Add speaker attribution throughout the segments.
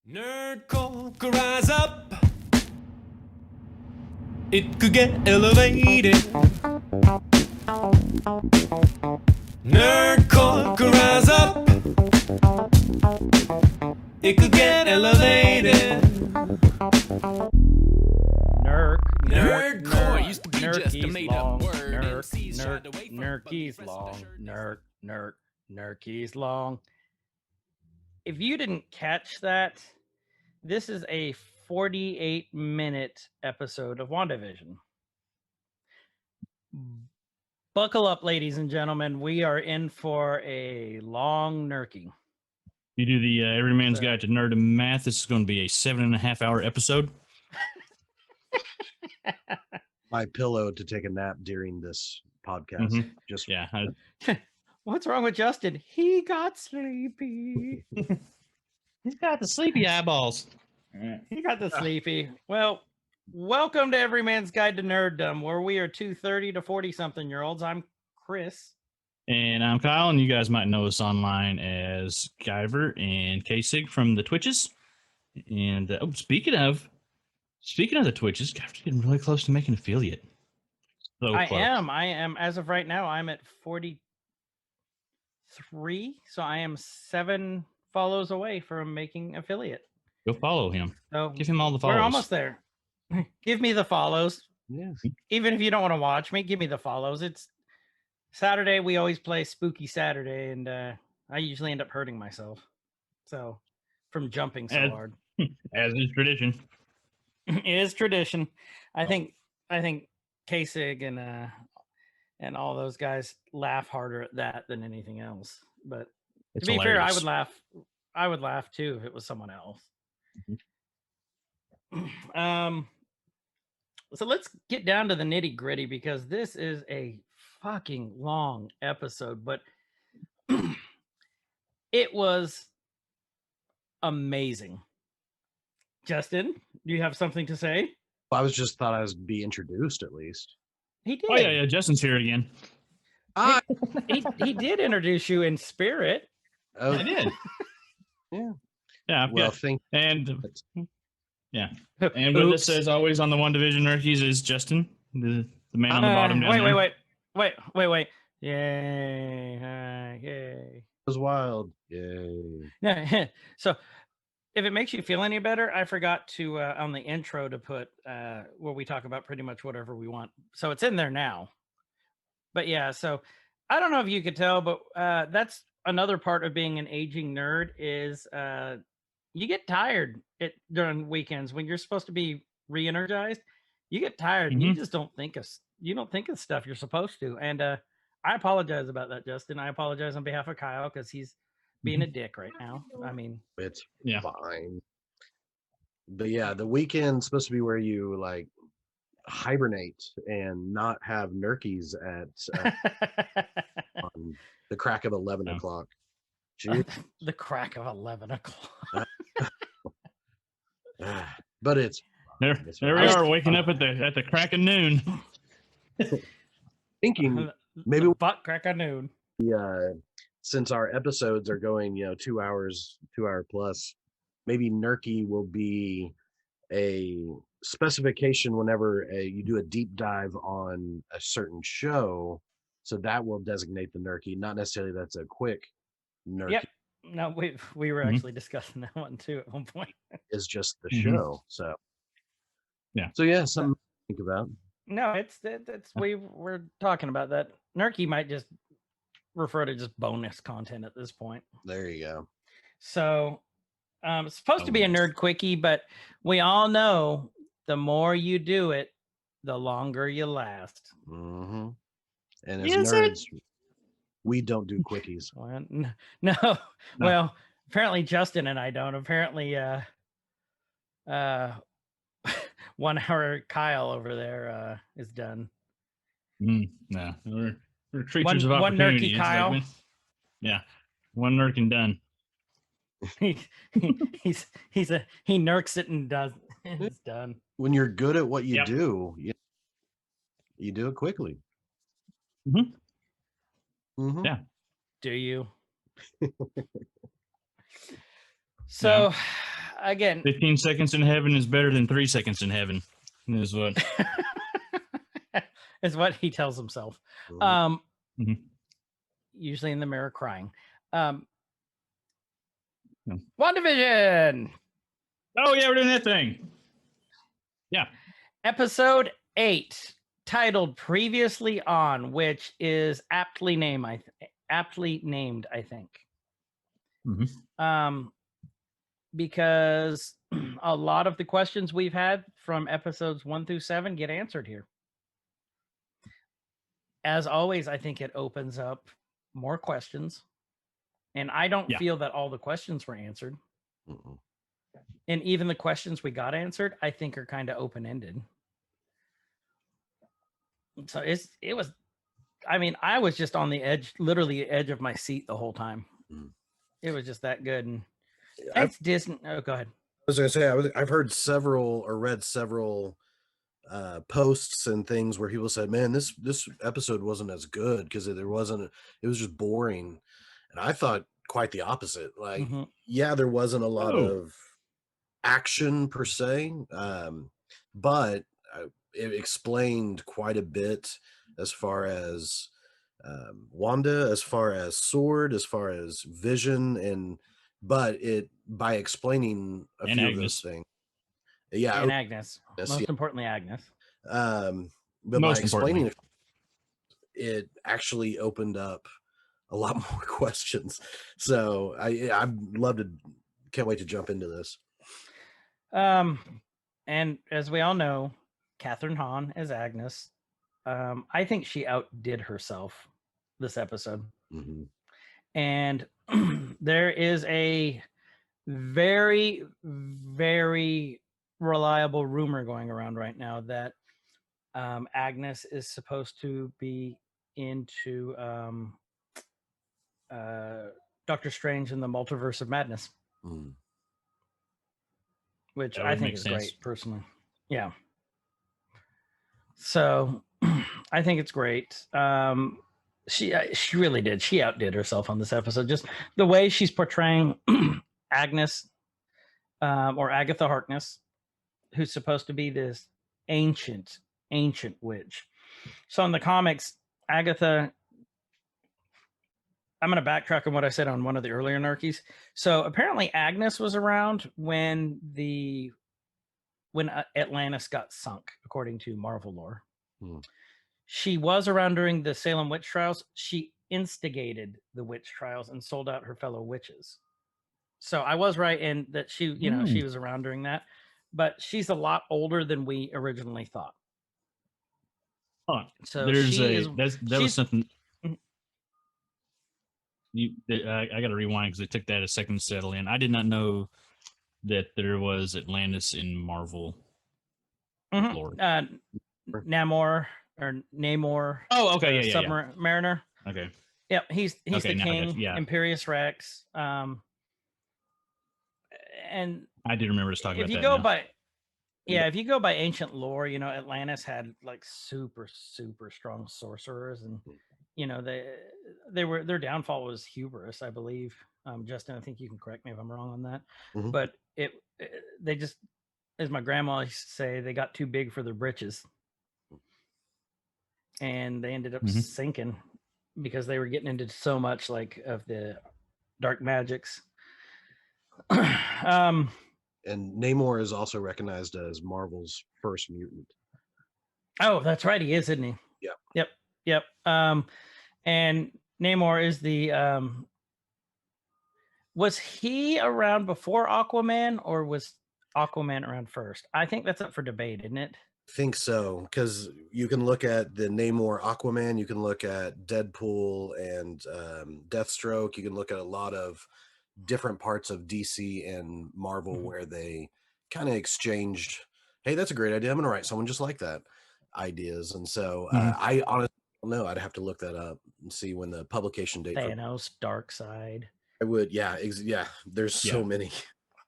Speaker 1: Nerdcore could rise up. It could get elevated. Nerdcore could rise up. It could get elevated. Nerdcore used to be just a made-up word.
Speaker 2: Nerky's long. Nerky's long. If you didn't catch that, this is a 48-minute episode of WandaVision. Buckle up, ladies and gentlemen. We are in for a long nerky.
Speaker 3: You do the Everyman's Guide to Nerd and Math. This is going to be a 7.5-hour episode.
Speaker 4: My pillow to take a nap during this podcast.
Speaker 3: Mm-hmm.
Speaker 4: Just
Speaker 3: yeah.
Speaker 2: What's wrong with Justin? He got sleepy.
Speaker 3: He's got the sleepy eyeballs.
Speaker 2: He got the sleepy. Well, welcome to Everyman's Guide to Nerddom, where we are two 30 to 40-something-year-olds. I'm Chris.
Speaker 3: And I'm Kyle, and you guys might know us online as Guyver and K-Sig from the Twitches. And speaking of the Twitches, Guyver's getting really close to making affiliate. So
Speaker 2: I
Speaker 3: close.
Speaker 2: am. As of right now, I'm at 43. So I am 7 follows away from making affiliate.
Speaker 3: Go follow him.
Speaker 2: So
Speaker 3: give him all the follows.
Speaker 2: We're almost there. Give me the follows.
Speaker 4: Yes.
Speaker 2: Even if you don't want to watch me, give me the follows. It's Saturday. We always play Spooky Saturday, and I usually end up hurting myself. So from jumping so hard.
Speaker 3: As is tradition.
Speaker 2: It is tradition. I think K-Sig and all those guys laugh harder at that than anything else. But
Speaker 3: It's
Speaker 2: to be
Speaker 3: hilarious.
Speaker 2: fair, I would laugh too if it was someone else. Mm-hmm. So let's get down to the nitty gritty, because this is a fucking long episode, but it was amazing. Justin, do you have something to say?
Speaker 4: I was just thought I was be introduced at least.
Speaker 2: He did.
Speaker 3: Oh, yeah. Justin's here again.
Speaker 2: He did introduce you in spirit.
Speaker 4: Oh,
Speaker 3: I did.
Speaker 4: Yeah.
Speaker 3: Yeah.
Speaker 4: Well, thank
Speaker 3: yeah. And with us, as always, on the WandaVision Nerkies is Justin, the man on the bottom down there.
Speaker 2: Wait. Yay. Yay.
Speaker 4: It was wild. Yay.
Speaker 2: Yeah. So if it makes you feel any better, I forgot to on the intro to put where we talk about pretty much whatever we want. So it's in there now. But yeah, so I don't know if you could tell, but that's another part of being an aging nerd is you get tired during weekends when you're supposed to be re-energized. You get tired and you just don't think of stuff you're supposed to. And I apologize about that, Justin. I apologize on behalf of Kyle because he's being a dick right now. I mean,
Speaker 4: it's fine. But yeah, the weekend's supposed to be where you like hibernate and not have nerkies at on the crack of 11 o'clock.
Speaker 2: The crack of 11 o'clock.
Speaker 4: But it's
Speaker 3: there we are waking up at the crack of noon.
Speaker 4: Thinking maybe
Speaker 2: butt crack of noon.
Speaker 4: Since our episodes are going 2 hours, 2 hour plus, maybe nerky will be a specification whenever you do a deep dive on a certain show, so that will designate the nerky, not necessarily that's a quick nerky.
Speaker 2: Yep. No, we were actually discussing that one too at one point.
Speaker 4: Is just the show. So
Speaker 3: yeah,
Speaker 4: something to think about.
Speaker 2: No, it's we're talking about that. Nerky might just refer to just bonus content at this point.
Speaker 4: There you go.
Speaker 2: So it's supposed to be a nerd quickie, but we all know the more you do it, the longer you last.
Speaker 4: Mm-hmm. And as nerds, we don't do quickies.
Speaker 2: No. Well, apparently Justin and I don't. Apparently 1 hour Kyle over there is done.
Speaker 3: No, we're creatures of opportunity.
Speaker 2: One nerky Kyle.
Speaker 3: Like yeah, one nerk and done.
Speaker 2: he nerks it and does. It's done.
Speaker 4: When you're good at what you do, you do it quickly.
Speaker 3: Yeah.
Speaker 2: Do you? So again,
Speaker 3: 15 seconds in heaven is better than 3 seconds in heaven. Is what.
Speaker 2: is what he tells himself.
Speaker 3: Mhm.
Speaker 2: Usually in the mirror crying.
Speaker 3: Yeah.
Speaker 2: WandaVision!
Speaker 3: Oh, yeah, we're doing that thing. Yeah.
Speaker 2: Episode 8, titled Previously On, which is aptly named, I think.
Speaker 3: Mhm.
Speaker 2: Because a lot of the questions we've had from episodes 1 through 7 get answered here. As always, I think it opens up more questions. And I don't
Speaker 3: Yeah.
Speaker 2: feel that all the questions were answered.
Speaker 4: Mm-mm.
Speaker 2: And even the questions we got answered, I think are kind of open-ended. So it was, I mean, I was just on the edge, literally the edge of my seat the whole time.
Speaker 4: Mm.
Speaker 2: It was just that good. And
Speaker 4: I've-
Speaker 2: it's Disney. Oh, go ahead.
Speaker 4: I was going to say, I've heard several or read several posts and things where people said, man, this episode wasn't as good because it was just boring. And I thought quite the opposite. Like, yeah, there wasn't a lot of action per se, but it explained quite a bit as far as Wanda, as far as Sword, as far as Vision, but it by explaining a
Speaker 3: And
Speaker 4: few
Speaker 3: Agnes.
Speaker 4: of those things. Yeah,
Speaker 2: And Agnes.
Speaker 4: Yes,
Speaker 2: Most
Speaker 4: yeah.
Speaker 2: importantly, Agnes.
Speaker 4: But
Speaker 3: Most
Speaker 4: by explaining
Speaker 3: importantly.
Speaker 4: it actually opened up a lot more questions. So I'd love to, can't wait to jump into this.
Speaker 2: And as we all know, Catherine Hahn as Agnes. I think she outdid herself this episode.
Speaker 4: Mhm.
Speaker 2: And there is a very, very reliable rumor going around right now that Agnes is supposed to be into Doctor Strange in the Multiverse of Madness, which
Speaker 3: That
Speaker 2: I
Speaker 3: would
Speaker 2: think
Speaker 3: make
Speaker 2: is
Speaker 3: sense.
Speaker 2: great personally. Yeah. So I think it's great. She really did. She outdid herself on this episode. Just the way she's portraying Agnes or Agatha Harkness, who's supposed to be this ancient witch. So in the comics, Agatha, I'm going to backtrack on what I said on one of the earlier Nerkies. So apparently Agnes was around when Atlantis got sunk, according to Marvel lore. She was around during the Salem witch trials. She instigated the witch trials and sold out her fellow witches. So I was right in that she, she was around during that, but she's a lot older than we originally thought. So
Speaker 3: that was something. I got to rewind because it took that a second to settle in. I did not know that there was Atlantis in Marvel lore.
Speaker 2: Namor.
Speaker 3: Oh, okay, yeah.
Speaker 2: Submariner.
Speaker 3: Okay.
Speaker 2: Yep, he's
Speaker 3: Okay,
Speaker 2: the
Speaker 3: now I got
Speaker 2: king.
Speaker 3: you, yeah.
Speaker 2: Imperious Rex. And
Speaker 3: I do remember us talking
Speaker 2: if
Speaker 3: about
Speaker 2: you
Speaker 3: that.
Speaker 2: go
Speaker 3: now.
Speaker 2: by, if you go by ancient lore, Atlantis had like super strong sorcerers, and their downfall was hubris, I believe. Justin, I think you can correct me if I'm wrong on that, but they just, as my grandma used to say, they got too big for their britches, and they ended up sinking because they were getting into so much like of the dark magics.
Speaker 4: And Namor is also recognized as Marvel's first mutant.
Speaker 2: Oh, that's right, he is, isn't he?
Speaker 4: Yeah.
Speaker 2: Yep. And Namor is the was he around before Aquaman, or was Aquaman around first? I think that's up for debate, isn't it?
Speaker 4: Think so, because you can look at the Namor Aquaman, you can look at Deadpool and Deathstroke, you can look at a lot of different parts of DC and Marvel where they kind of exchanged, hey, that's a great idea, I'm gonna write someone just like that ideas. And so I honestly don't know, I'd have to look that up and see when the publication date
Speaker 2: Thanos, Darkseid.
Speaker 4: I would, there's so many.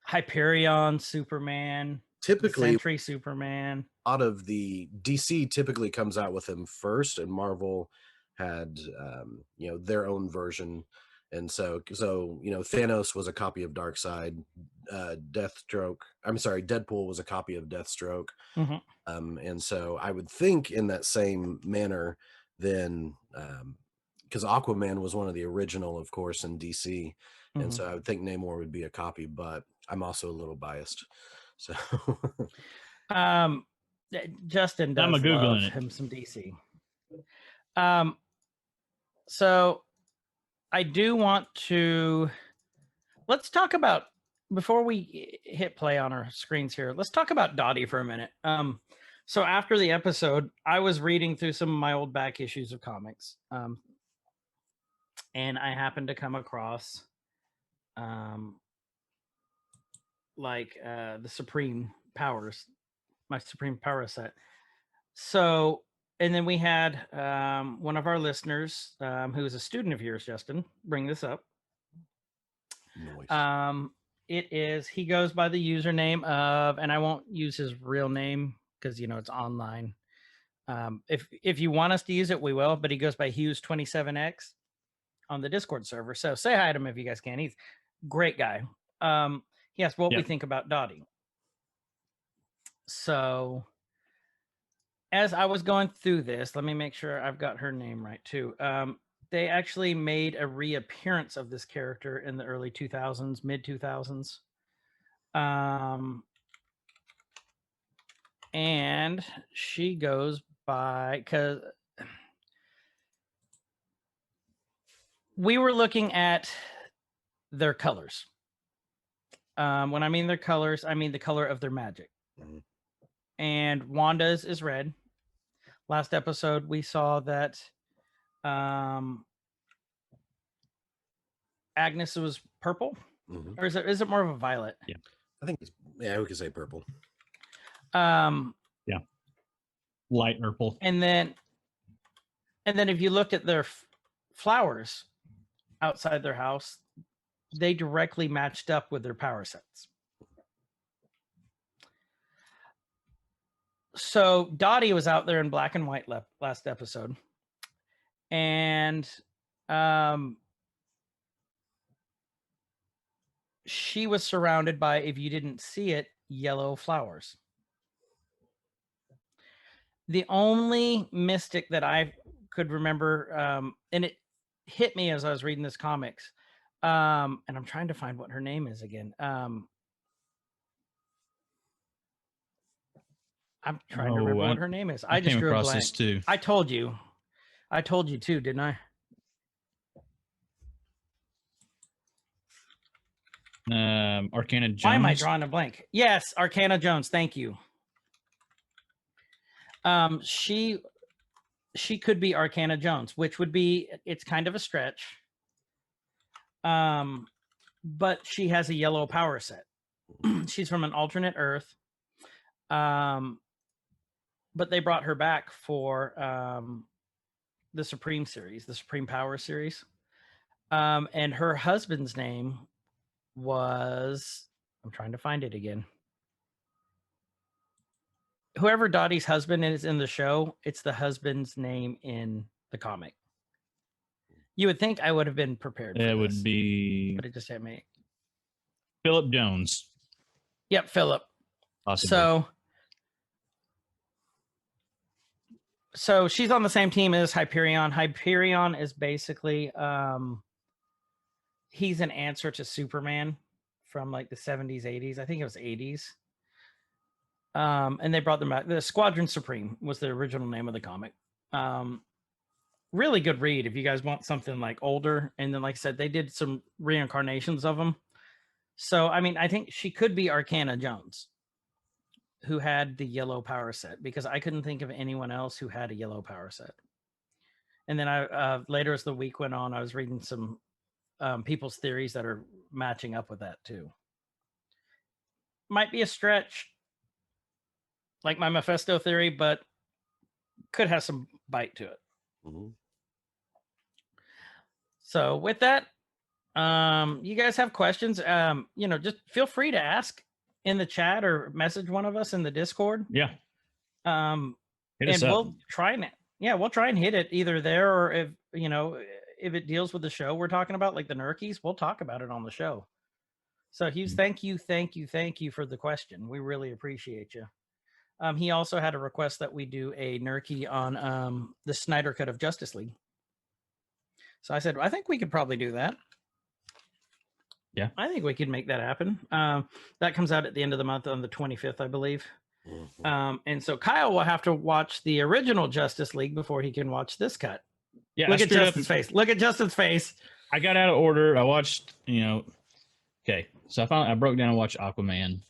Speaker 2: Hyperion, Superman,
Speaker 4: Typically
Speaker 2: Sentry Superman.
Speaker 4: A lot of the DC typically comes out with them first, and Marvel had their own version. And so Thanos was a copy of Darkseid. Deadpool was a copy of Deathstroke. And so I would think in that same manner, then because Aquaman was one of the original, of course, in DC, and so I would think Namor would be a copy, but I'm also a little biased. So,
Speaker 2: Justin does
Speaker 3: I'm
Speaker 2: love
Speaker 3: Googling it.
Speaker 2: him some DC. So I do want to let's talk about before we hit play on our screens here. Let's talk about Dottie for a minute. So after the episode, I was reading through some of my old back issues of comics, and I happened to come across the Supreme Powers, my Supreme Power set. So, and then we had one of our listeners who is a student of yours, Justin, bring this up.
Speaker 4: Nice.
Speaker 2: He goes by the username of, and I won't use his real name because it's online. If you want us to use it, we will, but he goes by Hughes27X on the Discord server. So say hi to him if you guys can. He's a great guy. He asked what we think about Dottie. So as I was going through this, let me make sure I've got her name right too. They actually made a reappearance of this character in the early 2000s, mid 2000s. And she goes by, because we were looking at their colors. When I mean their colors, I mean the color of their magic. And Wanda's is red. Last episode, we saw that Agnes was purple, or is it more of a violet?
Speaker 3: Yeah,
Speaker 4: I think we could say purple.
Speaker 3: Yeah, light purple.
Speaker 2: And then if you looked at their flowers outside their house, they directly matched up with their power sets. So Dottie was out there in black and white last episode, and she was surrounded by, if you didn't see it, yellow flowers. The only mystic that I could remember, and it hit me as I was reading this comics, and I'm trying to find what her name is again. I'm trying to remember what her name is. I just
Speaker 3: came
Speaker 2: drew
Speaker 3: across
Speaker 2: a blank.
Speaker 3: this too.
Speaker 2: I told you too, didn't I?
Speaker 3: Arcana Jones.
Speaker 2: Why am I drawing a blank? Yes, Arcana Jones. Thank you. She could be Arcana Jones, which would be, it's kind of a stretch. But she has a yellow power set. She's from an alternate Earth. But they brought her back for the Supreme series, the Supreme Power series. And her husband's name was, I'm trying to find it again. Whoever Dottie's husband is in the show, it's the husband's name in the comic. You would think I would have been prepared.
Speaker 3: It would be,
Speaker 2: but it just hit me.
Speaker 3: Philip Jones.
Speaker 2: Yep, Philip.
Speaker 3: Possibly.
Speaker 2: So she's on the same team as Hyperion. Hyperion is basically he's an answer to Superman from like the 70s, 80s. I think it was 80s. And they brought them back. The Squadron Supreme was the original name of the comic. Really good read if you guys want something like older. And then, like I said, they did some reincarnations of them. So, I mean, I think she could be Arcana Jones, who had the yellow power set, because I couldn't think of anyone else who had a yellow power set. And then I later as the week went on, I was reading some people's theories that are matching up with that too. Might be a stretch, like my Mephisto theory, but could have some bite to it. So with that, you guys have questions, just feel free to ask in the chat or message one of us in the Discord.
Speaker 3: Yeah.
Speaker 2: And we'll try and hit it either there, or if if it deals with the show we're talking about, like the Nerkies, we'll talk about it on the show. So Hughes, thank you for the question. We really appreciate you. He also had a request that we do a Nerky on the Snyder cut of Justice League. So I said, I think we could probably do that.
Speaker 3: Yeah.
Speaker 2: I think we could make that happen. That comes out at the end of the month on the 25th, I believe. And so Kyle will have to watch the original Justice League before he can watch this cut.
Speaker 3: Yeah,
Speaker 2: Look at Justin's face. Look at Justin's face.
Speaker 3: I got out of order. I watched, okay. So I broke down and watched Aquaman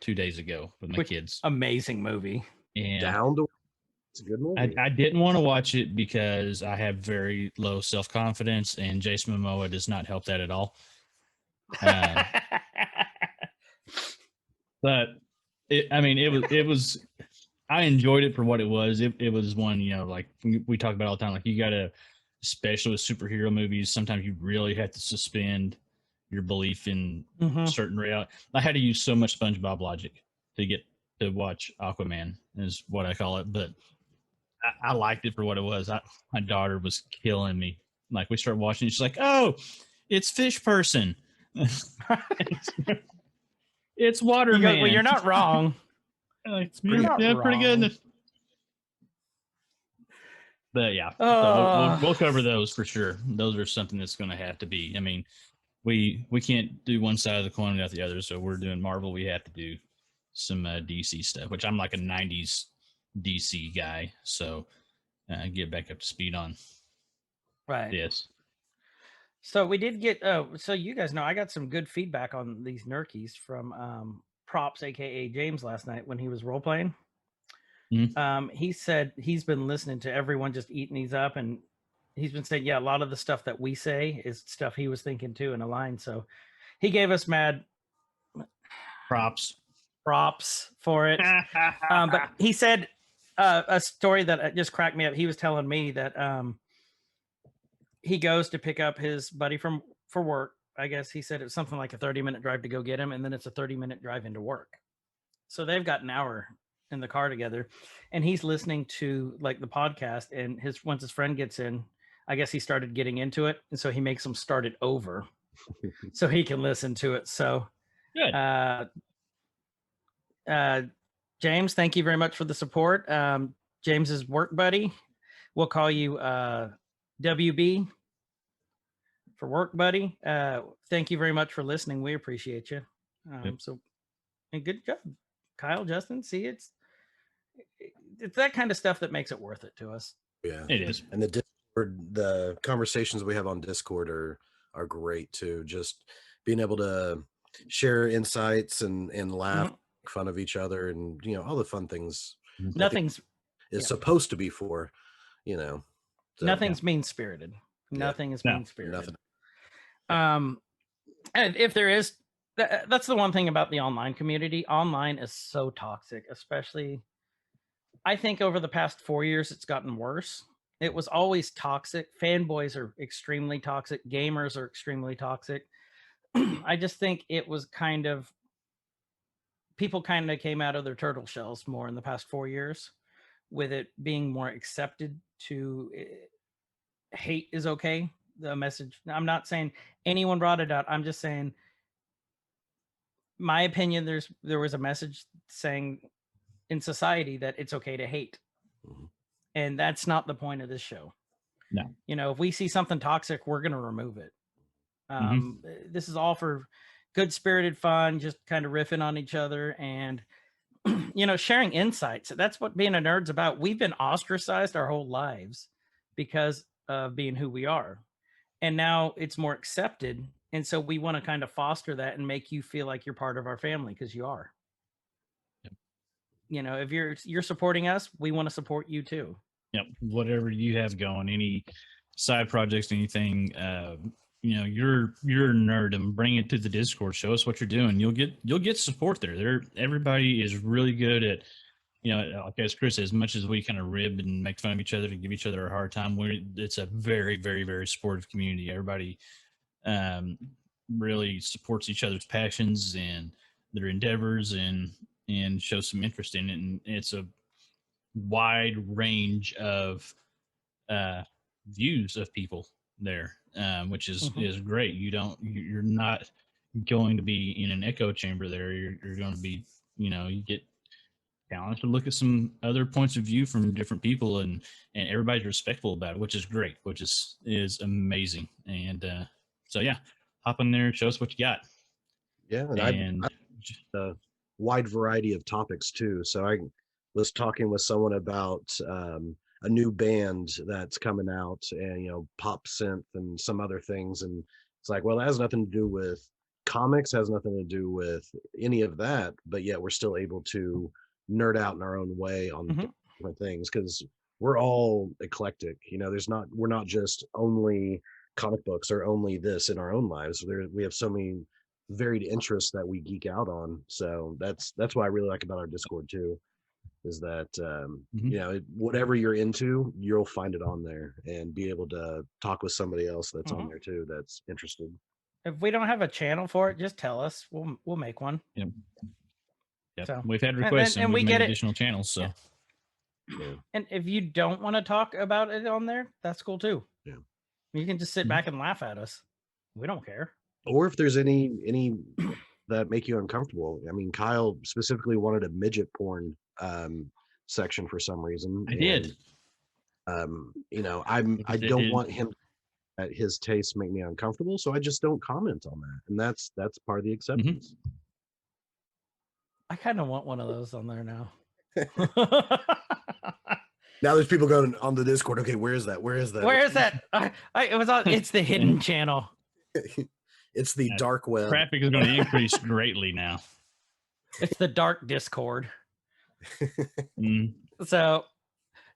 Speaker 3: 2 days ago with my kids.
Speaker 2: Amazing movie.
Speaker 3: And
Speaker 4: Down to it's a good movie.
Speaker 3: I didn't want to watch it because I have very low self-confidence, and Jason Momoa does not help that at all. But it was I enjoyed it for what it was. It was one, like we talk about all the time, like you gotta, especially with superhero movies, sometimes you really have to suspend your belief in certain reality. I had to use so much SpongeBob logic to get to watch Aquaman, is what I call it. But I liked it for what it was. My daughter was killing me. Like we started watching, she's like, "Oh, it's Fish Person." It's Waterman.
Speaker 2: Well, you're not wrong.
Speaker 3: Pretty good. But yeah, so we'll cover those for sure. Those are something that's going to have to be. I mean, we can't do one side of the coin without the other. So we're doing Marvel. We have to do some DC stuff, which I'm like a 90s DC guy. So get back up to speed on.
Speaker 2: Right.
Speaker 3: Yes.
Speaker 2: So we did get, so you guys know, I got some good feedback on these Nerkies from Props, aka James, last night when he was role playing. He said he's been listening to everyone just eating these up, and he's been saying, yeah, a lot of the stuff that we say is stuff he was thinking too in a line. So he gave us mad
Speaker 3: props
Speaker 2: for it. But he said a story that just cracked me up. He was telling me that he goes to pick up his buddy for work. I guess he said it's something like a 30-minute drive to go get him, and then it's a 30-minute drive into work. So they've got an hour in the car together, and he's listening to like the podcast, and once his friend gets in, I guess he started getting into it, and so he makes him start it over so he can listen to it. So
Speaker 3: good.
Speaker 2: James, thank you very much for the support. James's work buddy, we'll call you WB for work buddy. Thank you very much for listening. We appreciate you. So, and good job, Kyle, Justin. See, it's that kind of stuff that makes it worth it to us.
Speaker 4: Yeah,
Speaker 3: it is.
Speaker 4: And the Discord, the conversations we have on Discord are great too. Just being able to share insights and laugh, make fun of each other, and all the fun things.
Speaker 2: Nothing's
Speaker 4: is supposed to be for, So,
Speaker 2: nothing's mean spirited. Nothing is mean spirited.
Speaker 4: Nothing.
Speaker 2: And if there is, that's the one thing about the online community. Online is so toxic, especially. I think over the past 4 years, it's gotten worse. It was always toxic. Fanboys are extremely toxic. Gamers are extremely toxic. I just think it was people kind of came out of their turtle shells more in the past 4 years, with it being more accepted to hate is okay. The message, I'm not saying anyone brought it out. I'm just saying, my opinion, there was a message saying in society that it's okay to hate. And that's not the point of this show. No. If we see something toxic, we're going to remove it. This is all for good spirited fun, just kind of riffing on each other and, sharing insights. That's what being a nerd's about. We've been ostracized our whole lives because of being who we are. And now it's more accepted. And so we want to kind of foster that and make you feel like you're part of our family, because you are. Yep. If you're supporting us, we want to support you too.
Speaker 3: Yep. Whatever you have going, any side projects, anything, you're a nerd, and bring it to the Discord. Show us what you're doing. You'll get support there. Everybody is really good at, like as Chris says, as much as we kind of rib and make fun of each other and give each other a hard time, it's a very, very, very supportive community. Everybody really supports each other's passions and their endeavors and shows some interest in it. And it's a wide range of views of people there, which is
Speaker 2: Mhm.
Speaker 3: is great. You're not going to be in an echo chamber there. You're going to be, you get challenged to look at some other points of view from different people, and everybody's respectful about it, which is great, which is amazing. And so yeah, hop in there, show us what you got.
Speaker 4: Yeah, and
Speaker 3: And
Speaker 4: a wide variety of topics too. So I was talking with someone about a new band that's coming out, and pop synth and some other things, and it's like, well, that has nothing to do with comics, has nothing to do with any of that, but yet we're still able to nerd out in our own way on
Speaker 2: Mhm.
Speaker 4: different things because we're all eclectic. We're not just only comic books or only this in our own lives. We have so many varied interests that we geek out on. So that's what I really like about our Discord too, is that whatever you're into, you'll find it on there and be able to talk with somebody else that's on
Speaker 2: Mhm.
Speaker 4: there too that's interested.
Speaker 2: If we don't have a channel for it, just tell us. We'll make one.
Speaker 3: yep,
Speaker 2: So
Speaker 3: we've had
Speaker 2: and
Speaker 3: requests and,
Speaker 2: and
Speaker 3: we've
Speaker 2: we
Speaker 3: made
Speaker 2: get it.
Speaker 3: additional channels. So
Speaker 2: Yeah. And if you don't want to talk about it on there, that's cool too.
Speaker 4: Yeah.
Speaker 2: You can just sit
Speaker 3: Mhm.
Speaker 2: back and laugh at us. We don't care.
Speaker 4: Or if there's any that make you uncomfortable. I mean, Kyle specifically wanted a midget porn section for some reason.
Speaker 3: I did.
Speaker 4: I don't want him at his tastes make me uncomfortable, so I just don't comment on that, and that's part of the acceptance.
Speaker 2: I kind of want one of those on there now.
Speaker 4: Now there's people going on the Discord. Okay, where is that? Where is that?
Speaker 2: Where is that? It was on. It's the hidden channel.
Speaker 4: It's the dark web.
Speaker 3: Traffic is going to increase greatly now.
Speaker 2: It's the dark Discord.
Speaker 3: Mm.
Speaker 2: So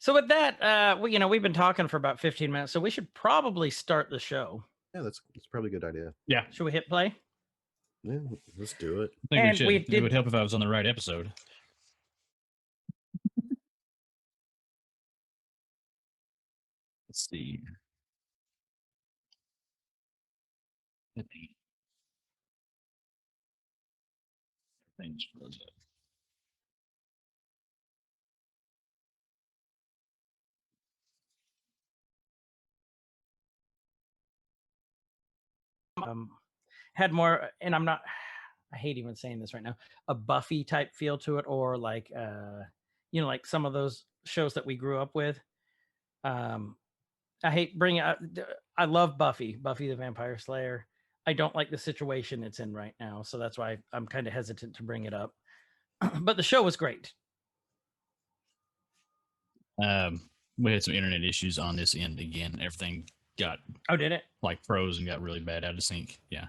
Speaker 2: with that, we've been talking for about 15 minutes, so we should probably start the show.
Speaker 4: Yeah, that's probably a good idea.
Speaker 3: Yeah,
Speaker 2: Should we hit play?
Speaker 4: Yeah, let's do it.
Speaker 3: I think
Speaker 2: And
Speaker 3: we should.
Speaker 2: we
Speaker 3: It
Speaker 2: did-
Speaker 3: would help if I was on the right episode. Let's see. Things froze up.
Speaker 2: Had more, and I hate even saying this right now, a Buffy type feel to it, or like like some of those shows that we grew up with. I hate bringing up. I love Buffy the Vampire Slayer. I don't like the situation it's in right now, so that's why I'm kind of hesitant to bring it up. But the show was great.
Speaker 3: We had some internet issues on this end again. Everything got
Speaker 2: did it?
Speaker 3: Like froze and got really bad out of sync. Yeah.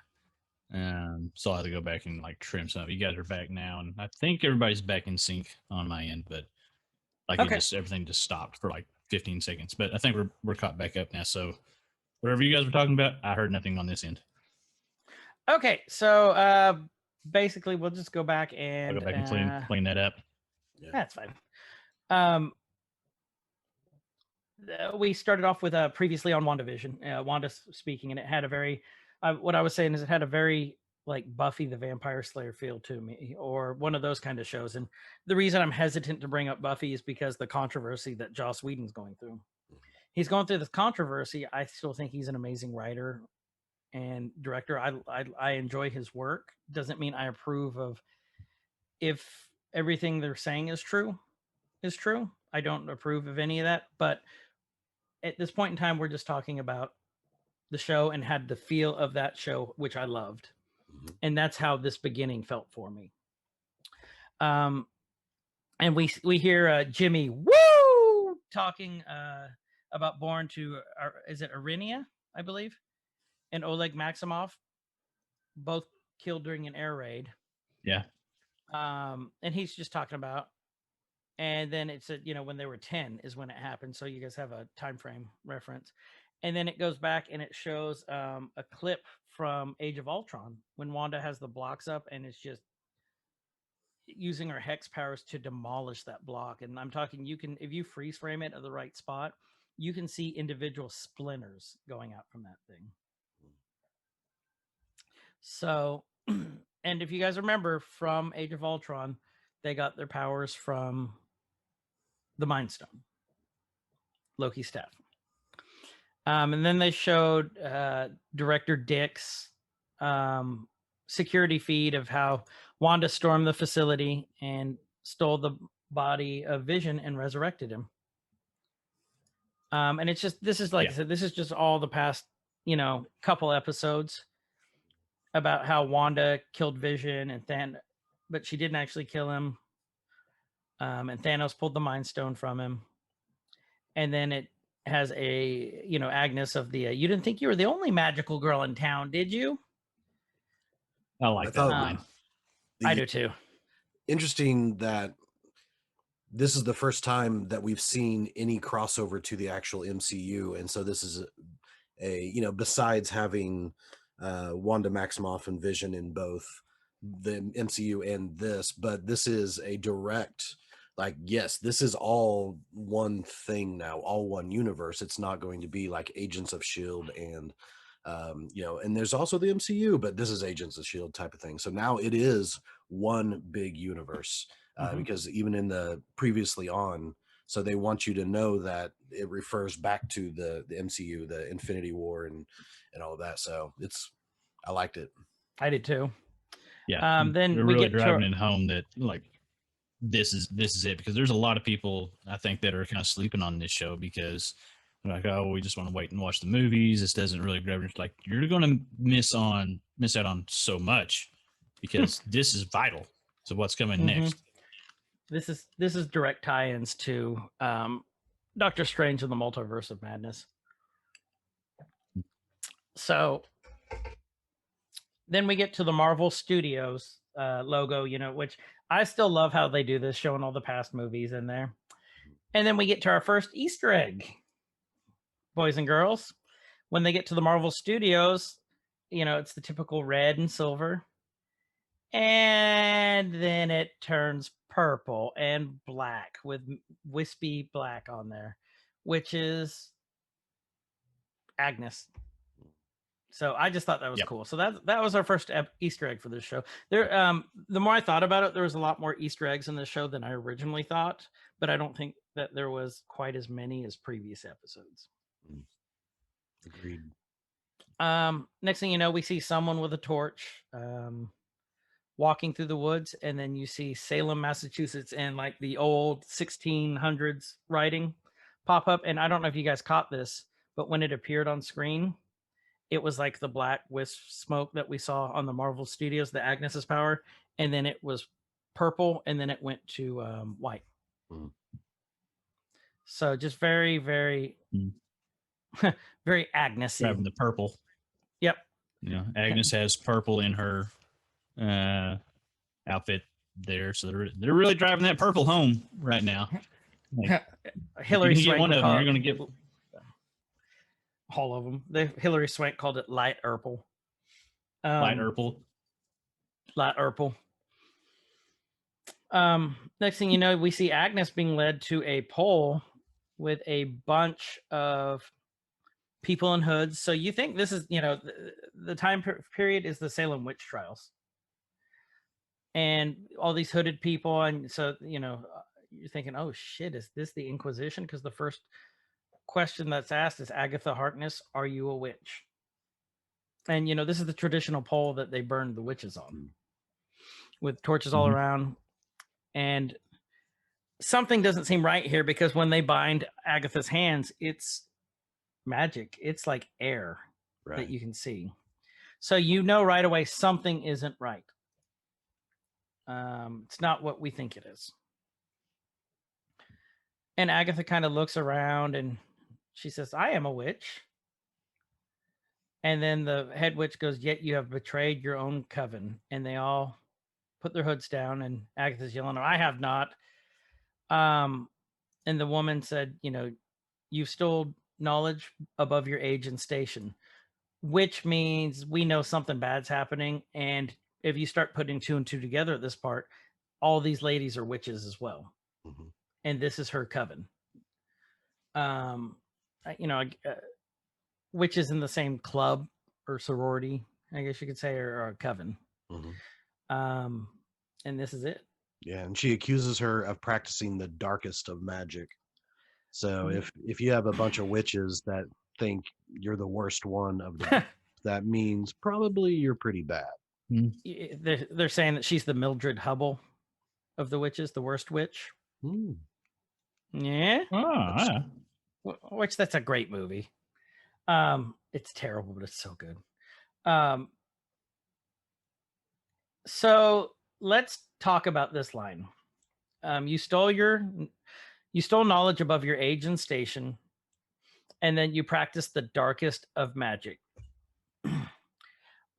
Speaker 3: So I had to go back and like trim some. You guys are back now, and I think everybody's back in sync on my end, but like everything just stopped for like 15 seconds. But I think we're caught back up now. So whatever you guys were talking about, I heard nothing on this end.
Speaker 2: Okay, so basically we'll just go back and
Speaker 3: I'll go back and clean that up.
Speaker 2: Yeah. That's fine. We started off with previously on WandaVision, Wanda speaking, and it had a very what I was saying is it had a very like Buffy the Vampire Slayer feel to me, or one of those kind of shows. And the reason I'm hesitant to bring up Buffy is because the controversy that Joss Whedon's going through. He's going through this controversy. I still think he's an amazing writer and director. I enjoy his work. Doesn't mean I approve of if everything they're saying is true. I don't approve of any of that, but at this point in time, we're just talking about the show and had the feel of that show, which I loved. And that's how this beginning felt for me. And we hear Jimmy woo talking about Born to, is it Arinia, I believe, and Oleg Maximoff, both killed during an air raid.
Speaker 3: Yeah.
Speaker 2: And he's just talking about, and then it said, when they were 10 is when it happened. So you guys have a time frame reference. And then it goes back and it shows a clip from Age of Ultron when Wanda has the blocks up and it's just using her hex powers to demolish that block. And I'm talking, if you freeze frame it at the right spot, you can see individual splinters going out from that thing. So, and if you guys remember from Age of Ultron, they got their powers from the Mind Stone, Loki's staff. And then they showed director Dick's security feed of how Wanda stormed the facility and stole the body of Vision and resurrected him. And it's just, this is like I said, this is just all the past, couple episodes about how Wanda killed Vision and but she didn't actually kill him. And Thanos pulled the Mind Stone from him. And then it has Agnes of the, you didn't think you were the only magical girl in town, did you?
Speaker 3: I like that line.
Speaker 2: I do too.
Speaker 4: Interesting that this is the first time that we've seen any crossover to the actual MCU. And so this is besides having Wanda Maximoff and Vision in both the MCU and this, but this is a direct, yes, this is all one thing now, all one universe. It's not going to be like Agents of S.H.I.E.L.D. and and there's also the MCU, but this is Agents of S.H.I.E.L.D. type of thing. So now it is one big universe, because even in the previously on, so they want you to know that it refers back to the MCU, the Infinity War and all of that. So I liked it.
Speaker 2: I did too.
Speaker 3: Yeah.
Speaker 2: Then
Speaker 3: they're
Speaker 2: we
Speaker 3: really
Speaker 2: get
Speaker 3: driving it home that this is it, because there's a lot of people I think that are kind of sleeping on this show because they're like, oh, we just want to wait and watch the movies. This doesn't really grab it. Like, you're going to miss out on so much because this is vital to what's coming next.
Speaker 2: This is direct tie-ins to Doctor Strange and the Multiverse of Madness. So then we get to the Marvel Studios logo, which I still love how they do this, showing all the past movies in there. And then we get to our first Easter egg, boys and girls. When they get to the Marvel Studios, it's the typical red and silver. And then it turns purple and black with wispy black on there, which is Agnes. So I just thought that was cool. So that was our first Easter egg for this show. There, the more I thought about it, there was a lot more Easter eggs in this show than I originally thought, but I don't think that there was quite as many as previous episodes.
Speaker 4: Agreed.
Speaker 2: Next thing you know, we see someone with a torch walking through the woods, and then you see Salem, Massachusetts, and like the old 1600s writing pop up. And I don't know if you guys caught this, but when it appeared on screen, it was like the black wisp smoke that we saw on the Marvel Studios, the Agnes's power, and then it was purple, and then it went to white. So just very, very, very Agnes-y.
Speaker 3: Grabbing the purple.
Speaker 2: Yep.
Speaker 3: Agnes has purple in her outfit there, so they're really driving that purple home right now.
Speaker 2: Hillary Swank,
Speaker 3: one of them, you're going to get
Speaker 2: all of them. Hillary Swank called it light purple.
Speaker 3: Light purple.
Speaker 2: Light purple. Next thing you know, we see Agnes being led to a pole with a bunch of people in hoods. So you think this is, the time period is the Salem witch trials. And all these hooded people. And so, you're thinking, oh shit, is this the Inquisition? Because the first question that's asked is, Agatha Harkness, are you a witch? And, this is the traditional pole that they burned the witches on with torches all around. And something doesn't seem right here, because when they bind Agatha's hands, it's magic. It's like air that you can see. So right away something isn't right. It's not what we think it is. And Agatha kind of looks around and she says, I am a witch. And then the head witch goes, yet you have betrayed your own coven. And they all put their hoods down, and Agatha's yelling, I have not. And the woman said, you've stole knowledge above your age and station, which means we know something bad's happening. And if you start putting two and two together at this part, all these ladies are witches as well. And this is her coven. Witches in the same club or sorority, I guess you could say, or a coven. And this is it.
Speaker 4: Yeah, and she accuses her of practicing the darkest of magic. So if you have a bunch of witches that think you're the worst one of the that means probably you're pretty bad.
Speaker 2: They're saying that she's the Mildred Hubble of the witches, the worst witch. Yeah.
Speaker 3: Oh,
Speaker 2: Which that's a great movie. It's terrible, but it's so good. So let's talk about this line. You stole knowledge above your age and station, and then you practiced the darkest of magic.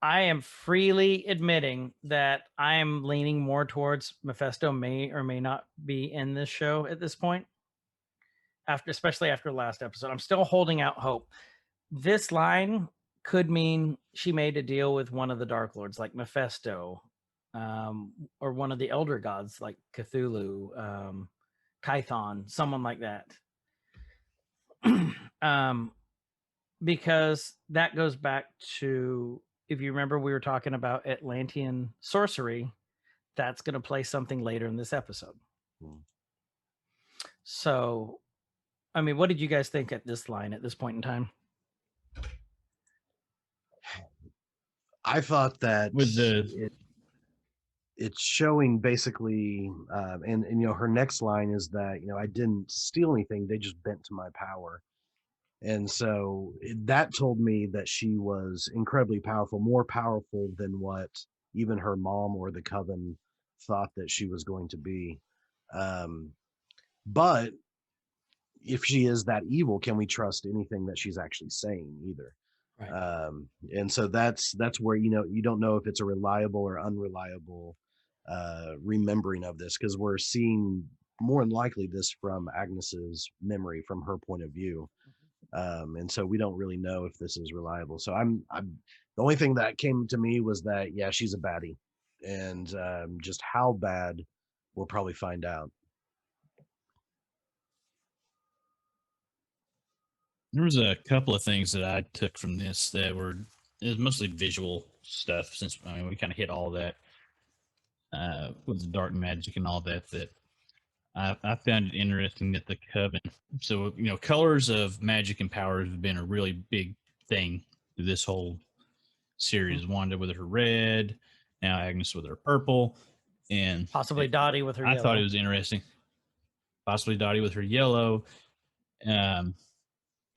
Speaker 2: I am freely admitting that I am leaning more towards Mephisto may or may not be in this show at this point. Especially after the last episode, I'm still holding out hope. This line could mean she made a deal with one of the Dark Lords, like Mephisto, or one of the Elder Gods, like Cthulhu, Kython, someone like that. Because that goes back to, if you remember, we were talking about Atlantean sorcery. That's going to play something later in this episode. So, I mean, what did you guys think at this line at this point in time?
Speaker 4: I thought that
Speaker 3: with the
Speaker 4: it's showing basically, and you know, her next line is that, you know, I didn't steal anything; they just bent to my power. And so that told me that she was incredibly powerful, more powerful than what even her mom or the coven thought that she was going to be. But if she is that evil, can we trust anything that she's actually saying either? Right. And so that's where, you know, you don't know if it's a reliable or unreliable remembering of this, because we're seeing more than likely this from Agnes's memory, from her point of view. And so we don't really know if this is reliable. So I'm the only thing that came to me was that, yeah, she's a baddie, and just how bad we'll probably find out.
Speaker 3: There was a couple of things that I took from this that it was mostly visual stuff, since I mean we kind of hit all that with the dark magic and all that. That I found it interesting that the coven. So, you know, colors of magic and powers have been a really big thing through this whole series. Wanda with her red, now Agnes with her purple, and
Speaker 2: possibly Dottie with her
Speaker 3: I
Speaker 2: yellow.
Speaker 3: thought it was interesting. Possibly Dottie with her yellow, and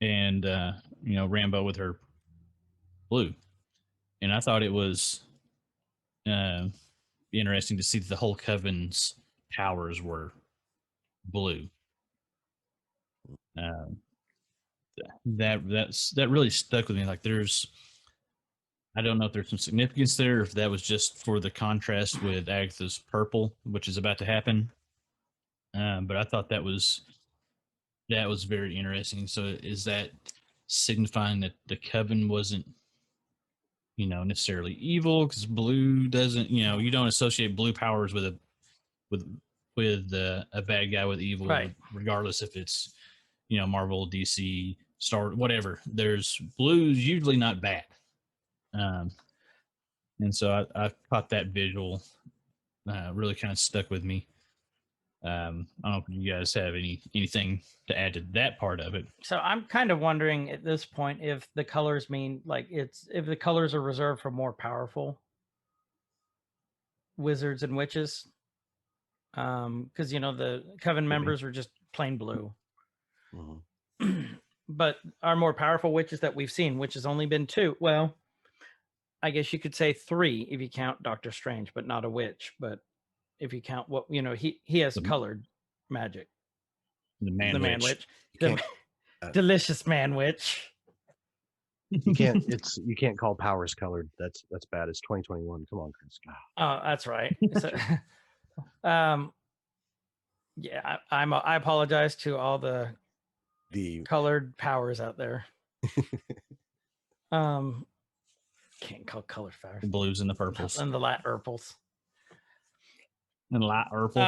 Speaker 3: you know, Rambo with her blue. And I thought it was interesting to see that the whole coven's powers were blue. That really stuck with me. Like, I don't know if there's some significance there, if that was just for the contrast with Agatha's purple, which is about to happen. But I thought that was very interesting. So is that signifying that the coven wasn't, you know, necessarily evil? Because blue doesn't, you know, you don't associate blue powers with a bad guy with evil,
Speaker 2: right?
Speaker 3: Regardless if it's, you know, Marvel, DC, Star, whatever. There's blue's usually not bad. And so I caught that visual really kind of stuck with me. I don't know if you guys have anything to add to that part of it.
Speaker 2: So I'm kind of wondering at this point if the colors mean, like, if the colors are reserved for more powerful wizards and witches. Because, you know, the coven members are just plain blue. But our more powerful witches that we've seen, which has only been 2, well, I guess you could say 3 if you count Doctor Strange, but not a witch. But if you count what, you know, he has colored magic.
Speaker 3: The man witch.
Speaker 2: The delicious man witch.
Speaker 4: You can't call powers colored. That's bad. It's 2021. Come on, Chris. God.
Speaker 2: Oh, that's right. So, yeah, I apologize to all the colored powers out there. Can't call color powers.
Speaker 3: The blues and the purples.
Speaker 2: And the light purples.
Speaker 3: And light purple.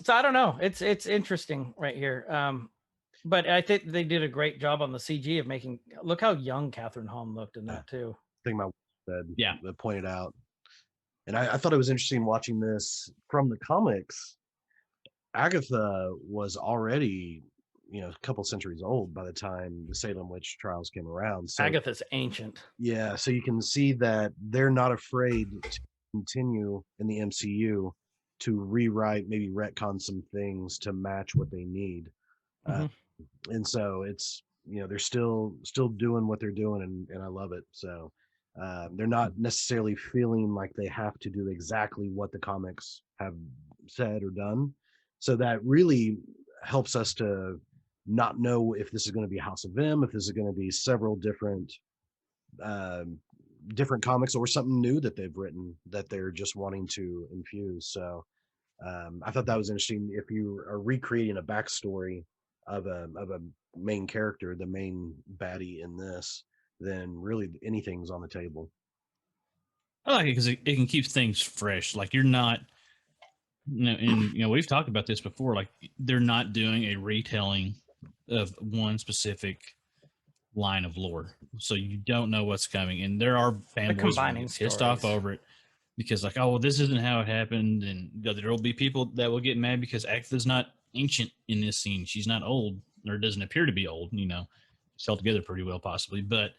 Speaker 2: So I don't know. It's interesting right here. But I think they did a great job on the CG of making. Look how young Catherine Hahn looked in that too.
Speaker 4: I think my said,
Speaker 3: yeah,
Speaker 4: that pointed out, and I thought it was interesting watching this from the comics. Agatha was already, a couple centuries old by the time the Salem witch trials came around. So
Speaker 2: Agatha's ancient.
Speaker 4: yeah, so you can see that they're not afraid to continue in the MCU to rewrite, maybe retcon some things to match what they need.
Speaker 2: Mhm.
Speaker 4: And so it's they're still doing what they're doing, and I love it. So they're not necessarily feeling like they have to do exactly what the comics have said or done. So that really helps us to not know if this is going to be House of M, if this is going to be several different comics or something new that they've written that they're just wanting to infuse. So I thought that was interesting. If you are recreating a backstory of a main character, the main baddie in this, then really anything's on the table.
Speaker 3: I like it because it can keep things fresh. Like you're not, and we've talked about this before. Like they're not doing a retelling of one specific line of lore, so you don't know what's coming. And there are fanboys
Speaker 2: combining
Speaker 3: pissed off
Speaker 2: stories.
Speaker 3: over it because, like, oh well, this isn't how it happened, and there will be people that will get mad because Agatha's not ancient in this scene. She's not old, or doesn't appear to be old. She's held together pretty well, possibly, but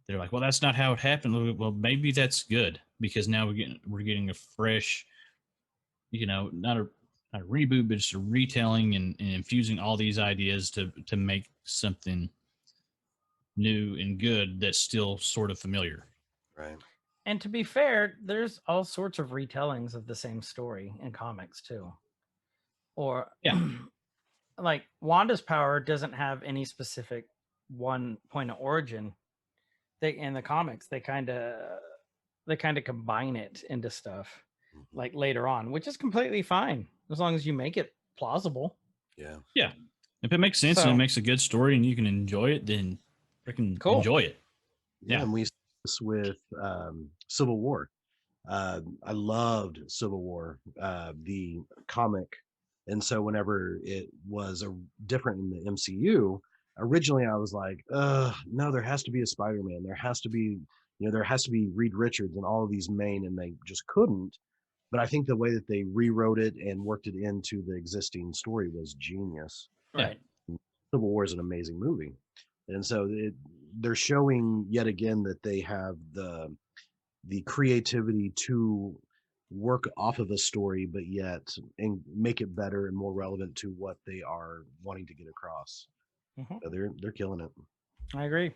Speaker 3: they're like, well, that's not how it happened. Well, maybe that's good because now we're getting a fresh, not a reboot, but just a retelling and infusing all these ideas to make something new and good that's still sort of familiar.
Speaker 4: Right.
Speaker 2: And to be fair, there's all sorts of retellings of the same story in comics too. Or
Speaker 3: Yeah.
Speaker 2: like Wanda's power doesn't have any specific one point of origin. They in the comics they kind of combine it into stuff like later on, which is completely fine as long as you make it plausible.
Speaker 4: Yeah.
Speaker 3: If it makes sense and it makes a good story and you can enjoy it, then freaking
Speaker 2: Cool.
Speaker 3: enjoy it.
Speaker 4: Yeah, and we see this with Civil War. I loved Civil War, the comic, and so whenever it was different in the MCU, originally I was like, no, there has to be a Spider-Man. There has to be, there has to be Reed Richards and all of these main, and they just couldn't. But I think the way that they rewrote it and worked it into the existing story was genius.
Speaker 2: Right.
Speaker 4: Civil War is an amazing movie. And so they're showing yet again that they have the creativity to work off of a story, but yet and make it better and more relevant to what they are wanting to get across.
Speaker 2: Mhm.
Speaker 4: So they're killing it.
Speaker 2: I agree.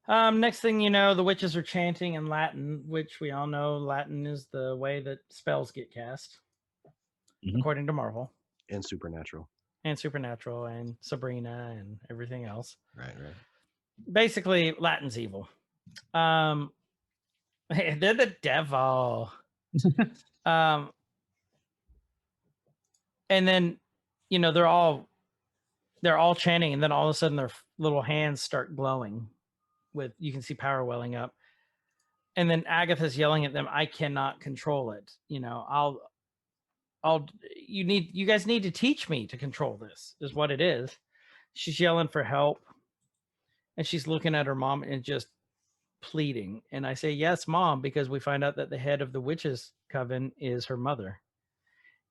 Speaker 2: Next thing you know, the witches are chanting in Latin, which we all know Latin is the way that spells get cast, according to Marvel.
Speaker 4: And Supernatural.
Speaker 2: And Supernatural and Sabrina and everything else.
Speaker 4: Right.
Speaker 2: Basically, Latin's evil. They're the devil. And then, they're all chanting, and then all of a sudden their little hands start glowing with, you can see power welling up. And then Agatha's yelling at them, I cannot control it. You guys need to teach me to control this, is what it is. She's yelling for help. And she's looking at her mom and just pleading. And I say, yes, Mom, because we find out that the head of the witches' coven is her mother.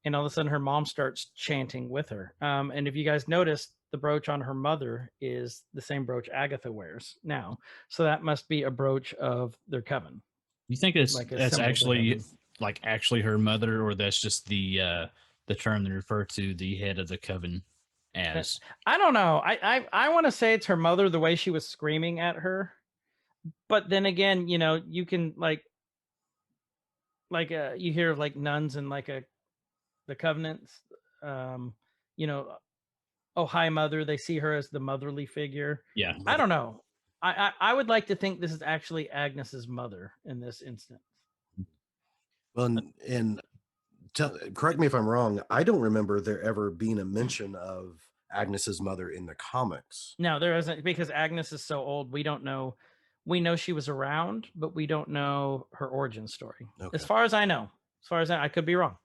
Speaker 2: And all of a sudden her mom starts chanting with her. And if you guys notice, the brooch on her mother is the same brooch Agatha wears now. So that must be a brooch of their coven.
Speaker 3: You think that's actually
Speaker 2: like
Speaker 3: actually her mother, or that's just the term they refer to the head of the coven as?
Speaker 2: I don't know. I want to say it's her mother, the way she was screaming at her. But then again, you can you hear like nuns and the covenants, oh, hi, mother. They see her as the motherly figure.
Speaker 3: Yeah.
Speaker 2: I don't know. I would like to think this is actually Agnes's mother in this instance.
Speaker 4: Well, and correct me if I'm wrong, I don't remember there ever being a mention of Agnes's mother in the comics.
Speaker 2: No, there isn't, because Agnes is so old. We don't know. We know she was around, but we don't know her origin story.
Speaker 4: Okay.
Speaker 2: As far as I know. As far as I could be wrong.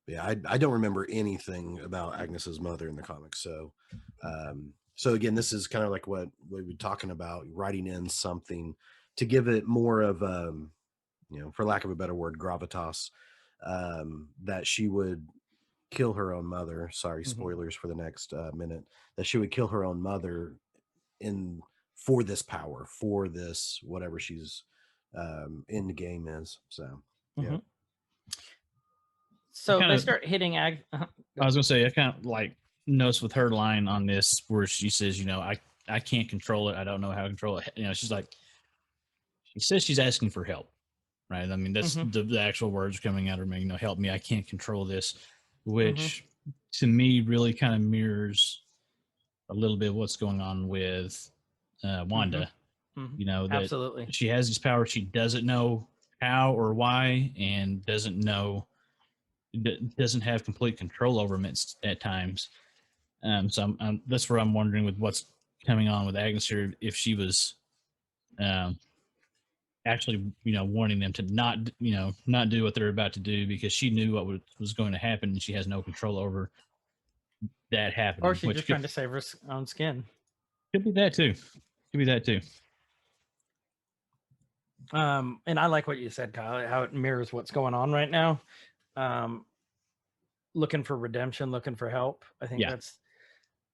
Speaker 4: Yeah, I don't remember anything about Agnes's mother in the comics. So, so again, this is kind of like what we were talking about, writing in something to give it more of, for lack of a better word, gravitas, that she would kill her own mother. Sorry,
Speaker 2: Mhm.
Speaker 4: spoilers for the next minute. That she would kill her own mother for this power, for this whatever she's in the game is. So yeah.
Speaker 2: Mhm. So they
Speaker 3: kinda-
Speaker 2: start hitting
Speaker 3: I was gonna say I kind of like noticed with her line on this where she says, I can't control it. I don't know how to control it. She's like, she says she's asking for help, right? I mean, that's
Speaker 2: Mhm.
Speaker 3: the actual words coming out of her, help me. I can't control this,
Speaker 2: Mhm.
Speaker 3: which to me really kind of mirrors a little bit what's going on with Wanda.
Speaker 2: Mhm.
Speaker 3: That
Speaker 2: Absolutely.
Speaker 3: she has these powers. She doesn't know how or why, and doesn't have complete control over them at times. So that's where I'm wondering with what's coming on with Agnes here, if she was actually, wanting them to not do what they're about to do because she knew what was going to happen and she has no control over that
Speaker 2: Or
Speaker 3: happening,
Speaker 2: she's
Speaker 3: which
Speaker 2: just trying to save her own skin.
Speaker 3: could be that too. Could be that too.
Speaker 2: And I like what you said, Kyle, how it mirrors what's going on right now. Looking for redemption, looking for help. I think
Speaker 3: Yeah.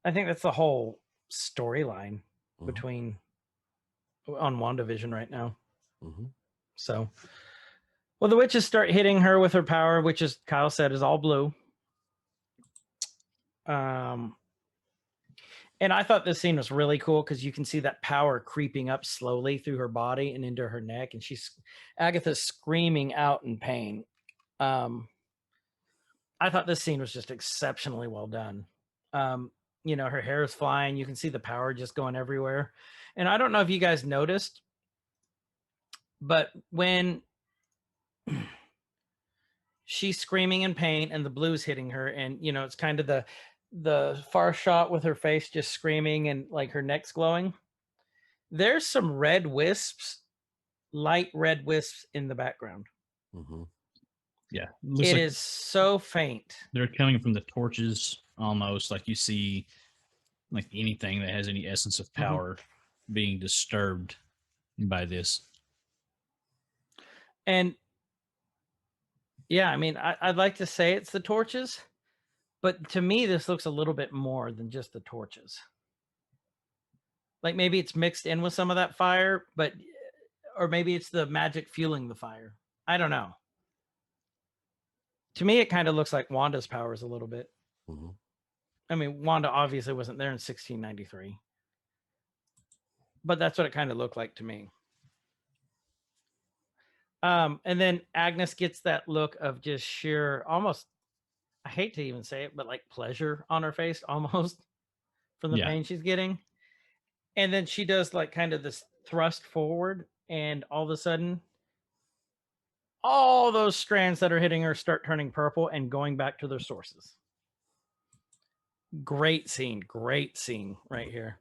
Speaker 2: that's the whole storyline
Speaker 4: Mhm.
Speaker 2: between on WandaVision right now.
Speaker 4: Mhm.
Speaker 2: So, well, the witches start hitting her with her power, which, as Kyle said, is all blue. And I thought this scene was really cool because you can see that power creeping up slowly through her body and into her neck, and Agatha's screaming out in pain. I thought this scene was just exceptionally well done. Her hair is flying. You can see the power just going everywhere. And I don't know if you guys noticed, but when she's screaming in pain and the blue's hitting her, and it's kind of the far shot with her face just screaming and like her neck's glowing. There's some red wisps, light red wisps in the background.
Speaker 4: Mhm.
Speaker 3: Yeah.
Speaker 2: It is so faint.
Speaker 3: They're coming from the torches almost, like you see like anything that has any essence of power being disturbed by this.
Speaker 2: And yeah, I mean, I'd like to say it's the torches, but to me, this looks a little bit more than just the torches. Like maybe it's mixed in with some of that fire, or maybe it's the magic fueling the fire. I don't know. To me, it kind of looks like Wanda's powers a little bit.
Speaker 4: Mhm.
Speaker 2: I mean, Wanda obviously wasn't there in 1693, but that's what it kind of looked like to me. And then Agnes gets that look of just sheer, almost, I hate to even say it, but like pleasure on her face almost from the pain she's getting. And then she does like kind of this thrust forward, and all of a sudden, all those strands that are hitting her start turning purple and going back to their sources. Great scene right here.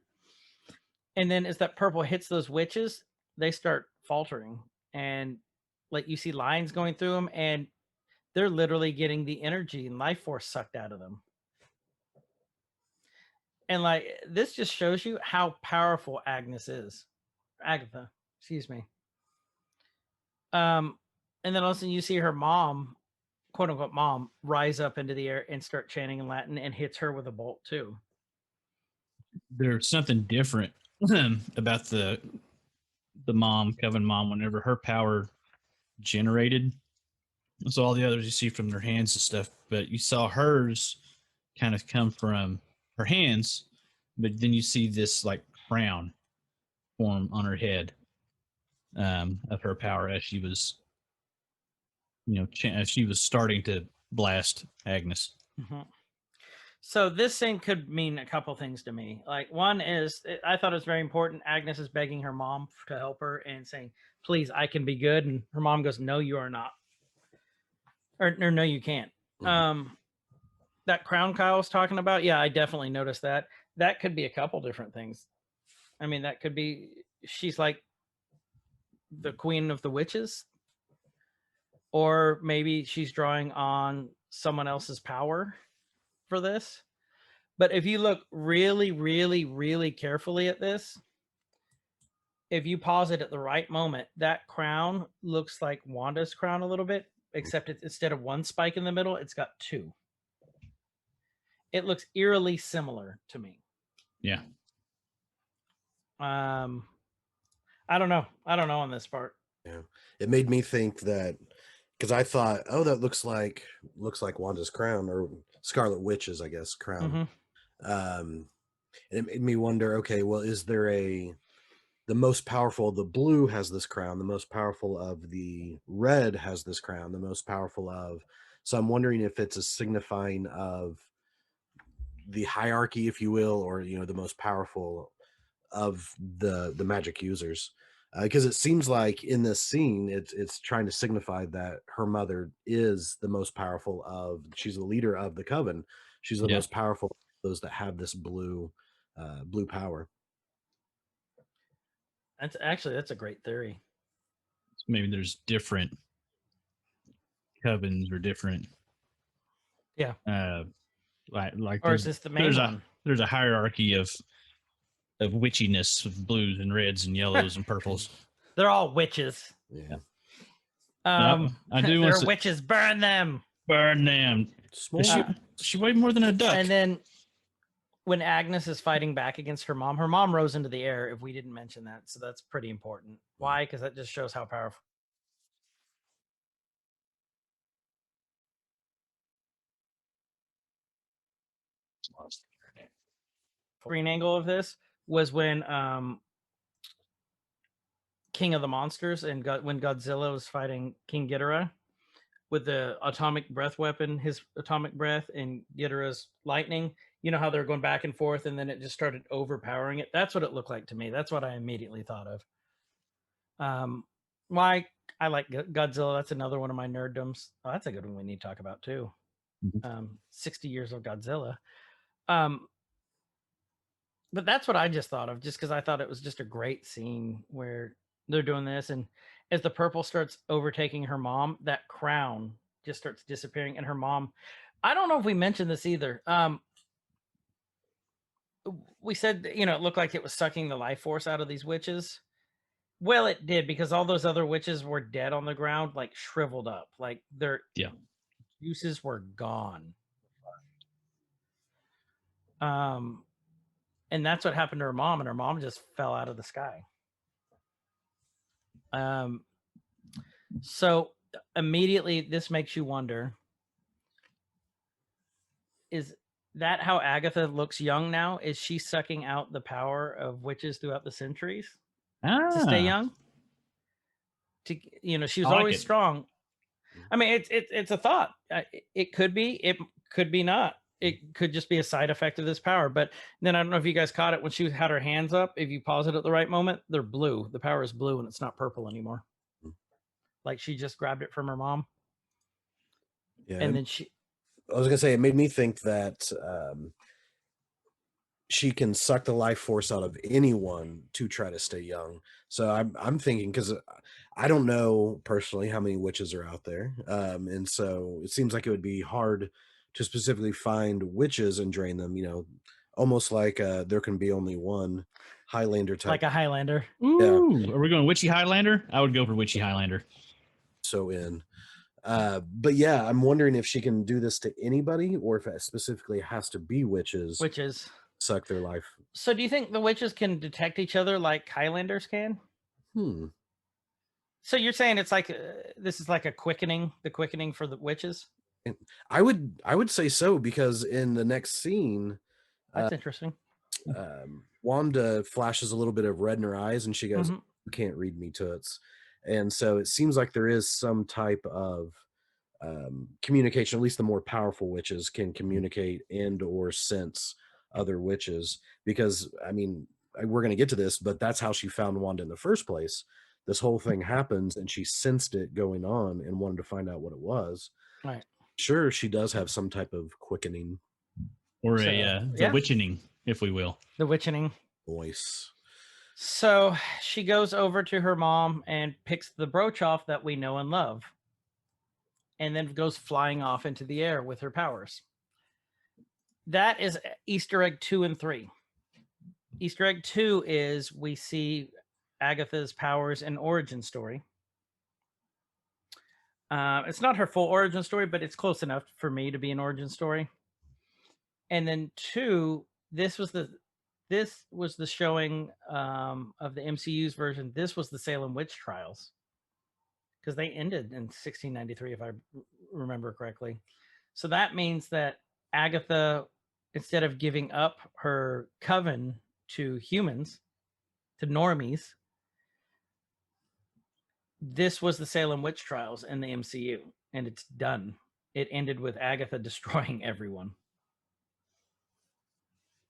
Speaker 2: And then as that purple hits those witches, they start faltering, and like you see lines going through them, and they're literally getting the energy and life force sucked out of them. And like this just shows you how powerful Agatha, excuse me. And then all of a sudden you see her mom, quote unquote mom, rise up into the air and start chanting in Latin and hits her with a bolt too.
Speaker 3: There's something different about the mom, Coven mom, whenever her power generated. So all the others you see from their hands and stuff, but you saw hers kind of come from her hands, but then you see this like crown form on her head of her power as she was, as she was starting to blast Agnes.
Speaker 2: Mm-hmm. So this scene could mean a couple things to me. Like one is, I thought it was very important. Agnes is begging her mom to help her and saying, "Please, I can be good." And her mom goes, "No, you are not," or "No, you can't."
Speaker 4: Mhm.
Speaker 2: That crown Kyle was talking about, yeah, I definitely noticed that. That could be a couple different things. I mean, that could be she's like the queen of the witches, or maybe she's drawing on someone else's power for this. But if you look really, really, really carefully at this, if you pause it at the right moment, that crown looks like Wanda's crown a little bit, except instead of one spike in the middle, it's got two. it looks eerily similar to me.
Speaker 3: Yeah.
Speaker 2: I don't know on this part.
Speaker 4: Yeah, it made me think that, because I thought, oh, that looks like Wanda's crown, or Scarlet Witch's, I guess, crown. And it made me wonder, okay, well, is there the most powerful, the blue has this crown, the most powerful of the red has this crown, the most powerful of, so I'm wondering if it's a signifying of the hierarchy, if you will, or the most powerful of the magic users, because it seems like in this scene it's trying to signify that her mother is the most powerful of, she's the leader of the coven, she's the most powerful of those that have this blue power.
Speaker 2: That's a great theory.
Speaker 3: Maybe there's different covens or different like
Speaker 2: or is this the main one?
Speaker 3: There's a hierarchy of witchiness, of blues and reds and yellows and purples.
Speaker 2: They're all witches.
Speaker 4: Yeah.
Speaker 3: I do
Speaker 2: they're
Speaker 3: want
Speaker 2: witches. Burn them.
Speaker 3: Burn them. She weighed more than a duck.
Speaker 2: And then when Agnes is fighting back against her mom rose into the air, if we didn't mention that. So that's pretty important. Why? Because that just shows how powerful. Screen angle of this was when King of the Monsters and when Godzilla was fighting King Ghidorah with the atomic breath weapon, his atomic breath, and Ghidorah's lightning. You know how they're going back and forth, and then it just started overpowering it. That's what it looked like to me. That's what I immediately thought of. Why I like Godzilla. That's another one of my nerddoms. Oh, that's a good one we need to talk about too. 60 years of Godzilla. But that's what I just thought of, just because I thought it was just a great scene where they're doing this, and as the purple starts overtaking her mom, that crown just starts disappearing, and her mom, I don't know if we mentioned this either. We said, it looked like it was sucking the life force out of these witches. Well, it did, because all those other witches were dead on the ground, like shriveled up, like their juices were gone. And that's what happened to her mom, and her mom just fell out of the sky. So immediately this makes you wonder, is that how Agatha looks young now? Is she sucking out the power of witches throughout the centuries to stay young? She was always strong. I mean, it's a thought. It could be not. It could just be a side effect of this power. But then I don't know if you guys caught it when she had her hands up. If you pause it at the right moment, they're blue. The power is blue, and it's not purple anymore. Like she just grabbed it from her mom. Yeah. And then
Speaker 4: I was gonna say, it made me think that she can suck the life force out of anyone to try to stay young. So I'm thinking, because I don't know personally how many witches are out there, and so it seems like it would be hard to specifically find witches and drain them. Almost like there can be only one Highlander type.
Speaker 2: Like a Highlander.
Speaker 3: Ooh, yeah. Are we going witchy Highlander? I would go for witchy Highlander.
Speaker 4: So but yeah, I'm wondering if she can do this to anybody, or if it specifically has to be witches suck their life.
Speaker 2: So do you think the witches can detect each other like Highlanders can? So you're saying it's like this is like the quickening for the witches?
Speaker 4: I would say so, because in the next scene,
Speaker 2: that's interesting.
Speaker 4: Wanda flashes a little bit of red in her eyes, and she goes, "You can't read me, toots." And so it seems like there is some type of communication. At least the more powerful witches can communicate and or sense other witches, because I mean, we're going to get to this, but that's how she found Wanda in the first place. This whole thing happens, and she sensed it going on and wanted to find out what it was.
Speaker 2: Right.
Speaker 4: Sure, she does have some type of quickening,
Speaker 3: or the witchening, if we will.
Speaker 2: The witchening
Speaker 4: voice.
Speaker 2: So she goes over to her mom and picks the brooch off that we know and love, and then goes flying off into the air with her powers. That is Easter egg 2 and 3. Easter egg 2 is we see Agatha's powers and origin story. It's not her full origin story, but it's close enough for me to be an origin story. And then 2, this was the showing of the MCU's version. This was the Salem witch trials, because they ended in 1693, if I remember correctly. So that means that Agatha, instead of giving up her coven to humans, to normies, this was the Salem witch trials in the MCU, and it's done. It ended with Agatha destroying everyone.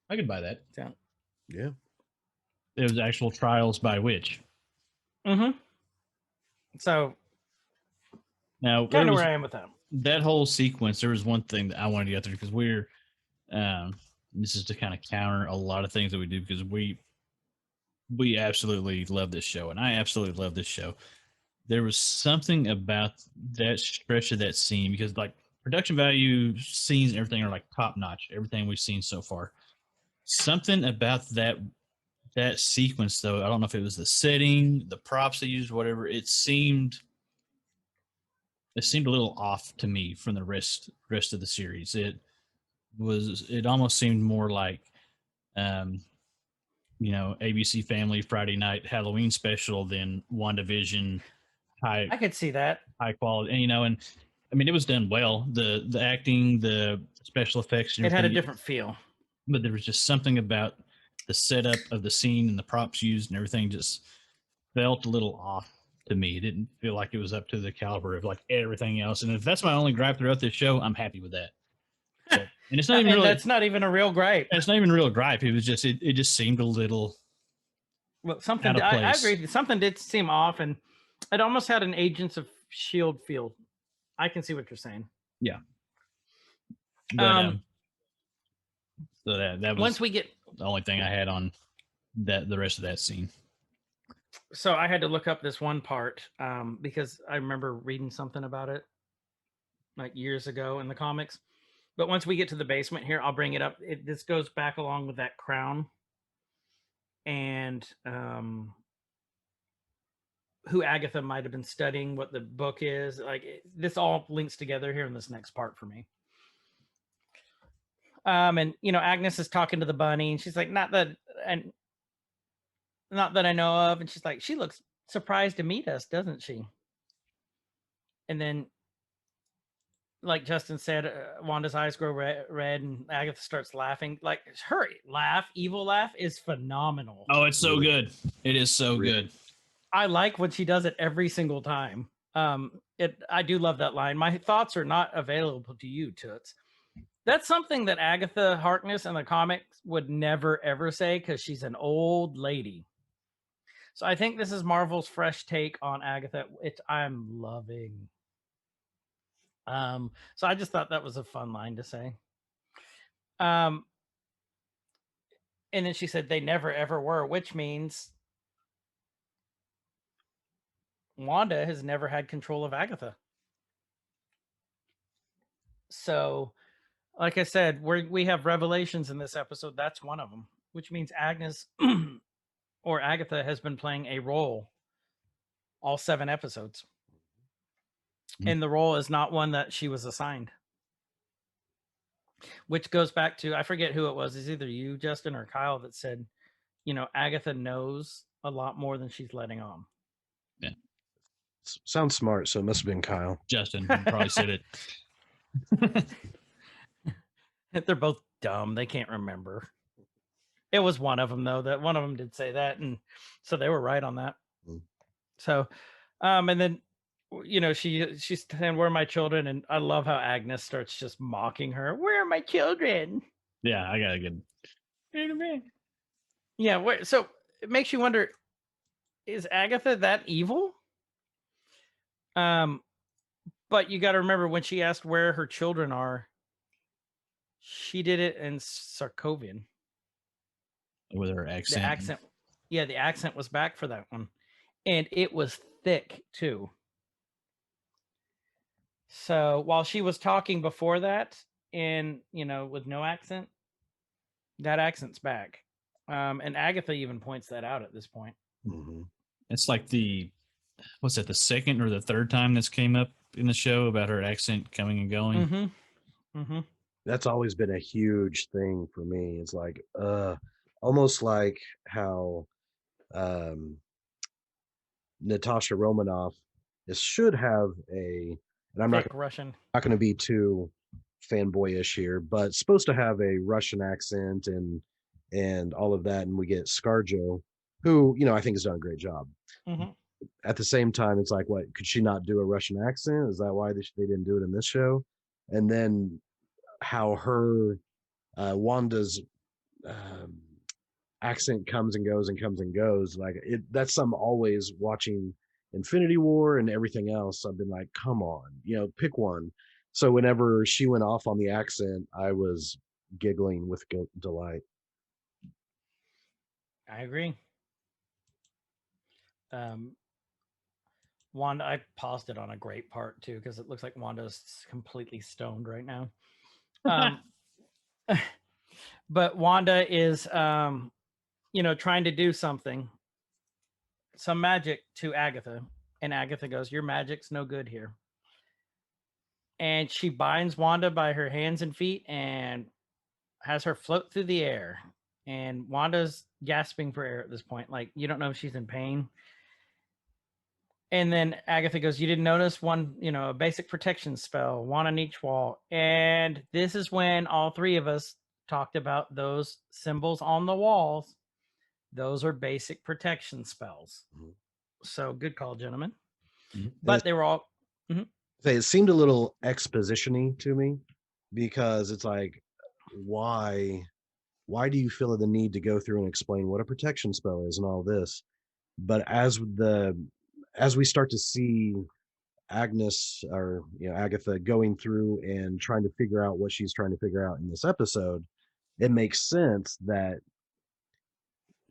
Speaker 3: I could buy that.
Speaker 2: So,
Speaker 4: Yeah.
Speaker 3: It was actual trials by witch.
Speaker 2: So
Speaker 3: Now,
Speaker 2: kind of where I am with that.
Speaker 3: That whole sequence, there was one thing that I wanted to get through, because we're, this is to kind of counter a lot of things that we do, because we absolutely love this show, and I absolutely love this show. There was something about that stretch of that scene, because like production value, scenes, and everything are like top notch. Everything we've seen so far. Something about that sequence, though, I don't know if it was the setting, the props they used, whatever. It seemed a little off to me from the rest of the series. It almost seemed more like, ABC Family Friday night Halloween special than WandaVision.
Speaker 2: I could see that.
Speaker 3: High quality, and I mean, it was done well. The acting, the special effects, and
Speaker 2: It had a
Speaker 3: everything,
Speaker 2: different feel.
Speaker 3: but there was just something about the setup of the scene and the props used and everything just felt a little off to me. It didn't feel like it was up to the caliber of like everything else. And if that's my only gripe throughout this show, I'm happy with that. So, and it's not even really,
Speaker 2: that's not even a real gripe.
Speaker 3: It's not even a real gripe. It was just, it just seemed a little.
Speaker 2: Well, something, I agree. Something did seem off, and it almost had an Agents of S.H.I.E.L.D. feel. I can see what you're saying.
Speaker 3: Yeah. But, so that was
Speaker 2: once we get
Speaker 3: the only thing I had on the rest of that scene.
Speaker 2: So I had to look up this one part because I remember reading something about it like years ago in the comics. But once we get to the basement here, I'll bring it up. This goes back along with that crown and who Agatha might have been studying, what the book is. Like this all links together here in this next part for me. And Agnes is talking to the bunny, and she's like, not that I know of. And she's like, she looks surprised to meet us, doesn't she? And then, like Justin said, Wanda's eyes grow red, and Agatha starts laughing. Like her laugh, evil laugh, is phenomenal.
Speaker 3: Oh, it's so good. It is so good.
Speaker 2: I like when she does it every single time. I do love that line. My thoughts are not available to you, Toots. That's something that Agatha Harkness in the comics would never, ever say, because she's an old lady. So I think this is Marvel's fresh take on Agatha, which I'm loving. So I just thought that was a fun line to say. And then she said they never, ever were, which means Wanda has never had control of Agatha. So, like I said, we have revelations in this episode. That's one of them, which means Agnes or Agatha has been playing a role all 7 episodes. And the role is not one that she was assigned. Which goes back to, I forget who it was. It's either you, Justin, or Kyle that said, Agatha knows a lot more than she's letting on.
Speaker 3: Yeah.
Speaker 4: Sounds smart, so it must have been Kyle.
Speaker 3: Justin probably said it.
Speaker 2: They're both dumb. They can't remember. It was one of them, though. That one of them did say that, and so they were right on that. So, and then, she's saying, "Where are my children?" And I love how Agnes starts just mocking her. Where are my children?
Speaker 3: Yeah, I got a good.
Speaker 2: Yeah, so it makes you wonder: is Agatha that evil? But you got to remember when she asked where her children are, she did it in Sarkovian.
Speaker 3: With her accent.
Speaker 2: The accent. Yeah, the accent was back for that one. And it was thick, too. So while she was talking before that, and, with no accent, that accent's back. And Agatha even points that out at this point.
Speaker 4: Mm-hmm.
Speaker 3: It's like the second or the third time this came up in the show about her accent coming and going.
Speaker 2: Mm-hmm. Mm-hmm.
Speaker 4: That's always been a huge thing for me. It's like, almost like how um, Natasha Romanoff should have and I'm not
Speaker 2: Thick Russian.
Speaker 4: going to be too fanboyish here, but supposed to have a Russian accent and all of that, and we get ScarJo, who I think has done a great job.
Speaker 2: Mm-hmm.
Speaker 4: At the same time, it's like, what, could she not do a Russian accent? Is that why they didn't do it in this show? And then how her Wanda's um, accent comes and goes and comes and goes. Like that's something always watching Infinity War and everything else. I've been like, come on, pick one. So whenever she went off on the accent, I was giggling with delight.
Speaker 2: I agree. Wanda, I paused it on a great part too because it looks like Wanda's completely stoned right now. But Wanda is, trying to do some magic to Agatha, and Agatha goes, "Your magic's no good here." And she binds Wanda by her hands and feet and has her float through the air. And Wanda's gasping for air at this point, like you don't know if she's in pain. And then Agatha goes, "You didn't notice one, a basic protection spell, one on each wall." And this is when all three of us talked about those symbols on the walls. Those are basic protection spells. Mm-hmm. So good call, gentlemen. Mm-hmm. But they were all... Mm-hmm.
Speaker 4: It seemed a little exposition-y to me, because it's like, why do you feel the need to go through and explain what a protection spell is and all this? But as we start to see Agatha going through and trying to figure out what she's trying to figure out in this episode, it makes sense that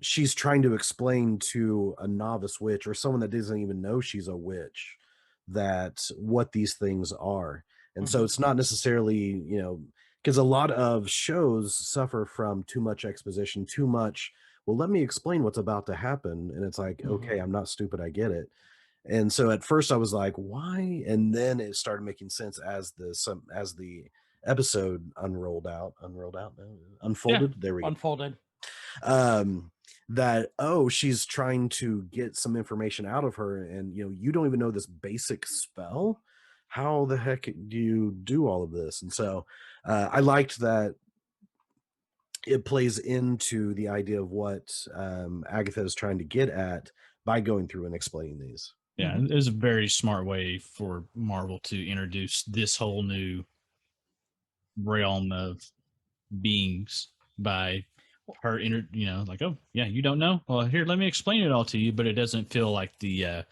Speaker 4: she's trying to explain to a novice witch or someone that doesn't even know she's a witch that what these things are. And so it's not necessarily, because a lot of shows suffer from too much exposition, too much, well, let me explain what's about to happen. And it's like, okay, I'm not stupid, I get it. And so at first I was like, why? And then it started making sense as the episode unfolded.
Speaker 2: Yeah,
Speaker 4: there we go.
Speaker 2: Unfolded.
Speaker 4: That, she's trying to get some information out of her, and you don't even know this basic spell. How the heck do you do all of this? And so I liked that it plays into the idea of what Agatha is trying to get at by going through and explaining these.
Speaker 3: Yeah, it was a very smart way for Marvel to introduce this whole new realm of beings by her like, oh yeah, you don't know, well, here, let me explain it all to you. But it doesn't feel like it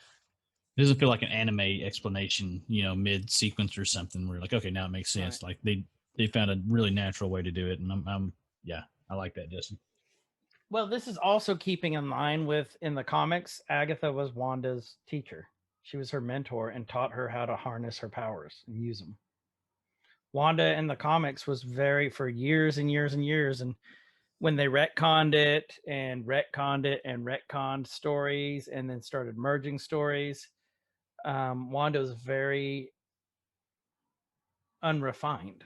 Speaker 3: doesn't feel like an anime explanation, mid sequence or something where like, okay, now it makes sense. Right. Like they found a really natural way to do it, and I like that, Justin.
Speaker 2: Well, this is also keeping in line with, in the comics, Agatha was Wanda's teacher. She was her mentor and taught her how to harness her powers and use them. Wanda in the comics was for years and years and years, and when they retconned it and retconned stories and then started merging stories, Wanda was very unrefined.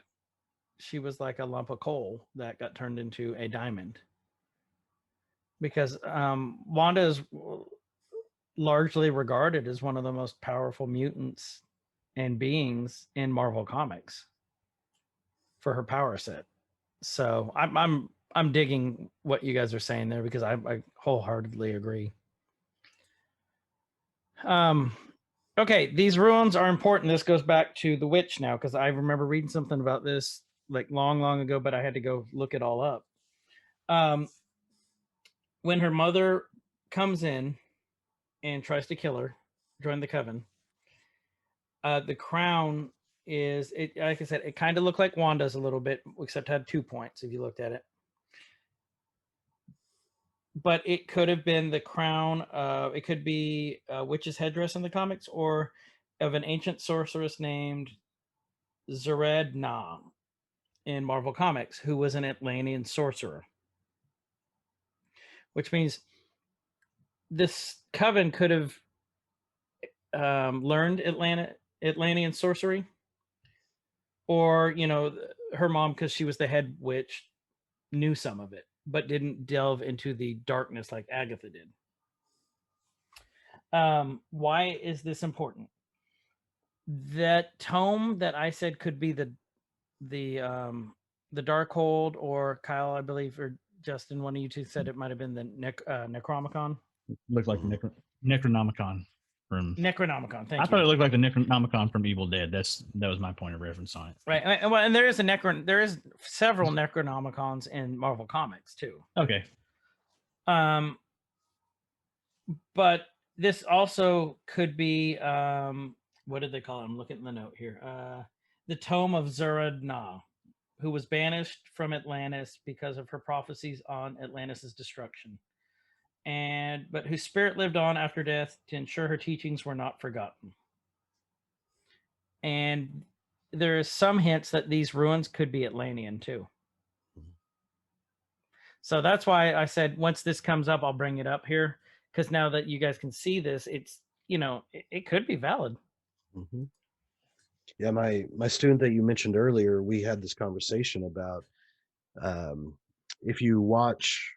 Speaker 2: She was like a lump of coal that got turned into a diamond. Because Wanda is largely regarded as one of the most powerful mutants and beings in Marvel Comics for her power set. So I'm digging what you guys are saying there, because I wholeheartedly agree. Okay, these runes are important. This goes back to the witch now, because I remember reading something about this like long ago, but I had to go look it all up. When her mother comes in and tries to kill her, join the coven, the crown is, like I said, it kind of looked like Wanda's a little bit, except had 2 points if you looked at it. But it could have been the crown. It could be a witch's headdress in the comics, or of an ancient sorceress named Zered-Na in Marvel Comics, who was an Atlantean sorcerer. Which means this coven could have learned Atlantean sorcery, or her mom, because she was the head witch, knew some of it, but didn't delve into the darkness like Agatha did. Why is this important? That tome that I said could be the Darkhold, or Kyle, I believe, or Justin, one of you two said it might have been the Necronomicon.
Speaker 3: Looked like Necronomicon from
Speaker 2: Necronomicon. Thank
Speaker 3: I
Speaker 2: you.
Speaker 3: thought it looked like the Necronomicon from Evil Dead. That was my point of reference on it.
Speaker 2: Right, and there is there is several Necronomicons in Marvel Comics too.
Speaker 3: Okay.
Speaker 2: But this also could be what did they call it? I'm looking at the note here. The Tome of Zura-Na, who was banished from Atlantis because of her prophecies on Atlantis' destruction, but whose spirit lived on after death to ensure her teachings were not forgotten. And there is some hints that these ruins could be Atlantean too. So that's why I said once this comes up, I'll bring it up here, because now that you guys can see this, it's, it could be valid.
Speaker 4: Mm-hmm. Yeah, my student that you mentioned earlier, we had this conversation about if you watch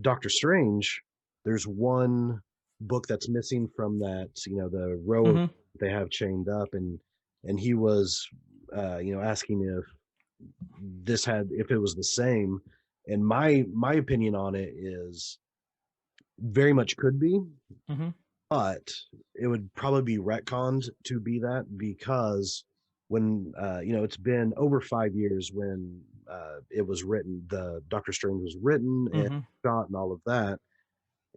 Speaker 4: Doctor Strange, there's one book that's missing from that, the row they have chained up, and he was asking if it was the same, and my opinion on it is very much could be. But it would probably be retconned to be that, because when it's been over 5 years when it was written, the Doctor Strange was written and shot and all of that.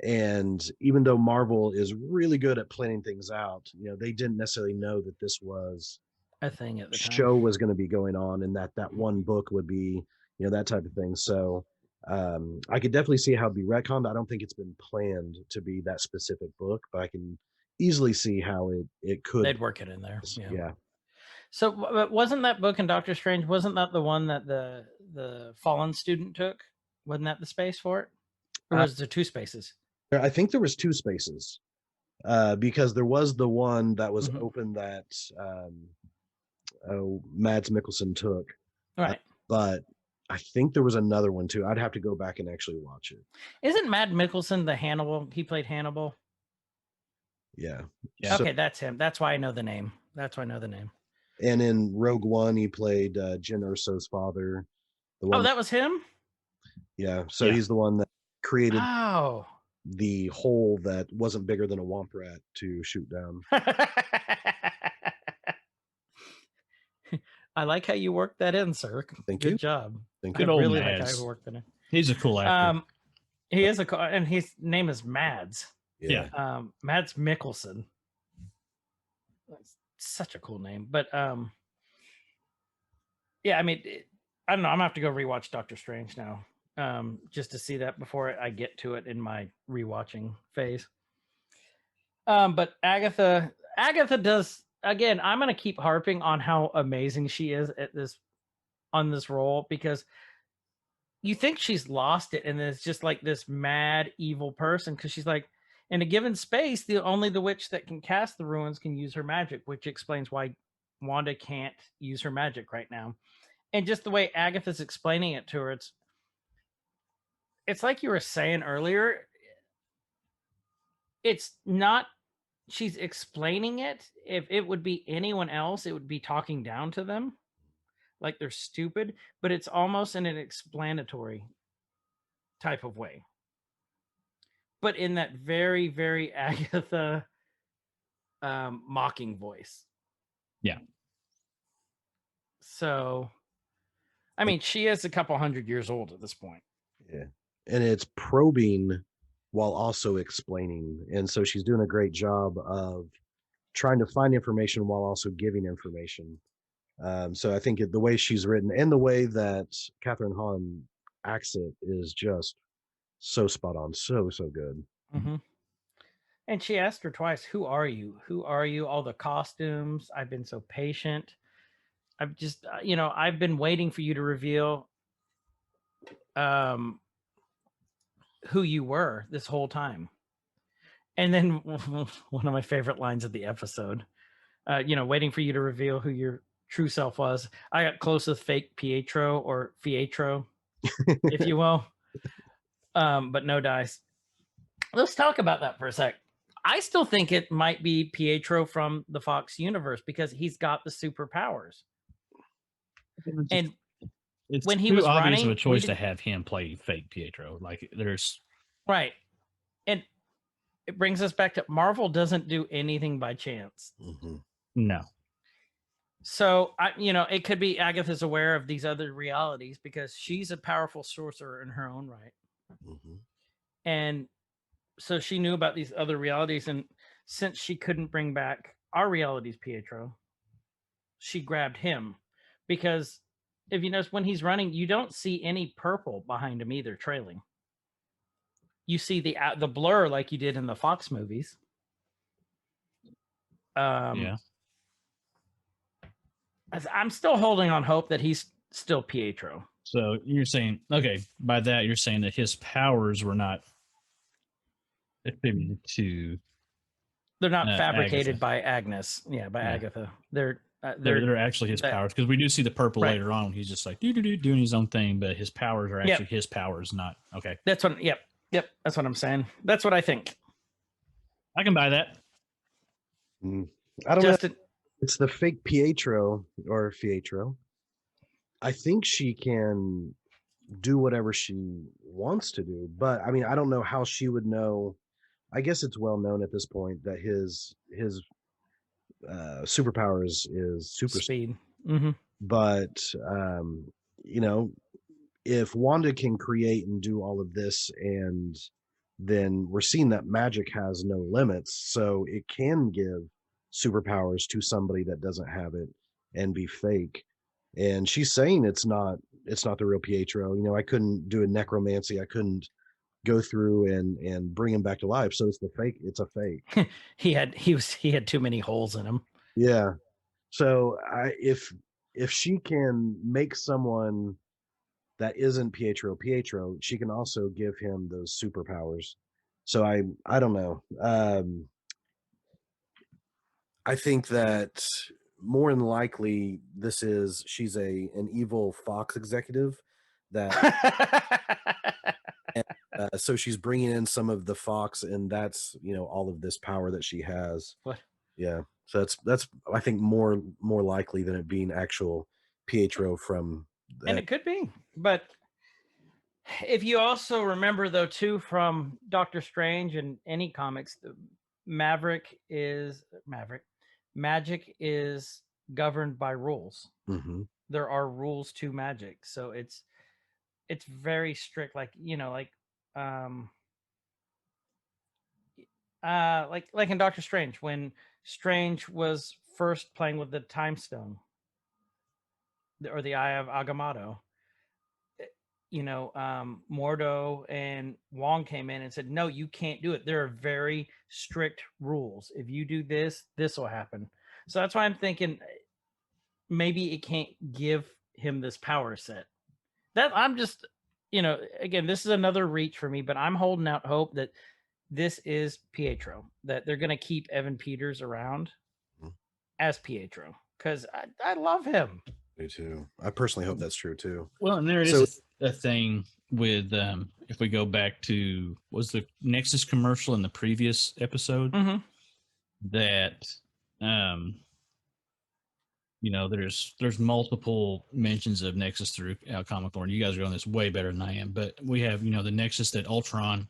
Speaker 4: And even though Marvel is really good at planning things out, they didn't necessarily know that this was
Speaker 2: a thing at the time.
Speaker 4: Show was going to be going on, and that one book would be, that type of thing. So I could definitely see how it'd be retconned. I don't think it's been planned to be that specific book, but I can easily see how it could.
Speaker 2: They'd work it in there.
Speaker 4: Yeah.
Speaker 2: So wasn't that book in Doctor Strange, wasn't that the one that the fallen student took? Wasn't that the space for it? Or was there two spaces?
Speaker 4: I think there was two spaces, because there was the one that was open that Mads Mikkelsen took.
Speaker 2: Right.
Speaker 4: But I think there was another one too. I'd have to go back and actually watch it.
Speaker 2: Isn't Mads Mikkelsen the Hannibal? He played Hannibal.
Speaker 4: Yeah.
Speaker 2: Okay, that's him. That's why I know the name.
Speaker 4: And in Rogue One, he played Jyn Erso's father.
Speaker 2: That was him?
Speaker 4: Yeah. So he's the one that created
Speaker 2: Oh.
Speaker 4: the hole that wasn't bigger than a womp rat to shoot down.
Speaker 3: I
Speaker 2: like how you worked that in, sir.
Speaker 4: Thank you.
Speaker 2: Good job.
Speaker 4: Thank
Speaker 3: you.
Speaker 2: I really like how you worked that in.
Speaker 3: He's a cool actor.
Speaker 2: He is and his name is Mads.
Speaker 3: Yeah.
Speaker 2: Mads Mikkelsen. That's such a cool name. But yeah, I mean, I don't know. I'm gonna have to go rewatch Doctor Strange now, just to see that before I get to it in my rewatching phase. But Agatha does. Again, I'm going to keep harping on how amazing she is at on this role, because you think she's lost it and it's just like this mad evil person, because she's like, in a given space, only the witch that can cast the ruins can use her magic, which explains why Wanda can't use her magic right now. And just the way Agatha's explaining it to her, it's like you were saying earlier, it's not she's explaining it. If it would be anyone else, it would be talking down to them like they're stupid, but it's almost in an explanatory type of way, but in that very, very Agatha mocking voice.
Speaker 3: Yeah.
Speaker 2: So, I mean, she is a couple 100 years old at this point.
Speaker 4: Yeah. And it's probing while also explaining. And so she's doing a great job of trying to find information while also giving information. So I think the way she's written and the way that Catherine Hahn acts it is just so spot on. So good.
Speaker 2: And she asked her twice, who are you? Who are you? All the costumes. I've been so patient. I've just, I've been waiting for you to reveal who you were this whole time. And then one of my favorite lines of the episode, waiting for you to reveal who true self was. I got close with fake Pietro or Fietro, if you will. But no dice. Let's talk about that for a sec. I still think it might be Pietro from the Fox universe because he's got the superpowers. And
Speaker 3: it's
Speaker 2: when he
Speaker 3: too
Speaker 2: was
Speaker 3: obvious
Speaker 2: running,
Speaker 3: of a
Speaker 2: we
Speaker 3: choice to
Speaker 2: didn't-
Speaker 3: have him play fake Pietro. Like there's
Speaker 2: right. And it brings us back to Marvel doesn't do anything by chance.
Speaker 3: no.
Speaker 2: So it could be Agatha's aware of these other realities because she's a powerful sorcerer in her own right. And so she knew about these other realities, and since she couldn't bring back our realities, Pietro, she grabbed him because if you notice when he's running, you don't see any purple behind him either trailing. You see the blur like you did in the Fox movies.
Speaker 3: Yeah.
Speaker 2: I'm still holding on hope that he's still Pietro.
Speaker 3: So you're saying, okay, by that you're saying that his powers were not attributed to.
Speaker 2: They're not fabricated
Speaker 3: Agatha.
Speaker 2: by Agnes. Yeah, by Agatha. They're
Speaker 3: actually his powers because we do see the purple
Speaker 2: Right.
Speaker 3: later on. He's just like doing his own thing, but his powers are actually his powers, not okay.
Speaker 2: That's what. Yep. That's what I'm saying. That's what I think.
Speaker 3: I can buy that.
Speaker 4: I don't
Speaker 2: Justin,
Speaker 4: know. It's the fake Pietro or Fietro. I think she can do whatever she wants to do, but I mean, I don't know how she would know. I guess it's well known at this point that his superpower is super
Speaker 2: speed. Mm-hmm.
Speaker 4: But if Wanda can create and do all of this, and then we're seeing that magic has no limits, so it can give superpowers to somebody that doesn't have it and be fake. And she's saying it's not the real Pietro. I couldn't do a necromancy. I couldn't go through and bring him back to life. So it's a fake.
Speaker 2: he had too many holes in him.
Speaker 4: Yeah. So if she can make someone that isn't Pietro, she can also give him those superpowers. So I don't know. I think that more than likely she's an evil Fox executive that so she's bringing in some of the Fox, and that's all of this power that she has.
Speaker 2: What?
Speaker 4: Yeah. So that's I think more likely than it being actual Pietro from that.
Speaker 2: And it could be, but if you also remember though too from Doctor Strange and any comics, magic is governed by rules. There are rules to magic, so it's very strict. Like like in Doctor Strange, when Strange was first playing with the Time Stone or the Eye of Agamotto, Mordo and Wong came in and said, no, you can't do it. There are very strict rules. If you do this, this will happen. So that's why I'm thinking maybe it can't give him this power set. That I'm just, again, this is another reach for me, but I'm holding out hope that this is Pietro, that they're going to keep Evan Peters around as Pietro, because I love him.
Speaker 4: Me too. I personally hope that's true too.
Speaker 3: Well, and there is a thing with if we go back to was the Nexus commercial in the previous episode that there's multiple mentions of Nexus throughout comic lore. And you guys are on this way better than I am, but we have the Nexus that Ultron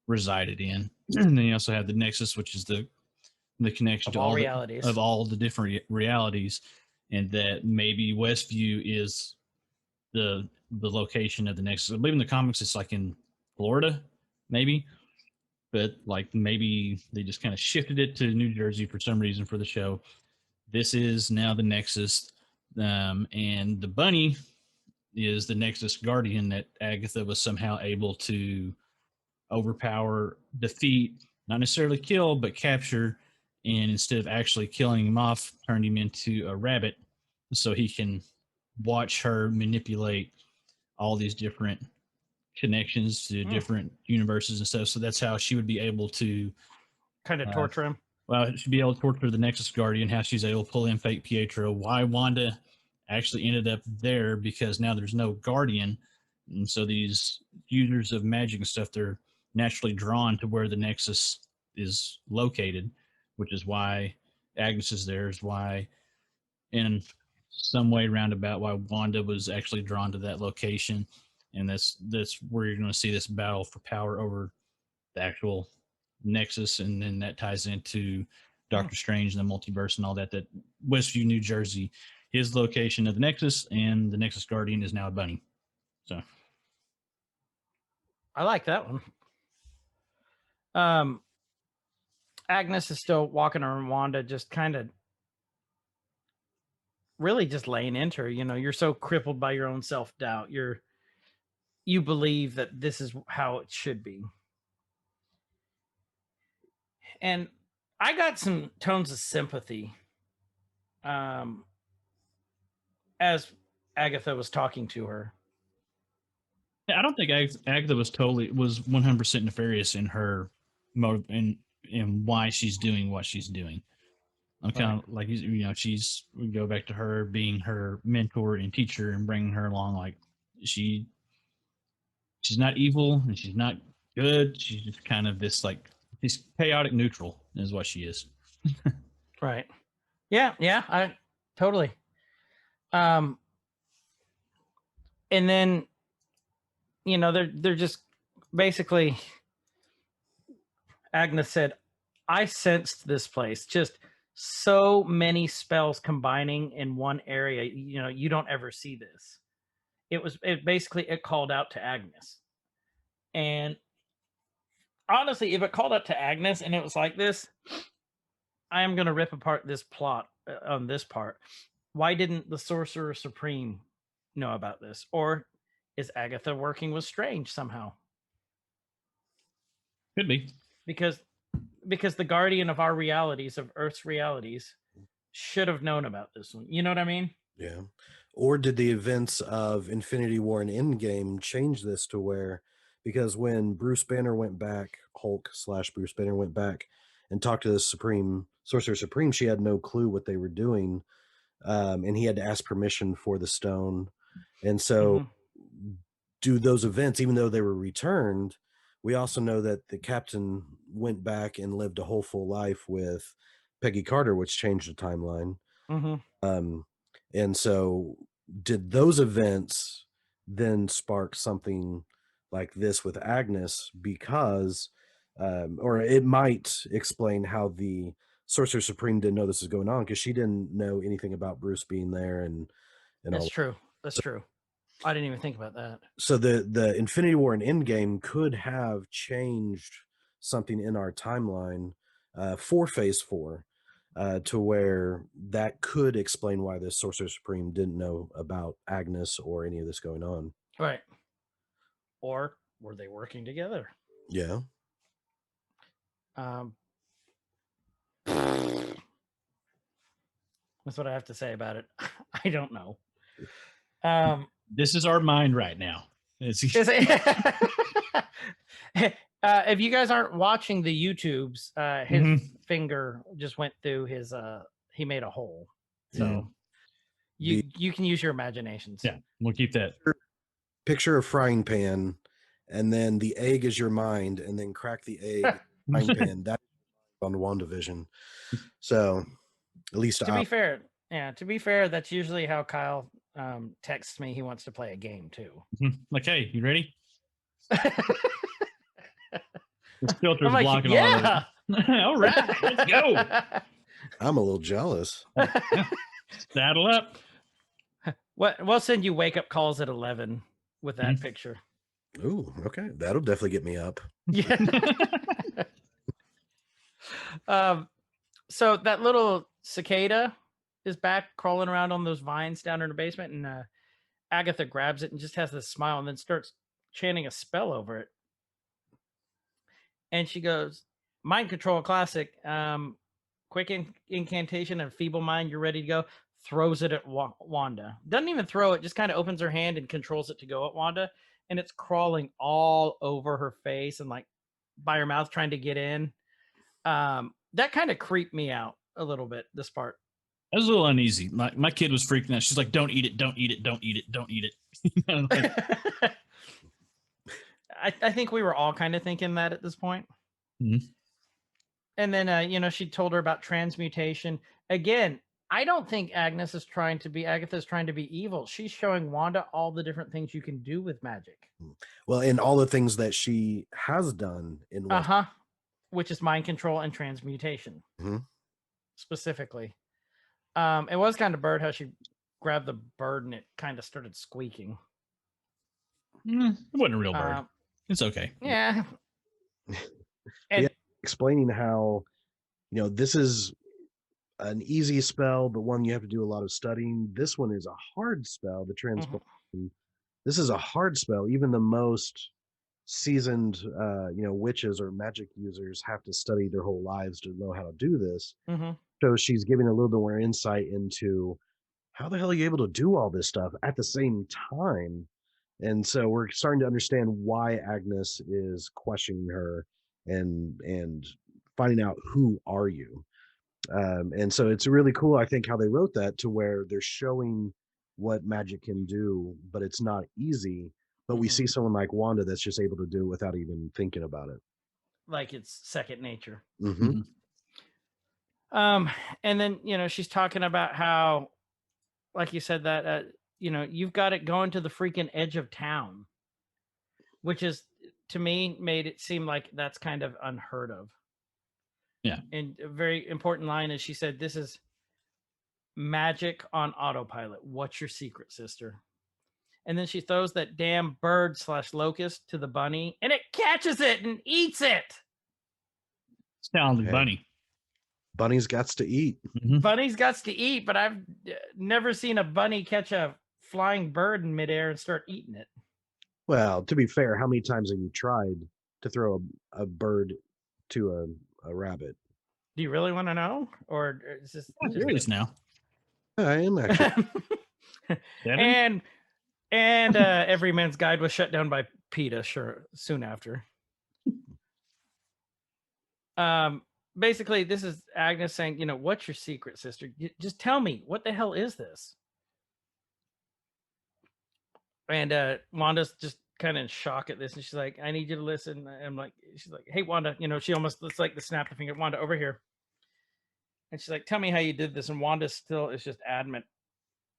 Speaker 3: resided in, and then you also have the Nexus, which is the connection to all realities of all the different realities. And that maybe Westview is the location of the Nexus. I believe in the comics it's like in Florida, maybe, but like maybe they just kind of shifted it to New Jersey for some reason for the show. This is now the Nexus, and the bunny is the Nexus Guardian that Agatha was somehow able to overpower, defeat, not necessarily kill, but capture. And instead of actually killing him off, turned him into a rabbit so he can watch her manipulate all these different connections to different universes and stuff. So that's how she would be able to
Speaker 2: kind of torture him.
Speaker 3: well, she'd be able to torture the Nexus Guardian, how she's able to pull in fake Pietro, why Wanda actually ended up there, because now there's no Guardian. And so these users of magic and stuff, they're naturally drawn to where the Nexus is located, which is why Agnes is there, is why, in some way roundabout, why Wanda was actually drawn to that location. And that's where you're going to see this battle for power over the actual Nexus, and then that ties into Doctor Strange and the multiverse and all that. That Westview, New Jersey, is the location of the Nexus, and the Nexus Guardian is now a bunny. So
Speaker 2: I like that one. Agnes is still walking around Wanda, just kind of really just laying into her. You know, you're so crippled by your own self-doubt. You believe that this is how it should be. And I got some tones of sympathy as Agatha was talking to her.
Speaker 3: I don't think Agatha was 100% nefarious in her motive in why she's doing what she's doing. I'm kind of like, you know, we go back to her being her mentor and teacher and bringing her along. Like she's not evil and she's not good. She's just kind of this, like, she's chaotic neutral is what she is.
Speaker 2: Right. Yeah. I totally. And then, you know, they're just basically, Agnes said, I sensed this place, just so many spells combining in one area. You know, you don't ever see this. It called out to Agnes. And honestly, if it called out to Agnes and it was like this, I am going to rip apart this plot on this part. Why didn't the Sorcerer Supreme know about this? Or is Agatha working with Strange somehow?
Speaker 3: Could be.
Speaker 2: Because the guardian of our realities, of Earth's realities, should have known about this one. You know what I mean?
Speaker 4: Yeah. Or did the events of Infinity War and Endgame change this to where, because when Bruce Banner went back, Hulk/Bruce Banner went back and talked to the Sorcerer Supreme, she had no clue what they were doing. And he had to ask permission for the stone. And so do those events, even though they were returned, we also know that the captain went back and lived a whole full life with Peggy Carter, which changed the timeline. And so did those events then spark something like this with Agnes? Because, or it might explain how the Sorcerer Supreme didn't know this was going on, because she didn't know anything about Bruce being there. And
Speaker 2: That's
Speaker 4: all.
Speaker 2: true. That's true. I didn't even think about that.
Speaker 4: So the Infinity War and Endgame could have changed something in our timeline for Phase 4, to where that could explain why the Sorcerer Supreme didn't know about Agnes or any of this going on.
Speaker 2: Right. Or were they working together?
Speaker 4: Yeah.
Speaker 2: That's what I have to say about it. I don't know.
Speaker 3: This is our mind right now.
Speaker 2: If you guys aren't watching the YouTubes, his finger just went through his he made a hole. So you can use your imaginations.
Speaker 3: Yeah, we'll keep that.
Speaker 4: Picture a frying pan, and then the egg is your mind, and then crack the egg frying pan. That's on WandaVision. So at least
Speaker 2: to be fair, that's usually how Kyle texts me he wants to play a game too.
Speaker 3: Like, hey, you ready? This filter's
Speaker 2: I'm like,
Speaker 3: blocking
Speaker 2: yeah.
Speaker 3: all of it. All right, let's go.
Speaker 4: I'm a little jealous.
Speaker 3: Saddle up.
Speaker 2: We'll send you wake up calls at 11 with that picture.
Speaker 4: Ooh, okay. That'll definitely get me up.
Speaker 2: Yeah. So that little cicada is back crawling around on those vines down in the basement, and Agatha grabs it and just has this smile and then starts chanting a spell over it. And she goes, mind control classic, quick incantation and feeble mind, you're ready to go. Throws it at Wanda. Doesn't even throw it, just kind of opens her hand and controls it to go at Wanda. And it's crawling all over her face and like by her mouth trying to get in. that kind of creeped me out a little bit, this part.
Speaker 3: I was a little uneasy. My kid was freaking out. She's like, "Don't eat it! Don't eat it! Don't eat it! Don't eat it!"
Speaker 2: I think we were all kind of thinking that at this point.
Speaker 3: Mhm.
Speaker 2: And then, she told her about transmutation. Again, I don't think Agatha is trying to be evil. She's showing Wanda all the different things you can do with magic.
Speaker 4: Well, and all the things that she has done in
Speaker 2: Which is mind control and transmutation,
Speaker 4: Mhm.
Speaker 2: specifically. It was kind of bird how she grabbed the bird and it kind of started squeaking.
Speaker 3: It wasn't a real bird. It's okay.
Speaker 2: Yeah. And
Speaker 4: explaining how, this is an easy spell, but one you have to do a lot of studying. This one is a hard spell, the transformation. This is a hard spell. Even the most seasoned, witches or magic users have to study their whole lives to know how to do this. So she's giving a little bit more insight into how the hell are you able to do all this stuff at the same time. And so we're starting to understand why Agnes is questioning her and finding out who are you. And so it's really cool, I think, how they wrote that to where they're showing what magic can do, but it's not easy. But we see someone like Wanda that's just able to do it without even thinking about it.
Speaker 2: Like it's second nature.
Speaker 4: Mm-hmm.
Speaker 2: And then, she's talking about how, like you said, that, you've got it going to the freaking edge of town, which is, to me, made it seem like that's kind of unheard of.
Speaker 3: Yeah.
Speaker 2: And a very important line is she said, "This is magic on autopilot. What's your secret, sister?" And then she throws that damn bird/locust to the bunny and it catches it and eats it.
Speaker 3: It's talented bunny.
Speaker 4: Bunny's got to eat.
Speaker 2: Bunny's got to eat, but I've never seen a bunny catch a flying bird in midair and start eating it.
Speaker 4: Well, to be fair, how many times have you tried to throw a bird to a rabbit?
Speaker 2: Do you really want to know? Or is this
Speaker 3: serious now?
Speaker 4: I am actually.
Speaker 2: And Every Man's Guide was shut down by PETA soon after. Basically, this is Agnes saying, what's your secret, sister? Just tell me, what the hell is this? And Wanda's just kind of in shock at this, and she's like, "I need you to listen." She's like, "Hey, Wanda," she almost looks like the snap the finger, "Wanda, over here." And she's like, "Tell me how you did this." And Wanda still is just adamant,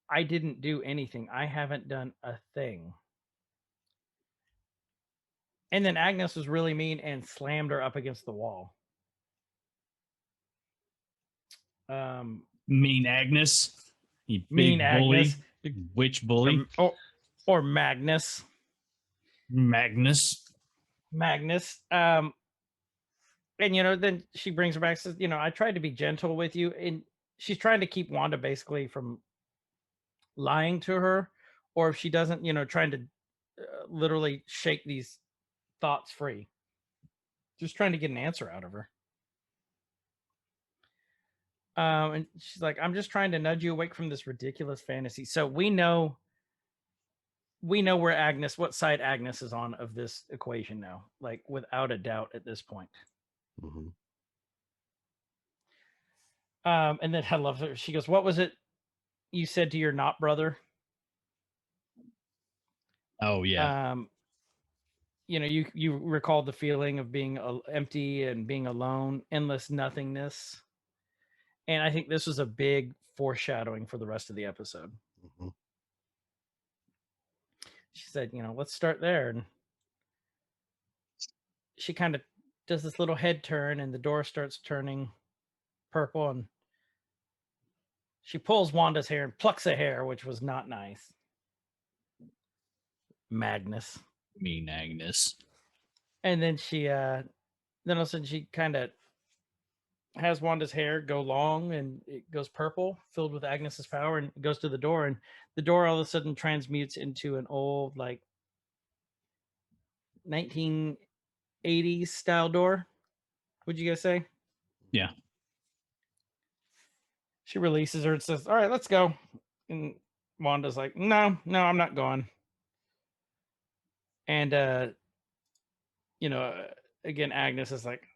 Speaker 2: "I didn't do anything. I haven't done a thing." And then Agnes was really mean and slammed her up against the wall.
Speaker 3: Mean Agnes. You
Speaker 2: Mean
Speaker 3: big bully.
Speaker 2: Agnes.
Speaker 3: Witch bully.
Speaker 2: Or Magnus.
Speaker 3: Magnus.
Speaker 2: And then she brings her back, says, "I tried to be gentle with you." And she's trying to keep Wanda basically from lying to her, or if she doesn't, trying to literally shake these thoughts free. Just trying to get an answer out of her. And she's like, "I'm just trying to nudge you awake from this ridiculous fantasy." So we know what side Agnes is on of this equation now, like without a doubt at this point. And then I love her. She goes, "What was it you said to your not brother?"
Speaker 3: Oh yeah.
Speaker 2: You recalled the feeling of being empty and being alone, endless nothingness. And I think this was a big foreshadowing for the rest of the episode. She said, "Let's start there." And she kind of does this little head turn and the door starts turning purple, and she pulls Wanda's hair and plucks a hair, which was not nice. Magnus.
Speaker 3: Mean Agnes.
Speaker 2: And then then all of a sudden she kind of has Wanda's hair go long and it goes purple, filled with Agnes's power, and it goes to the door, and the door all of a sudden transmutes into an old, like, 1980s style door. Would you guys say?
Speaker 3: Yeah.
Speaker 2: She releases her and says, "All right, let's go." And Wanda's like, no, I'm not going. And again, Agnes is like,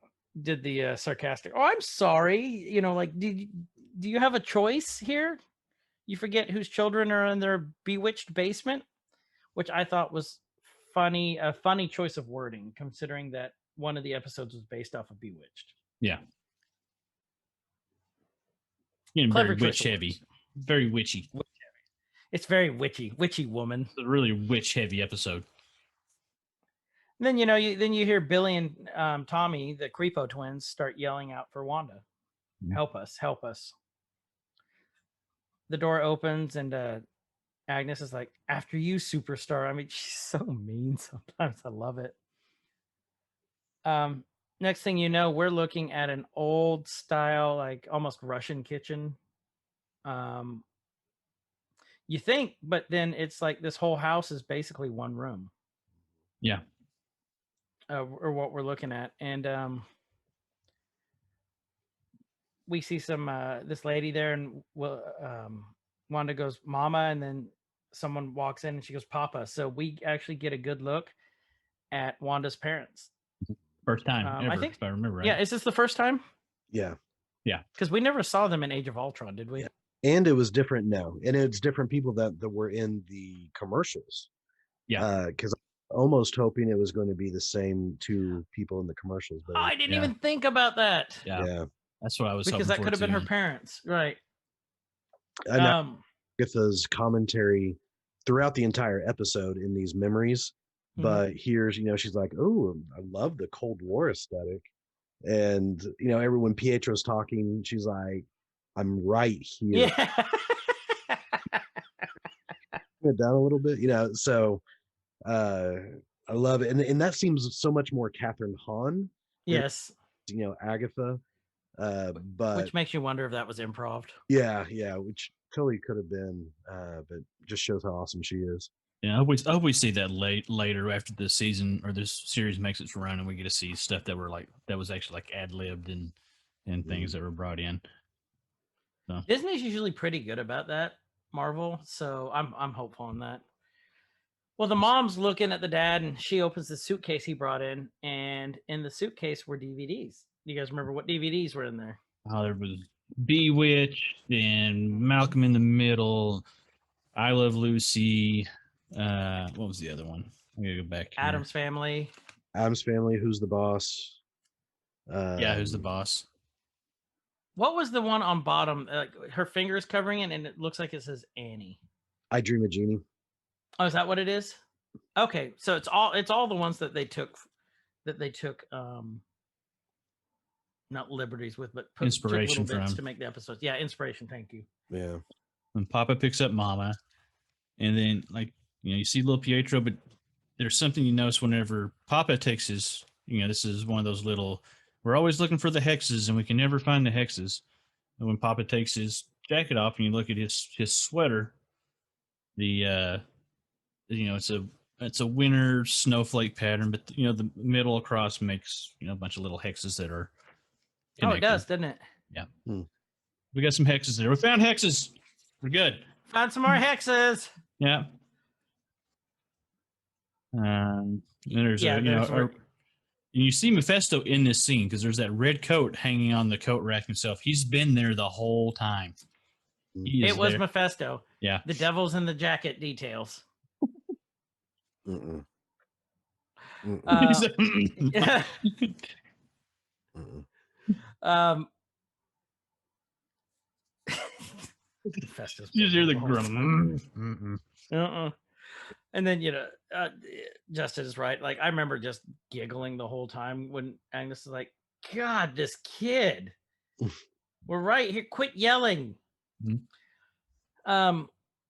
Speaker 2: did the sarcastic, "Oh, I'm sorry," you know, like, do you have a choice here? You forget whose children are in their bewitched basement, which I thought was funny, a funny choice of wording, considering that one of the episodes was based off of Bewitched.
Speaker 3: Yeah. Getting
Speaker 2: Clever
Speaker 3: very
Speaker 2: choice
Speaker 3: witch
Speaker 2: of
Speaker 3: heavy.
Speaker 2: words.
Speaker 3: Very witchy.
Speaker 2: It's very witchy woman.
Speaker 3: It's a really witch heavy episode.
Speaker 2: And then, you know, you hear Billy and Tommy, the Creepo twins, start yelling out for Wanda.
Speaker 3: Mhm.
Speaker 2: Help us, help us. The door opens and Agnes is like, "After you, superstar." I mean, she's so mean sometimes. I love it. Next thing you know, we're looking at an old style, like almost Russian kitchen. You think, but then it's like this whole house is basically one room.
Speaker 3: Yeah.
Speaker 2: Or what we're looking at. And we see some this lady there, and Wanda goes, "Mama," and then someone walks in and she goes, "Papa." So we actually get a good look at Wanda's parents.
Speaker 3: First time ever,
Speaker 2: I think,
Speaker 3: if I remember right.
Speaker 2: Yeah, is this the first time?
Speaker 4: Yeah.
Speaker 3: Yeah.
Speaker 2: Because we never saw them in Age of Ultron, did we?
Speaker 4: Yeah. And it was different. No, and it's different people that were in the commercials.
Speaker 3: Yeah.
Speaker 4: Because almost hoping it was going to be the same two people in the commercials. But
Speaker 2: I didn't even think about that.
Speaker 3: Yeah. That's what I was
Speaker 2: because
Speaker 3: hoping
Speaker 2: that could have been her parents, right?
Speaker 4: And Agatha's commentary throughout the entire episode in these memories, but here's, you know, she's like, "Oh, I love the Cold War aesthetic," and you know, when Pietro's talking, she's like, "I'm right here."
Speaker 2: Yeah.
Speaker 4: It down a little bit, you know. So I love it, and that seems so much more Catherine Hahn.
Speaker 2: Yes.
Speaker 4: You know, Agatha, but
Speaker 2: which makes you wonder if that was improv.
Speaker 4: Yeah, which totally could have been, but just shows how awesome she is.
Speaker 3: Yeah, I hope we see that later after the season or this series makes its run, and we get to see stuff that was actually like ad libbed and things that were brought in. So.
Speaker 2: Disney's usually pretty good about that, Marvel. So I'm hopeful on that. Well, the mom's looking at the dad, and she opens the suitcase he brought in, and in the suitcase were DVDs. Do you guys remember what DVDs were in there?
Speaker 3: Oh, there was Bewitched and Malcolm in the Middle, I Love Lucy. What was the other one? I'm gonna go back here.
Speaker 2: Addams Family.
Speaker 4: Who's the Boss?
Speaker 3: Yeah, Who's the Boss?
Speaker 2: What was the one on bottom? Her fingers covering it, and it looks like it says Annie.
Speaker 4: I Dream of Jeannie.
Speaker 2: Oh, is that what it is? Okay, so it's all the ones that they took not liberties with, but
Speaker 3: inspiration
Speaker 2: took little bits
Speaker 3: from
Speaker 2: to make the episodes. Yeah, inspiration. Thank you.
Speaker 4: Yeah.
Speaker 3: When Papa picks up Mama, and then you see little Pietro, but there's something you notice whenever Papa takes his. This is one of those little. We're always looking for the hexes, and we can never find the hexes. And when Papa takes his jacket off, and you look at his sweater, it's a winter snowflake pattern, but the middle across makes a bunch of little hexes that are connected.
Speaker 2: Oh, it does, doesn't it?
Speaker 3: Yeah. We got some hexes there. We found hexes. We're good.
Speaker 2: Found some more hexes.
Speaker 3: Yeah. And there's you see Mephisto in this scene because there's that red coat hanging on the coat rack himself. He's been there the whole time.
Speaker 2: It was there. Mephisto.
Speaker 3: Yeah.
Speaker 2: The devil's in the jacket details.
Speaker 4: Mm-mm.
Speaker 2: Yeah.
Speaker 3: You hear the grum.
Speaker 2: And then Justin is right. Like I remember just giggling the whole time when Agnes is like, "God, this kid, we're right here. Quit yelling."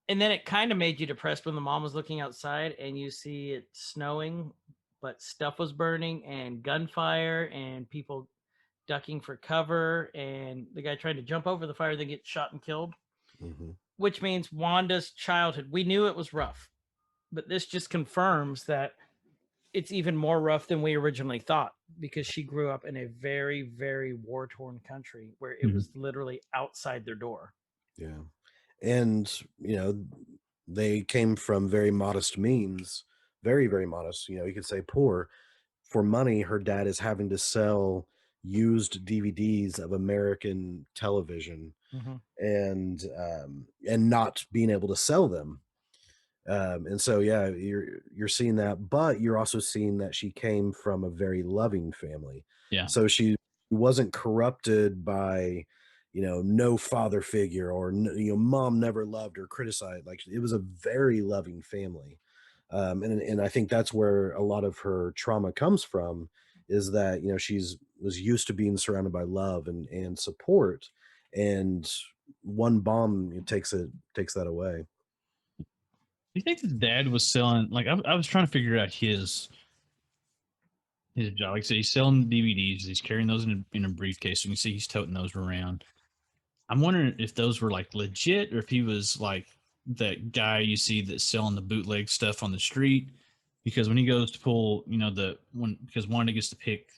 Speaker 2: And then it kind of made you depressed when the mom was looking outside and you see it snowing, but stuff was burning and gunfire and people ducking for cover and the guy trying to jump over the fire then get shot and killed. Which means Wanda's childhood. We knew it was rough, but this just confirms that it's even more rough than we originally thought because she grew up in a very, very war-torn country where it was literally outside their door.
Speaker 4: Yeah. And, they came from very modest means, very, very modest. You could say poor. For money, her dad is having to sell, used DVDs of American television
Speaker 2: Mm-hmm.
Speaker 4: and not being able to sell them. And so yeah, you're seeing that, but you're also seeing that she came from a very loving family.
Speaker 3: Yeah.
Speaker 4: So she wasn't corrupted by, no father figure, or mom never loved or criticized. Like, it was a very loving family. And I think that's where a lot of her trauma comes from, is that she's was used to being surrounded by love and support, and one bomb takes that away.
Speaker 3: Do you think his dad was selling? Like, I was trying to figure out his job. Like I said, he's selling DVDs. He's carrying those in a briefcase. So you can see he's toting those around. I'm wondering if those were like legit, or if he was like that guy you see that's selling the bootleg stuff on the street. Because when he goes to pull, because Wanda gets to pick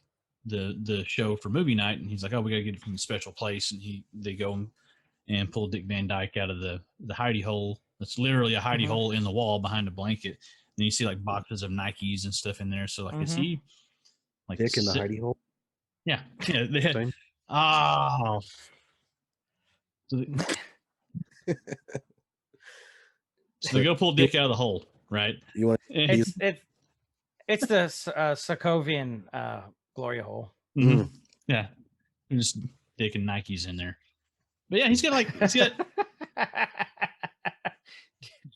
Speaker 3: the show for movie night, and he's like, "Oh, we gotta get it from a special place," and they go and pull Dick Van Dyke out of the hidey hole. That's literally a hidey hole in the wall behind a blanket. And you see like boxes of Nikes and stuff in there. So like, is he like
Speaker 4: Dick in the hidey hole?
Speaker 3: Yeah. They had,
Speaker 4: Same.
Speaker 3: oh. So they go pull Dick out of the hole, right?
Speaker 4: You want
Speaker 2: It's the Sokovian Gloria hole.
Speaker 3: Mm-hmm. Yeah. Just Dick and Nikes in there. But yeah, he's got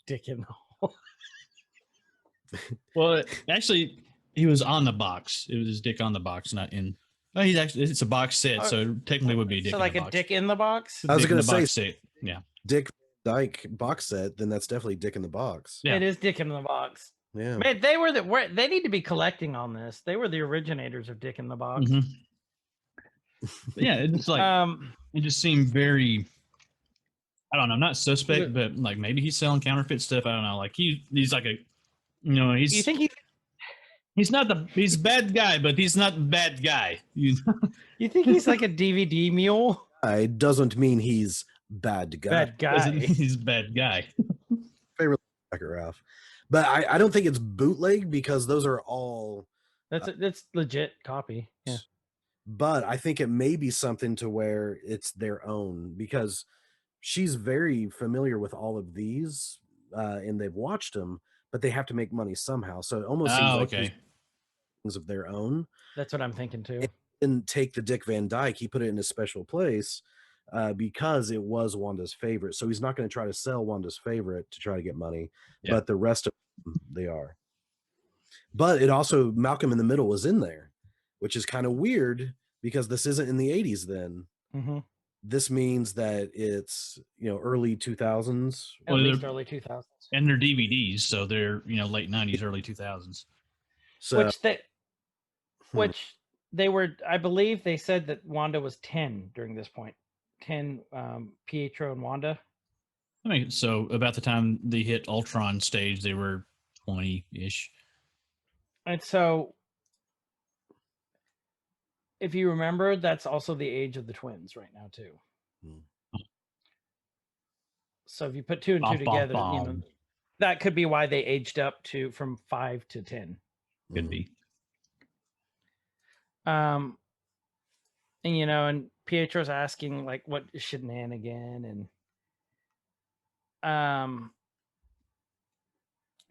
Speaker 2: Dick in the hole.
Speaker 3: Well, actually, he was on the box. It was his dick on the box, not in. Oh, it's a box set, so technically it would be a dick.
Speaker 2: So
Speaker 3: in
Speaker 2: like
Speaker 3: the
Speaker 2: a
Speaker 3: box.
Speaker 2: dick in the box.
Speaker 4: I was
Speaker 3: Dick in
Speaker 4: going to
Speaker 3: the
Speaker 4: say,
Speaker 3: box set. Yeah,
Speaker 4: Dick Dyke box set. Then that's definitely Dick in the box.
Speaker 3: Yeah.
Speaker 2: It is Dick in the box.
Speaker 4: Yeah,
Speaker 2: Man, they need to be collecting on this. They were the originators of Dick in the box.
Speaker 3: Mm-hmm. Yeah, it's like it just seemed very. I don't know, not suspect, but like maybe he's selling counterfeit stuff. I don't know. Like he's like a, he's.
Speaker 2: You think
Speaker 3: he's a bad guy, but he's not a bad guy.
Speaker 2: You think he's like a DVD mule?
Speaker 4: it doesn't mean he's bad guy.
Speaker 2: Bad guy.
Speaker 3: He's a bad guy.
Speaker 4: Favorite Ralph. But I don't think it's bootleg, because those are all.
Speaker 2: That's legit copy. Yeah.
Speaker 4: But I think it may be something to where it's their own, because she's very familiar with all of these, and they've watched them, but they have to make money somehow. So it almost seems like things of their own.
Speaker 2: That's what I'm thinking too.
Speaker 4: He didn't take the Dick Van Dyke. He put it in a special place because it was Wanda's favorite. So he's not going to try to sell Wanda's favorite to try to get money, but the rest of them, they are. But it also, Malcolm in the Middle was in there, which is kind of weird, because this isn't in the 80s then.
Speaker 2: Mm-hmm.
Speaker 4: This means that it's, early 2000s.
Speaker 2: At least early 2000s.
Speaker 3: And they're DVDs, so they're, late 90s, early 2000s.
Speaker 4: So,
Speaker 2: which they were, I believe they said that Wanda was 10 during this point. 10 Pietro and Wanda.
Speaker 3: I mean, so about the time they hit Ultron stage, they were 20-ish.
Speaker 2: And so, if you remember, that's also the age of the twins right now too. So if you put two and two together, that could be why they aged up from 5 to 10.
Speaker 3: Could be.
Speaker 2: And and Pietro's asking like, what is shenanigan,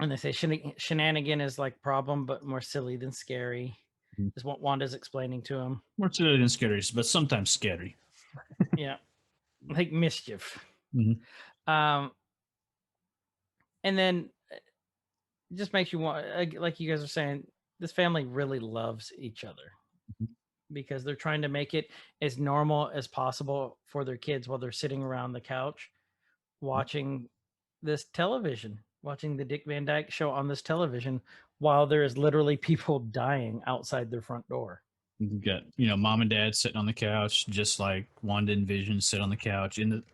Speaker 2: and they say shenanigan is like problem, but more silly than scary. Is what Wanda's explaining to him.
Speaker 3: More silly than scary, but sometimes scary.
Speaker 2: Yeah, like mischief.
Speaker 3: Mm-hmm.
Speaker 2: And then it just makes you want, like you guys are saying, this family really loves each other, because they're trying to make it as normal as possible for their kids while they're sitting around the couch watching this television, watching the Dick Van Dyke show on this television, while there is literally people dying outside their front door.
Speaker 3: You got, mom and dad sitting on the couch, just like Wanda and Vision sit on the couch, and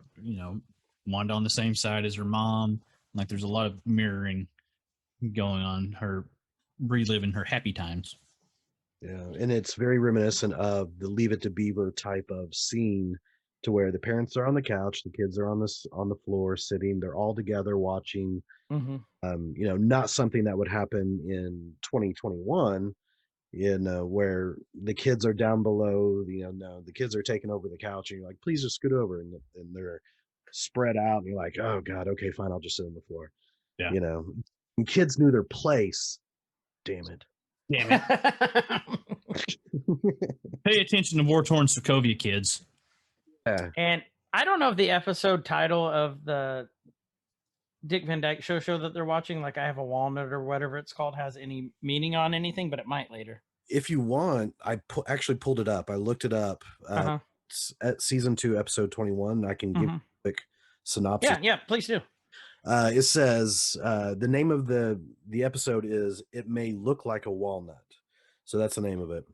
Speaker 3: Wanda on the same side as her mom. Like, there's a lot of mirroring going on, her reliving her happy times.
Speaker 4: Yeah, and it's very reminiscent of the Leave It to Beaver type of scene, to where the parents are on the couch, the kids are on the floor sitting, they're all together watching. Not something that would happen in 2021, where the kids are down below. No, the kids are taking over the couch, and you're like, please just scoot over, and they're spread out, and you're like, oh god, okay, fine, I'll just sit on the floor.
Speaker 3: Yeah.
Speaker 4: And kids knew their place. Damn it.
Speaker 3: Damn it. Pay attention to war-torn Sokovia, kids.
Speaker 4: Yeah.
Speaker 2: And I don't know if the episode title of the Dick Van Dyke show that they're watching, like I Have a Walnut or whatever it's called, has any meaning on anything, but it might later.
Speaker 4: If you want, I actually pulled it up. I looked it up. At season 2, episode 21. I can give a quick synopsis.
Speaker 2: Yeah, please do.
Speaker 4: It says the name of the episode is "It May Look Like a Walnut," so that's the name of it.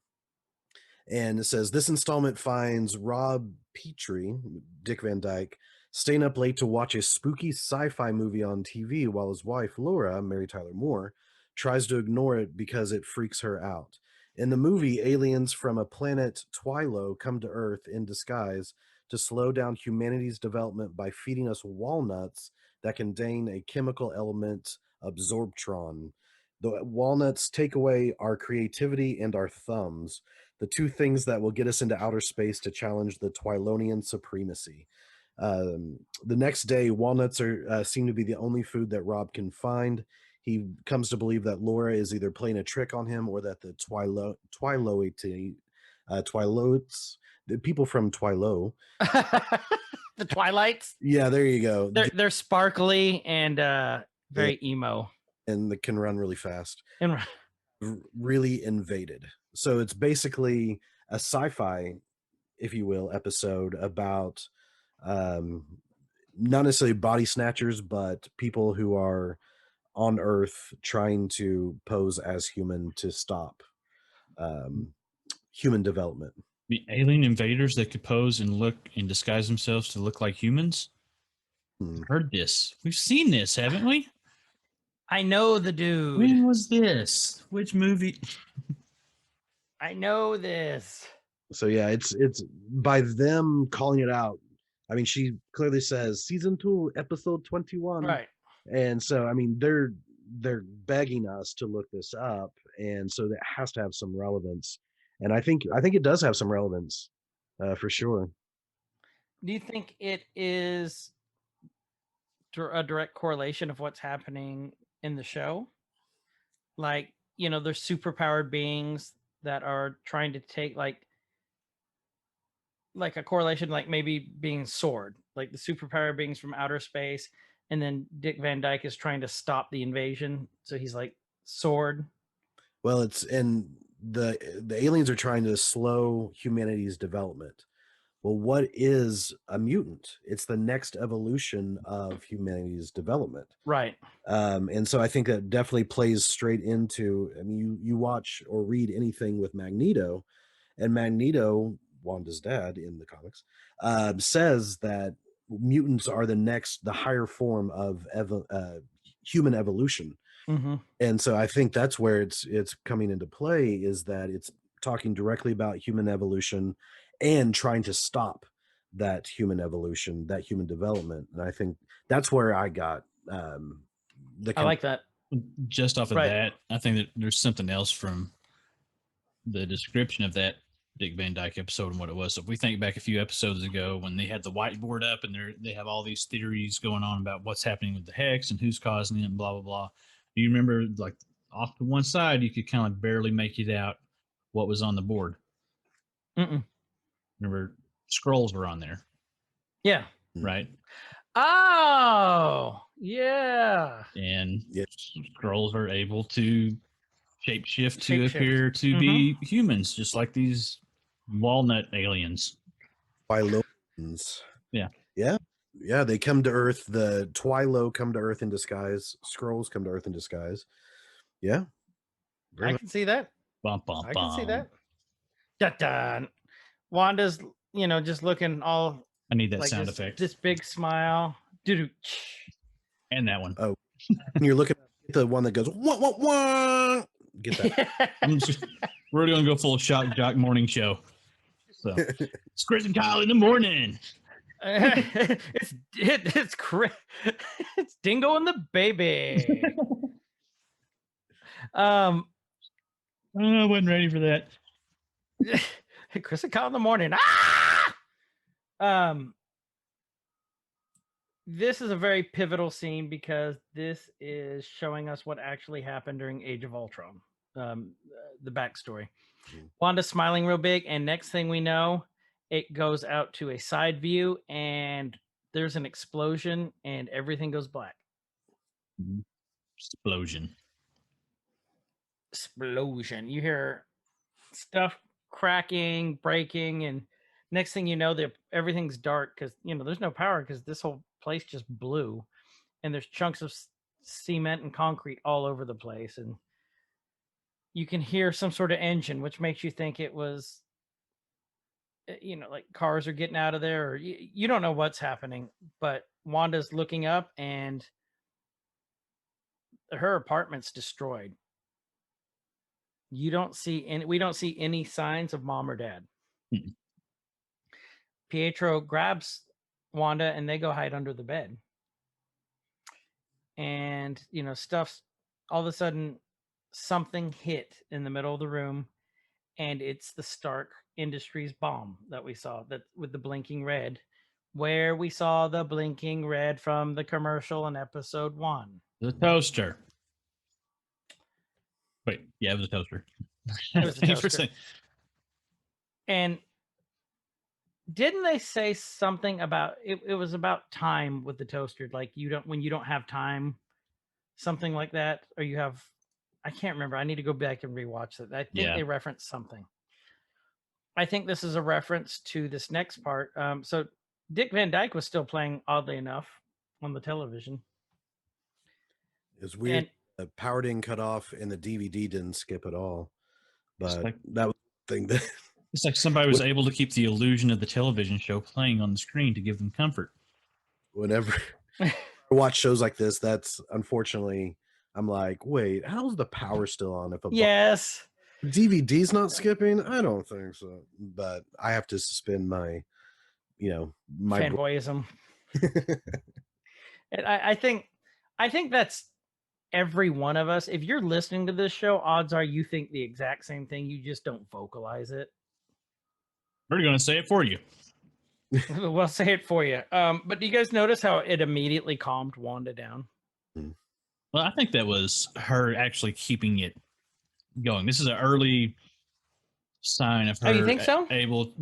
Speaker 4: And it says this installment finds Rob Petrie, Dick Van Dyke, staying up late to watch a spooky sci-fi movie on TV while his wife Laura, Mary Tyler Moore, tries to ignore it because it freaks her out. In the movie, aliens from a planet Twilo come to Earth in disguise to slow down humanity's development by feeding us walnuts that contain a chemical element, absorptron. The walnuts take away our creativity and our thumbs, the two things that will get us into outer space to challenge the Twilonian supremacy. The next day, walnuts seem to be the only food that Rob can find. He comes to believe that Laura is either playing a trick on him or that the Twilotes, the people from Twilo.
Speaker 2: The Twilights?
Speaker 4: Yeah, there you go.
Speaker 2: They're sparkly and very emo.
Speaker 4: And they can run really fast.
Speaker 2: And
Speaker 4: really invaded. So it's basically a sci-fi, if you will, episode about not necessarily body snatchers, but people who are on Earth trying to pose as human to stop human development.
Speaker 3: The alien invaders that could pose and look and disguise themselves to look like humans. Heard this. We've seen this, haven't we?
Speaker 2: I know the dude.
Speaker 3: When was this? Which movie?
Speaker 2: I know this.
Speaker 4: So yeah, it's by them calling it out. I mean, she clearly says season 2, episode 21.
Speaker 2: Right.
Speaker 4: And so, I mean, they're begging us to look this up, and so that has to have some relevance. And I think it does have some relevance, for sure.
Speaker 2: Do you think it is a direct correlation of what's happening in the show? Like, there's superpowered beings that are trying to take like a correlation, like maybe being Sword, like the superpowered beings from outer space, and then Dick Van Dyke is trying to stop the invasion, so he's like Sword.
Speaker 4: Well, the aliens are trying to slow humanity's development. Well, what is a mutant? It's the next evolution of humanity's development.
Speaker 2: Right.
Speaker 4: And so I think that definitely plays straight into, I mean, you watch or read anything with Magneto, and Magneto, Wanda's dad in the comics, says that mutants are the higher form of human evolution.
Speaker 2: Mm-hmm.
Speaker 4: And so I think that's where it's coming into play, is that it's talking directly about human evolution and trying to stop that human evolution, that human development. And I think that's where I got
Speaker 2: I like that.
Speaker 3: Just off of that, I think that there's something else from the description of that Dick Van Dyke episode and what it was. So if we think back a few episodes ago when they had the whiteboard up and they have all these theories going on about what's happening with the hex and who's causing it and blah, blah, blah. Do you remember, like, off to one side, you could kind of barely make it out what was on the board?
Speaker 2: Mm-mm.
Speaker 3: Remember, scrolls were on there.
Speaker 2: Yeah.
Speaker 3: Right?
Speaker 2: Oh, yeah.
Speaker 3: And scrolls are able to shapeshift to appear to be humans, just like these walnut aliens.
Speaker 4: Twilonians.
Speaker 3: Yeah.
Speaker 4: Yeah. Yeah, they come to Earth. The Twilo come to Earth in disguise. Scrolls come to Earth in disguise. Yeah.
Speaker 2: I can see that.
Speaker 3: Bum, bum,
Speaker 2: I can see that. Dun-dun. Wanda's, just looking all.
Speaker 3: I need that
Speaker 2: like
Speaker 3: sound effect.
Speaker 2: This big smile. Doo-doo.
Speaker 3: And that one.
Speaker 4: Oh, you're looking at the one that goes, wah, wah, wah. Get that.
Speaker 3: We're going to go full shock jock morning show. So it's Chris and Kyle in the morning.
Speaker 2: It's Dingo and the baby.
Speaker 3: I wasn't ready for that.
Speaker 2: Chris and Kyle in the morning. Ah! This is a very pivotal scene because this is showing us what actually happened during Age of Ultron. The backstory. Wanda's smiling real big, and next thing we know, it goes out to a side view, and there's an explosion, and everything goes black.
Speaker 3: Explosion.
Speaker 2: You hear stuff cracking, breaking, and next thing you know, everything's dark because there's no power because this whole place just blew, and there's chunks of cement and concrete all over the place, and you can hear some sort of engine, which makes you think it was, like cars are getting out of there, or you don't know what's happening. But Wanda's looking up, and her apartment's destroyed. We don't see any signs of mom or dad.
Speaker 3: Mm-mm.
Speaker 2: Pietro grabs Wanda, and they go hide under the bed. And stuff's all of a sudden something hit in the middle of the room, and it's the Stark Industries bomb that we saw, that with the blinking red, where we saw the blinking red from the commercial in episode 1.
Speaker 3: The toaster. Wait, yeah, it was a toaster.
Speaker 2: It was a
Speaker 3: Thanks for
Speaker 2: toaster.
Speaker 3: saying.
Speaker 2: And didn't they say something about it was about time with the toaster, like when you don't have time, something like that, or you have, I can't remember. I need to go back and rewatch that. I think they referenced something. I think this is a reference to this next part. So Dick Van Dyke was still playing, oddly enough, on the television.
Speaker 4: It's weird. The power didn't cut off and the DVD didn't skip at all. But that was the thing that
Speaker 3: it's like somebody was able to keep the illusion of the television show playing on the screen to give them comfort.
Speaker 4: Whenever I watch shows like this, that's unfortunately, I'm like, wait, how's the power still on? If DVD's not skipping, I don't think so. But I have to suspend my
Speaker 2: fanboyism. And I think that's every one of us. If you're listening to this show, odds are you think the exact same thing. You just don't vocalize it.
Speaker 3: We're going to say it for you.
Speaker 2: We'll say it for you. But do you guys notice how it immediately calmed Wanda down?
Speaker 3: Well, I think that was her actually keeping it going. This is an early sign of her
Speaker 2: you think so?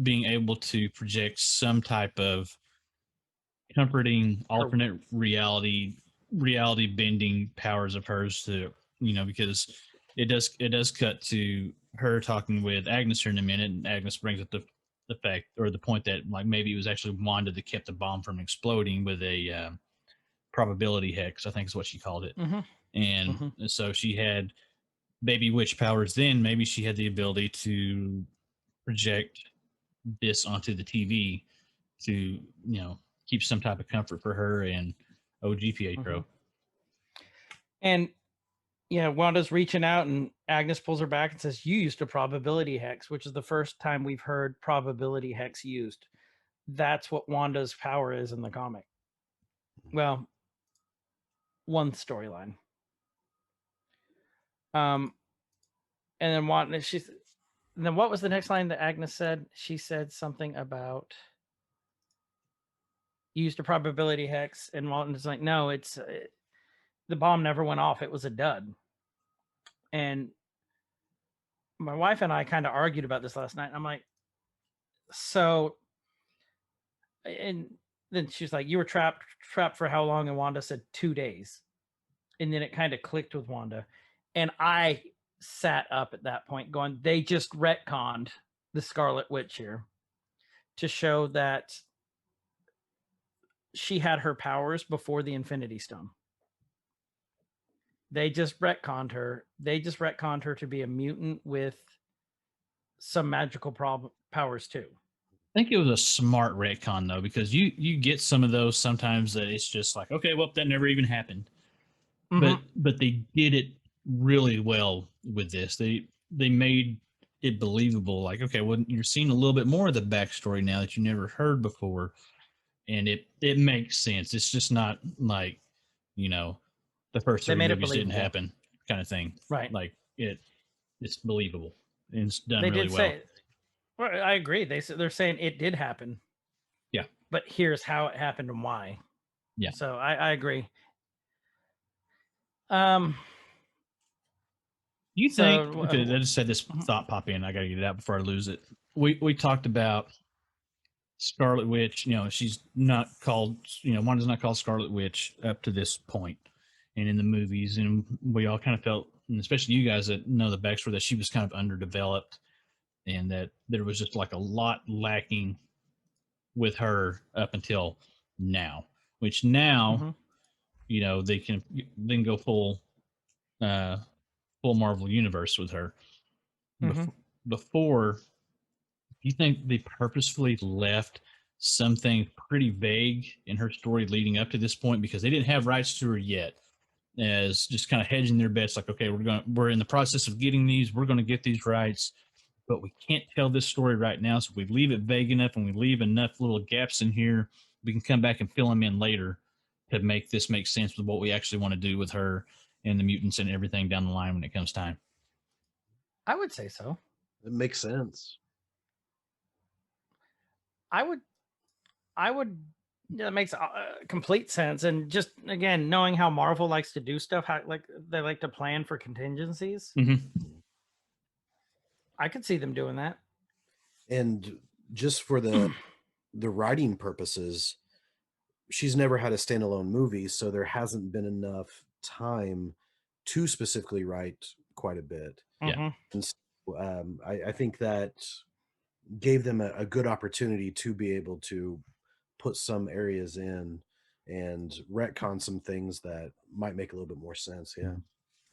Speaker 3: being able to project some type of comforting alternate reality bending powers of hers to, because it does cut to her talking with Agnes here in a minute, and Agnes brings up the fact, or the point, that like maybe it was actually Wanda that kept the bomb from exploding with a probability hex, I think is what she called it. And so she had baby witch powers. Then maybe she had the ability to project this onto the TV to keep some type of comfort for her and OG Pietro.
Speaker 2: And Wanda's reaching out, and Agnes pulls her back and says, "You used a probability hex," which is the first time we've heard probability hex used. That's what Wanda's power is in the comic. Well, one storyline. And then Wanda, and then what was the next line that Agnes said? She said something about used a probability hex, and Wanda's like, "No, the bomb never went off. It was a dud." And my wife and I kind of argued about this last night. I'm like, so, and then she's like, "You were trapped for how long?" And Wanda said 2 days. And then it kind of clicked with Wanda. And I sat up at that point going, they just retconned the Scarlet Witch here to show that she had her powers before the Infinity Stone. They just retconned her. They just retconned her to be a mutant with some magical powers too.
Speaker 3: I think it was a smart retcon though, because you get some of those sometimes that it's just like, okay, well, that never even happened. But they did it really well with this. They made it believable. Like, okay, well, you're seeing a little bit more of the backstory now that you never heard before, and it makes sense. It's just not like, the first 3 movies didn't happen kind of thing,
Speaker 2: right?
Speaker 3: Like it it's believable and it's done
Speaker 2: They
Speaker 3: really
Speaker 2: did
Speaker 3: well.
Speaker 2: say, well, I agree. They're saying it did happen.
Speaker 3: Yeah.
Speaker 2: But here's how it happened and why.
Speaker 3: Yeah.
Speaker 2: So I agree.
Speaker 3: You think?
Speaker 2: So,
Speaker 3: Okay, I just had this
Speaker 2: Mhm.
Speaker 3: thought pop in. I got to get it out before I lose it. We talked about Scarlet Witch. You know, she's not called. You know, Wanda's not called Scarlet Witch up to this point, and in the movies, and we all kind of felt, and especially you guys that know the backstory, that she was kind of underdeveloped, and that there was just like a lot lacking with her up until now. Which now,
Speaker 2: Mhm.
Speaker 3: you know, they can then go full Marvel universe with her.
Speaker 2: Mhm.
Speaker 3: Before, you think they purposefully left something pretty vague in her story leading up to this point because they didn't have rights to her yet, as just kind of hedging their bets, like, okay, we're in the process of getting these, we're going to get these rights, but we can't tell this story right now. So if we leave it vague enough and we leave enough little gaps in here, we can come back and fill them in later to make this make sense with what we actually want to do with her and the mutants and everything down the line when it comes time.
Speaker 2: I would say so.
Speaker 4: It makes sense.
Speaker 2: I would. That makes complete sense. And just again, knowing how Marvel likes to do stuff, how like they like to plan for contingencies.
Speaker 3: Mm-hmm.
Speaker 2: I could see them doing that.
Speaker 4: And just for the writing purposes, she's never had a standalone movie, so there hasn't been enough time to specifically write quite a bit.
Speaker 3: Yeah.
Speaker 2: Mhm.
Speaker 4: And so, I think that gave them a good opportunity to be able to put some areas in and retcon some things that might make a little bit more sense. Yeah.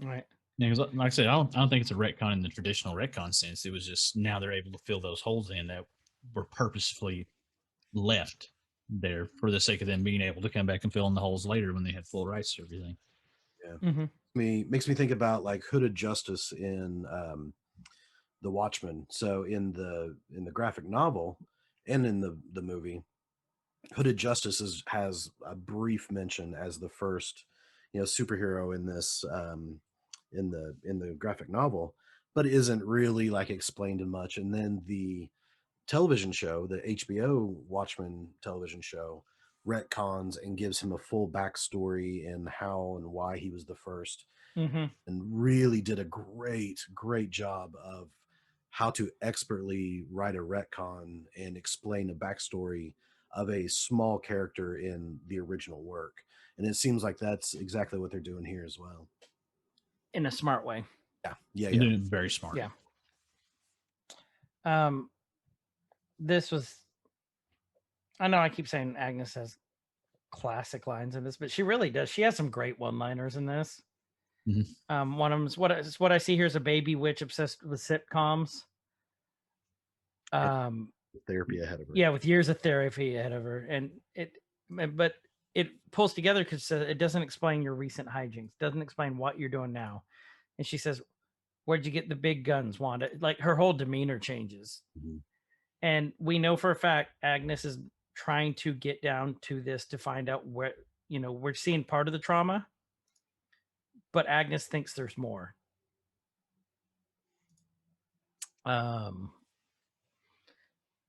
Speaker 2: Right.
Speaker 3: Yeah, because like I said, I don't think it's a retcon in the traditional retcon sense. It was just now they're able to fill those holes in that were purposefully left there for the sake of them being able to come back and fill in the holes later when they had full rights to everything.
Speaker 4: Yeah.
Speaker 2: Mhm.
Speaker 4: Makes me think about like Hooded Justice in The Watchmen. So in the graphic novel and in the movie, Hooded Justice has a brief mention as the first, superhero in this in the graphic novel, but isn't really like explained in much. And then the television show, the HBO Watchmen television show, retcons and gives him a full backstory and how and why he was the first,
Speaker 2: Mhm.
Speaker 4: and really did a great job of how to expertly write a retcon and explain a backstory of a small character in the original work. And it seems like that's exactly what they're doing here as well.
Speaker 2: In a smart way.
Speaker 4: Yeah.
Speaker 3: They're doing it very smart.
Speaker 2: Yeah. This was. I know I keep saying Agnes has classic lines in this, but she really does. She has some great one-liners in this.
Speaker 3: Mhm.
Speaker 2: One of them is what I see here is a baby witch obsessed with sitcoms.
Speaker 4: Therapy ahead of her.
Speaker 2: Yeah, with years of therapy ahead of her, and but it pulls together because it doesn't explain your recent hijinks, doesn't explain what you're doing now. And she says, "Where'd you get the big guns, Wanda?" Like her whole demeanor changes,
Speaker 4: Mhm.
Speaker 2: and we know for a fact Agnes is trying to get down to this to find out where we're seeing part of the trauma, but Agnes thinks there's more.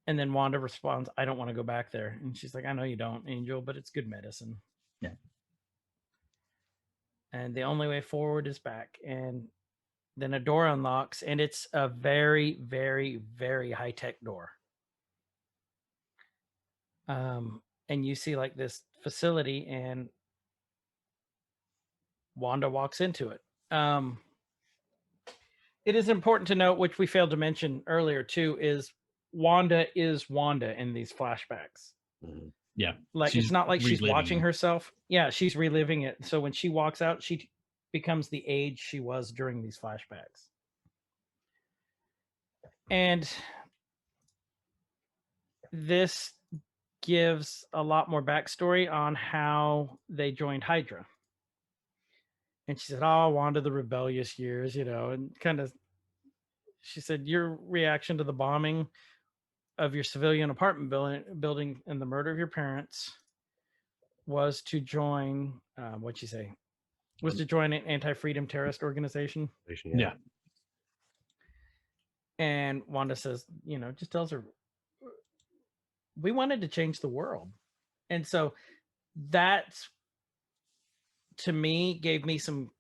Speaker 2: And then Wanda responds, "I don't want to go back there." And she's like, "I know you don't, Angel, but it's good medicine."
Speaker 3: Yeah.
Speaker 2: And the only way forward is back. And then a door unlocks, and it's a very, very, very high-tech door. And you see like this facility, and Wanda walks into it. It is important to note, which we failed to mention earlier too, is Wanda in these flashbacks.
Speaker 4: Mhm.
Speaker 3: Yeah.
Speaker 2: Like
Speaker 3: She's
Speaker 2: it's not like she's
Speaker 3: reliving
Speaker 2: watching
Speaker 3: them.
Speaker 2: herself. Yeah, she's reliving it. So when she walks out, she becomes the age she was during these flashbacks. And this gives a lot more backstory on how they joined Hydra. And she said, "Oh, Wanda, the rebellious years, and kind of, she said, your reaction to the bombing of your civilian apartment building and the murder of your parents was to join, what'd you say? Was to join an anti-freedom terrorist organization."
Speaker 3: Yeah.
Speaker 2: And Wanda says, just tells her, we wanted to change the world. And so that's, to me, gave me some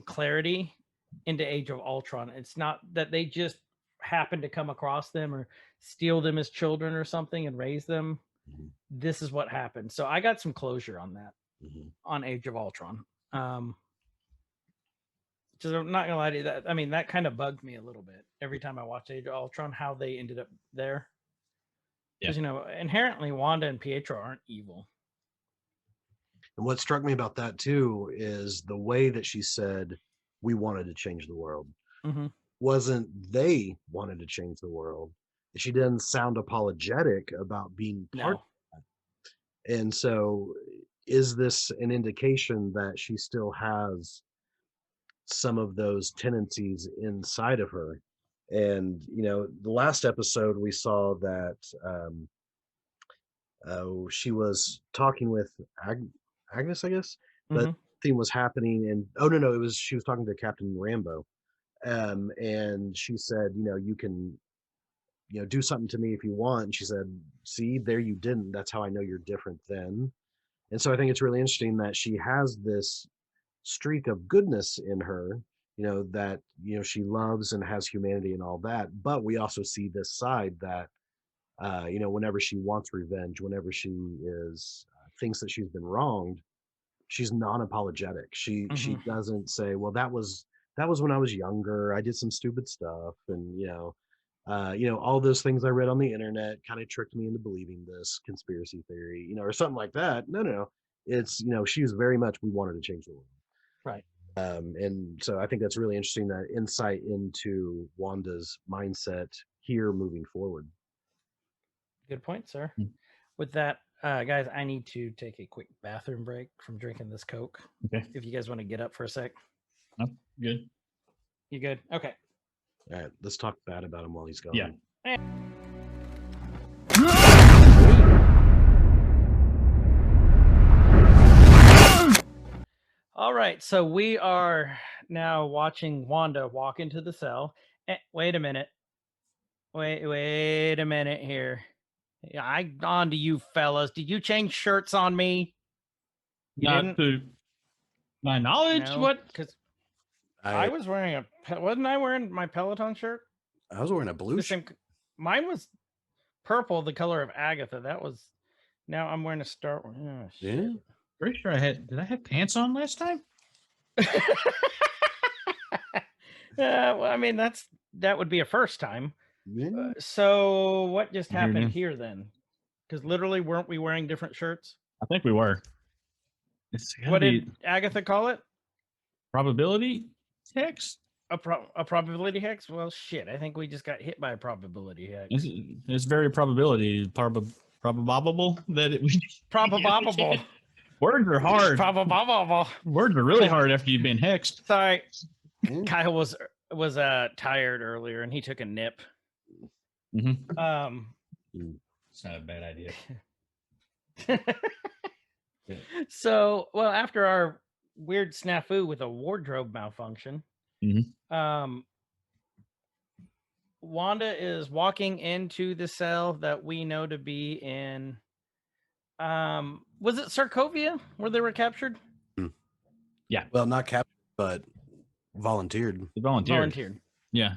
Speaker 2: clarity into Age of Ultron. It's not that they just happened to come across them or steal them as children or something and raise them.
Speaker 4: Mhm.
Speaker 2: This is what happened. So I got some closure on that,
Speaker 4: Mhm.
Speaker 2: on Age of Ultron. Just, I'm not gonna lie to you, that, I mean, that kind of bugged me a little bit every time I watched Age of Ultron, how they ended up there. Because inherently Wanda and Pietro aren't evil.
Speaker 4: And what struck me about that too is the way that she said we wanted to change the world.
Speaker 2: Mm-hmm.
Speaker 4: Wasn't they wanted to change the world. She didn't sound apologetic about being part of that. And so is this an indication that she still has some of those tendencies inside of her? And the last episode we saw that she was talking with Agnes, I guess, but thing was happening, and no, it was she was talking to Captain Rambo, and she said, you can, do something to me if you want. And she said, see, there you didn't. That's how I know you're different then. And so I think it's really interesting that she has this streak of goodness in her, that she loves and has humanity and all that. But we also see this side that whenever she wants revenge, whenever she is thinks that she's been wronged, she's non-apologetic. She doesn't say, well, that was when I was younger, I did some stupid stuff, and all those things I read on the internet kind of tricked me into believing this conspiracy theory, or something like that. No. It's, she was very much, we wanted to change the world.
Speaker 2: Right.
Speaker 4: And so I think that's really interesting, that insight into Wanda's mindset here moving forward.
Speaker 2: Good point, sir. With that, guys, I need to take a quick bathroom break from drinking this Coke.
Speaker 3: Okay.
Speaker 2: If you guys want to get up for a sec.
Speaker 3: Oh, good.
Speaker 2: You good? Okay.
Speaker 4: All right, let's talk bad about him while he's gone.
Speaker 3: Yeah.
Speaker 2: All right, so we are now watching Wanda walk into the cell. Wait a minute. Wait a minute here. On to you fellas. Did you change shirts on me? You
Speaker 3: Not
Speaker 2: didn't?
Speaker 3: to my knowledge.
Speaker 2: No,
Speaker 3: What?
Speaker 2: because I was wearing wasn't I wearing my Peloton shirt?
Speaker 4: I was wearing a blue shirt.
Speaker 2: Mine was purple, the color of Agatha. That was. Now I'm wearing a Star Wars. Oh, shit.
Speaker 4: Yeah.
Speaker 3: Pretty sure I had. Did I have pants on last time?
Speaker 2: Well, I mean, that would be a first time.
Speaker 4: Yeah.
Speaker 2: So what just happened here then? Because literally, weren't we wearing different shirts?
Speaker 3: I think we were.
Speaker 2: What did Agatha call it?
Speaker 3: Probability hex?
Speaker 2: A probability hex? Well, shit. I think we just got hit by a probability hex.
Speaker 3: It's very probability. Probable that it would.
Speaker 2: Probable.
Speaker 3: Words are hard.
Speaker 2: Probable.
Speaker 3: Words are really hard after you've been hexed.
Speaker 2: Sorry. Kyle was tired earlier and he took a nip.
Speaker 3: It's not a bad idea.
Speaker 2: So, well, after our weird snafu with a wardrobe malfunction, Wanda is walking into the cell that we know to be in. Was it Sokovia where they were captured?
Speaker 3: Yeah.
Speaker 4: Well, not captured, but volunteered.
Speaker 3: Volunteered. Yeah.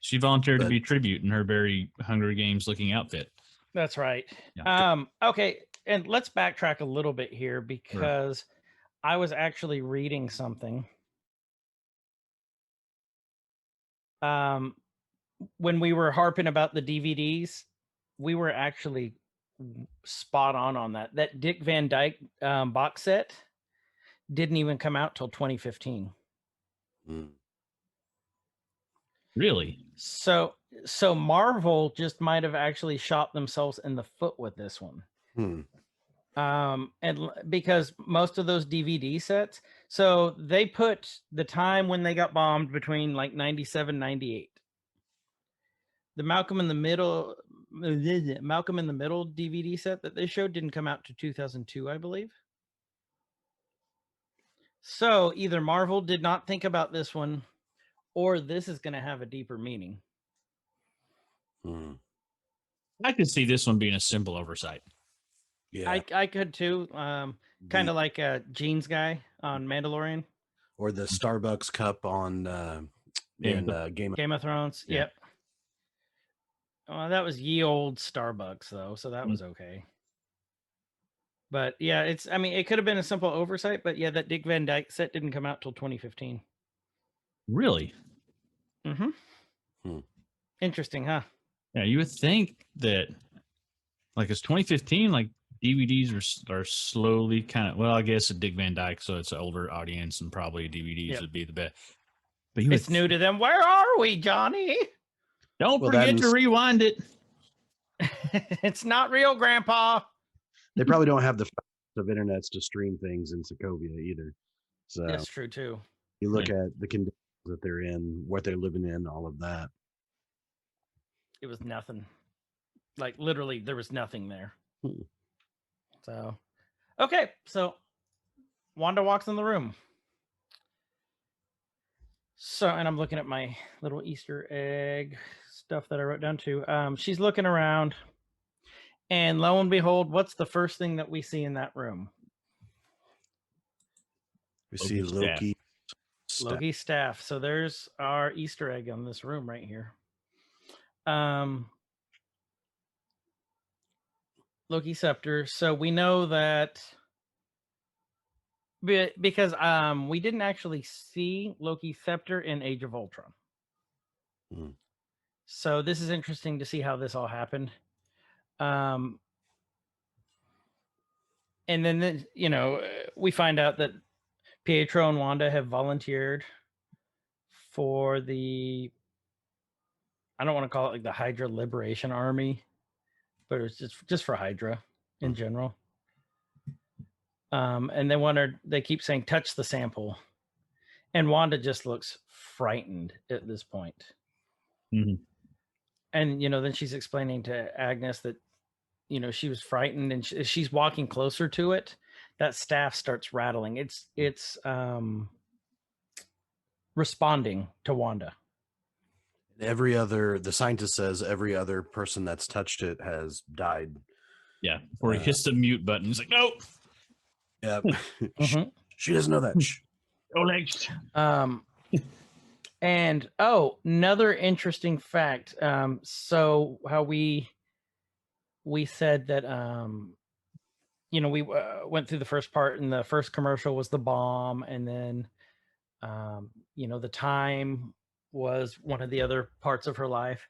Speaker 3: She volunteered to be tribute in her very Hunger Games looking outfit.
Speaker 2: That's right.
Speaker 3: Yeah.
Speaker 2: Okay, and let's backtrack a little bit here because I was actually reading something. When we were harping about the DVDs, we were actually spot on that. That Dick Van Dyke box set didn't even come out till 2015.
Speaker 3: Really?
Speaker 2: So Marvel just might have actually shot themselves in the foot with this one. And because most of those DVD sets, so they put the time when they got bombed between like 97, 98. The Malcolm in the Middle DVD set that they showed didn't come out to 2002, I believe. So either Marvel did not think about this one, or this is going to have a deeper meaning.
Speaker 4: Hmm.
Speaker 3: I could see this one being a simple oversight.
Speaker 4: Yeah.
Speaker 2: I could too. Kind of like Gene's guy on Mandalorian.
Speaker 4: Or the Starbucks cup on Game
Speaker 2: Game of Thrones.
Speaker 3: Yeah.
Speaker 2: Yep. Well, that was ye old Starbucks though, so that was okay. But yeah, it could have been a simple oversight, but yeah, that Dick Van Dyke set didn't come out till 2015.
Speaker 3: Really?
Speaker 2: Mm-hmm. Interesting, huh?
Speaker 3: Yeah, you would think that, like, it's 2015, like, DVDs are slowly kind of, well, I guess a Dick Van Dyke, so it's an older audience, and probably DVDs would be the best. But
Speaker 2: it's new to them. Where are we, Johnny?
Speaker 3: Don't forget to rewind it.
Speaker 2: It's not real, Grandpa.
Speaker 4: They probably don't have the of internets to stream things in Sokovia either. So
Speaker 2: that's true too.
Speaker 4: You look at the conditions that they're in, what they're living in, all of that.
Speaker 2: It was nothing. Like literally, there was nothing there. So, okay. So, Wanda walks in the room. So, and I'm looking at my little Easter egg stuff that I wrote down too. She's looking around. And lo and behold, what's the first thing that we see in that room?
Speaker 4: We see Loki's
Speaker 2: staff. So there's our Easter egg on this room right here. Loki scepter. So we know that because we didn't actually see Loki scepter in Age of Ultron. So this is interesting to see how this all happened. And then, we find out that Pietro and Wanda have volunteered for the, I don't want to call it like the Hydra Liberation Army, but it's just for Hydra in general. And they keep saying, touch the sample. And Wanda just looks frightened at this point.
Speaker 3: Mm-hmm. And,
Speaker 2: then she's explaining to Agnes that, she was frightened, and she's walking closer to it. That staff starts rattling. It's responding to Wanda.
Speaker 4: The scientist says every other person that's touched it has died.
Speaker 3: Yeah. Or he hits the mute button. He's like, nope.
Speaker 4: Yeah. She doesn't know that.
Speaker 3: Go next.
Speaker 2: And another interesting fact. So how we said that we went through the first part, and the first commercial was the bomb, and then the time was one of the other parts of her life.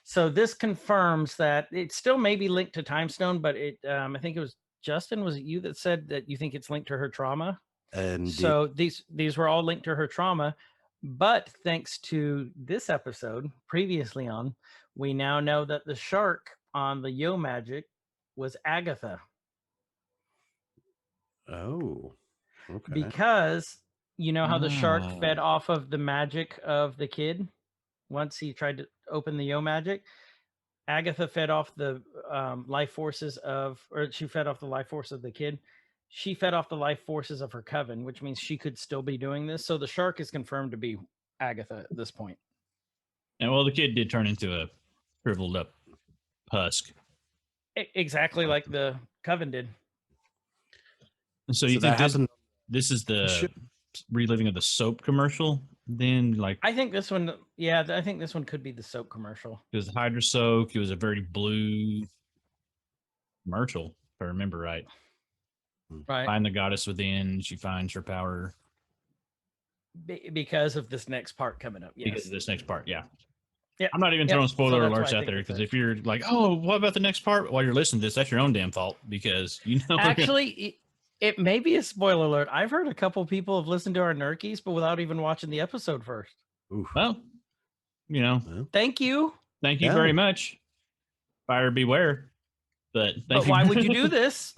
Speaker 2: So this confirms that it still may be linked to Time Stone, but I think it was Justin, was it you that said that you think it's linked to her trauma?
Speaker 4: And
Speaker 2: so these were all linked to her trauma, but thanks to this episode previously on, we now know that the shark on the Yo Magic was Agatha.
Speaker 4: Oh, okay.
Speaker 2: Because how the shark fed off of the magic of the kid once he tried to open the Yo Magic. Agatha fed off the life forces she fed off the life force of the kid. She fed off the life forces of her coven, which means she could still be doing this. So the shark is confirmed to be Agatha at this point.
Speaker 3: And well, the kid did turn into a shriveled up husk.
Speaker 2: Exactly like the coven did.
Speaker 3: So you think this is the reliving of the soap commercial? Then, like,
Speaker 2: I think this one, I think this one could be the soap commercial.
Speaker 3: It was Hydra Soak. It was a very blue commercial, if I remember right.
Speaker 2: Right.
Speaker 3: Find the goddess within. She finds her power.
Speaker 2: Because of this next part coming up. Yes.
Speaker 3: Because of this next part, yeah.
Speaker 2: Yeah.
Speaker 3: I'm not even throwing spoiler alerts out there, because if you're like, oh, what about the next part? While you're listening to this, that's your own damn fault, because
Speaker 2: Actually, it may be a spoiler alert. I've heard a couple people have listened to our Nerkies, but without even watching the episode first.
Speaker 4: Oof.
Speaker 3: Well,
Speaker 2: thank you.
Speaker 3: Thank you very much. Buyer beware. But
Speaker 2: why would you do this?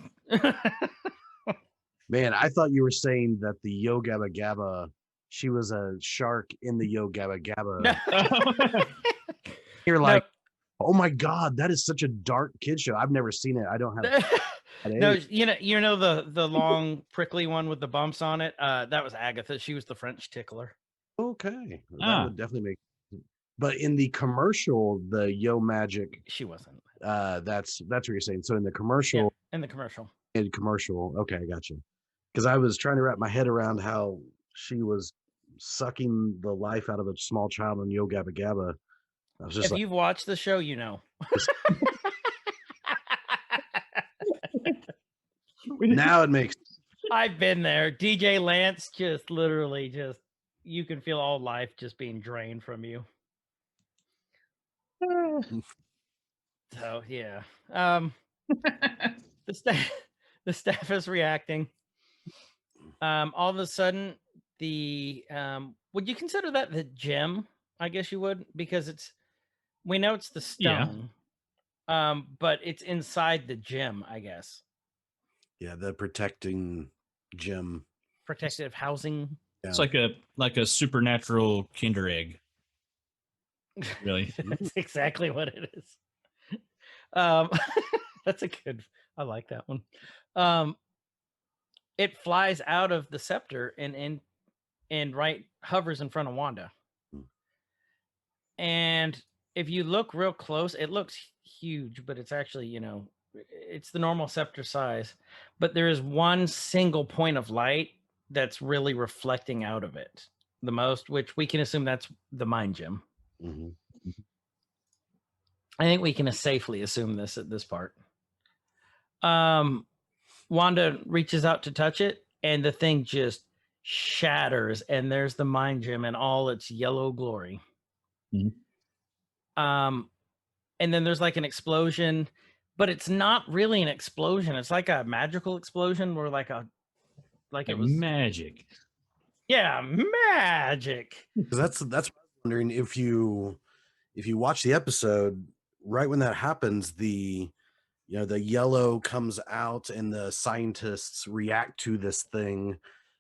Speaker 4: Man, I thought you were saying that the Yo Gabba Gabba, she was a shark in the Yo Gabba Gabba. You're like, oh my God, that is such a dark kid show. I've never seen it. I don't have.
Speaker 2: No, the long prickly one with the bumps on it. That was Agatha. She was the French tickler.
Speaker 4: Okay, that
Speaker 3: Ah.
Speaker 4: would definitely make. But in the commercial, the Yo Magic,
Speaker 2: She wasn't.
Speaker 4: that's what you're saying. So in the commercial,
Speaker 2: In the commercial.
Speaker 4: okay, I got you. Because I was trying to wrap my head around how she was sucking the life out of a small child on Yo Gabba Gabba. I was just
Speaker 2: If
Speaker 4: like,
Speaker 2: you've watched the show, you know.
Speaker 4: now it makes.
Speaker 2: I've been there. DJ Lance just literally just you can feel all life just being drained from you. So yeah. The staff is reacting. All of a sudden, the would you consider that the gem? I guess you would, because we know it's the stone. But it's inside the gem, I guess.
Speaker 4: Yeah, the protecting gem.
Speaker 2: Protective housing.
Speaker 3: It's like a supernatural Kinder egg. Really?
Speaker 2: That's exactly what it is. That's a good. I like that one. It flies out of the scepter and right hovers in front of Wanda. And if you look real close, it looks huge, but it's actually, it's the normal scepter size. But there is one single point of light that's really reflecting out of it the most, which we can assume that's the mind gem.
Speaker 4: Mm-hmm.
Speaker 2: I think we can safely assume this at this part. Wanda reaches out to touch it, and the thing just shatters, and there's the mind gem in all its yellow glory.
Speaker 3: Mm-hmm.
Speaker 2: And then there's like an explosion, but it's not really an explosion. It's like a magical explosion where like it was
Speaker 3: magic.
Speaker 2: Yeah, magic.
Speaker 4: Because that's what I'm wondering, if you watch the episode, right when that happens, the yellow comes out and the scientists react to this thing,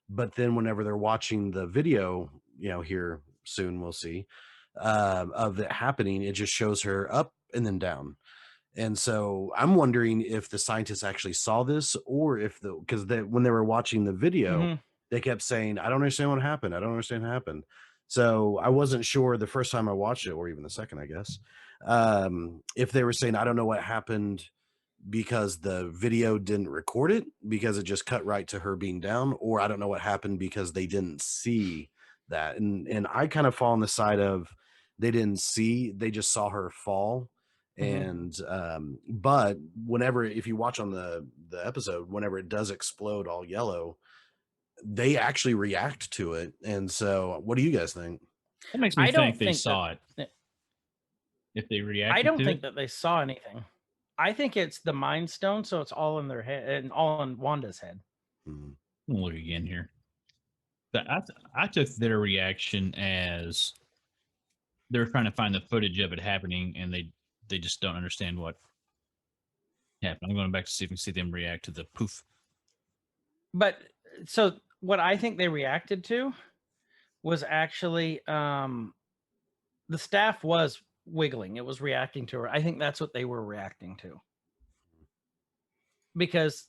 Speaker 4: but then whenever they're watching the video, here soon we'll see of it happening, it just shows her up and then down. And so I'm wondering if the scientists actually saw this, or if because when they were watching the video, they kept saying, I don't understand what happened. I don't understand what happened. So I wasn't sure the first time I watched it, or even the second, I guess, if they were saying, I don't know what happened because the video didn't record it, because it just cut right to her being down, or I don't know what happened because they didn't see that. And I kind of fall on the side of they didn't see, they just saw her fall. And but if you watch on the episode, whenever it does explode all yellow, they actually react to it. And so what do you guys think?
Speaker 3: That makes me think they saw it. If they react,
Speaker 2: I don't think that they saw anything. I think it's the Mind Stone, so it's all in their head and all in Wanda's head.
Speaker 3: I'm gonna look again here. I took their reaction as they're trying to find the footage of it happening, and they just don't understand what happened. I'm going back to see if we can see them react to the poof.
Speaker 2: But so what I think they reacted to was actually the staff was wiggling. It was reacting to her. I think that's what they were reacting to. Because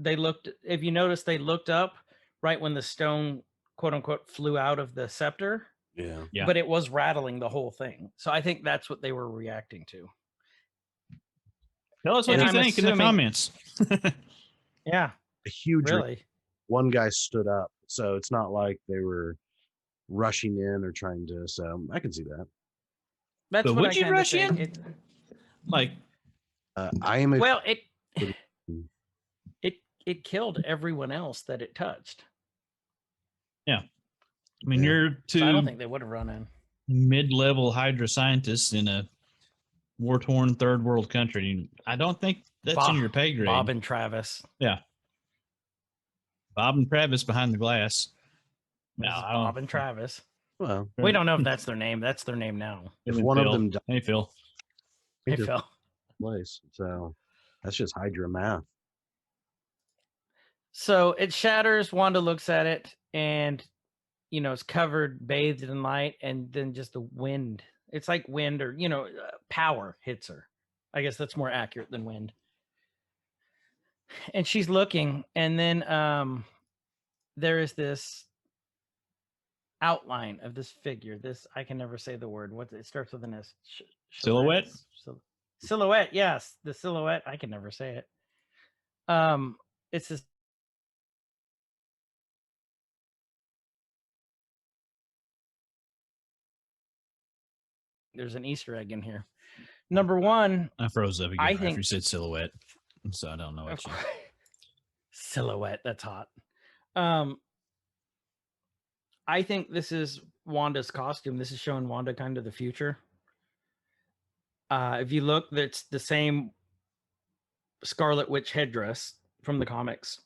Speaker 2: if you notice, they looked up right when the stone, quote unquote, flew out of the scepter.
Speaker 3: Yeah.
Speaker 2: But it was rattling the whole thing. So I think that's what they were reacting to.
Speaker 3: Tell us what you think in the comments.
Speaker 2: Yeah.
Speaker 4: A huge,
Speaker 2: really.
Speaker 4: One guy stood up. So it's not like they were rushing in or trying to. So I can see that.
Speaker 2: That's
Speaker 3: but
Speaker 2: what
Speaker 3: would you rush in?
Speaker 4: I am.
Speaker 2: It killed everyone else that it touched.
Speaker 3: Yeah. I mean, you're two.
Speaker 2: So I don't think they would have run in.
Speaker 3: Mid-level Hydra scientists in a war-torn third world country. I don't think that's in your pay grade.
Speaker 2: Bob and Travis.
Speaker 3: Yeah. Bob and Travis behind the glass. No,
Speaker 2: Bob and Travis.
Speaker 4: Well,
Speaker 2: we don't know if that's their name. That's their name now.
Speaker 4: If one of them
Speaker 3: died, hey Phil.
Speaker 2: Hey Phil.
Speaker 4: Place. So that's just Hydra math.
Speaker 2: So it shatters. Wanda looks at it, and it's covered, bathed in light, and then just the wind. It's like wind, or power hits her. I guess that's more accurate than wind. And she's looking, and then there is this outline of this figure. This, I can never say the word. What it starts with an S.
Speaker 3: Silhouette?
Speaker 2: Silhouette. Yes, the silhouette. I can never say it. It's this. There's an Easter egg in here. Number one,
Speaker 3: I froze up again
Speaker 2: I
Speaker 3: after
Speaker 2: think
Speaker 3: you said silhouette, so I don't know what you.
Speaker 2: silhouette. That's hot. I think this is Wanda's costume. This is showing Wanda kind of the future. If you look, that's the same Scarlet Witch headdress from the comics,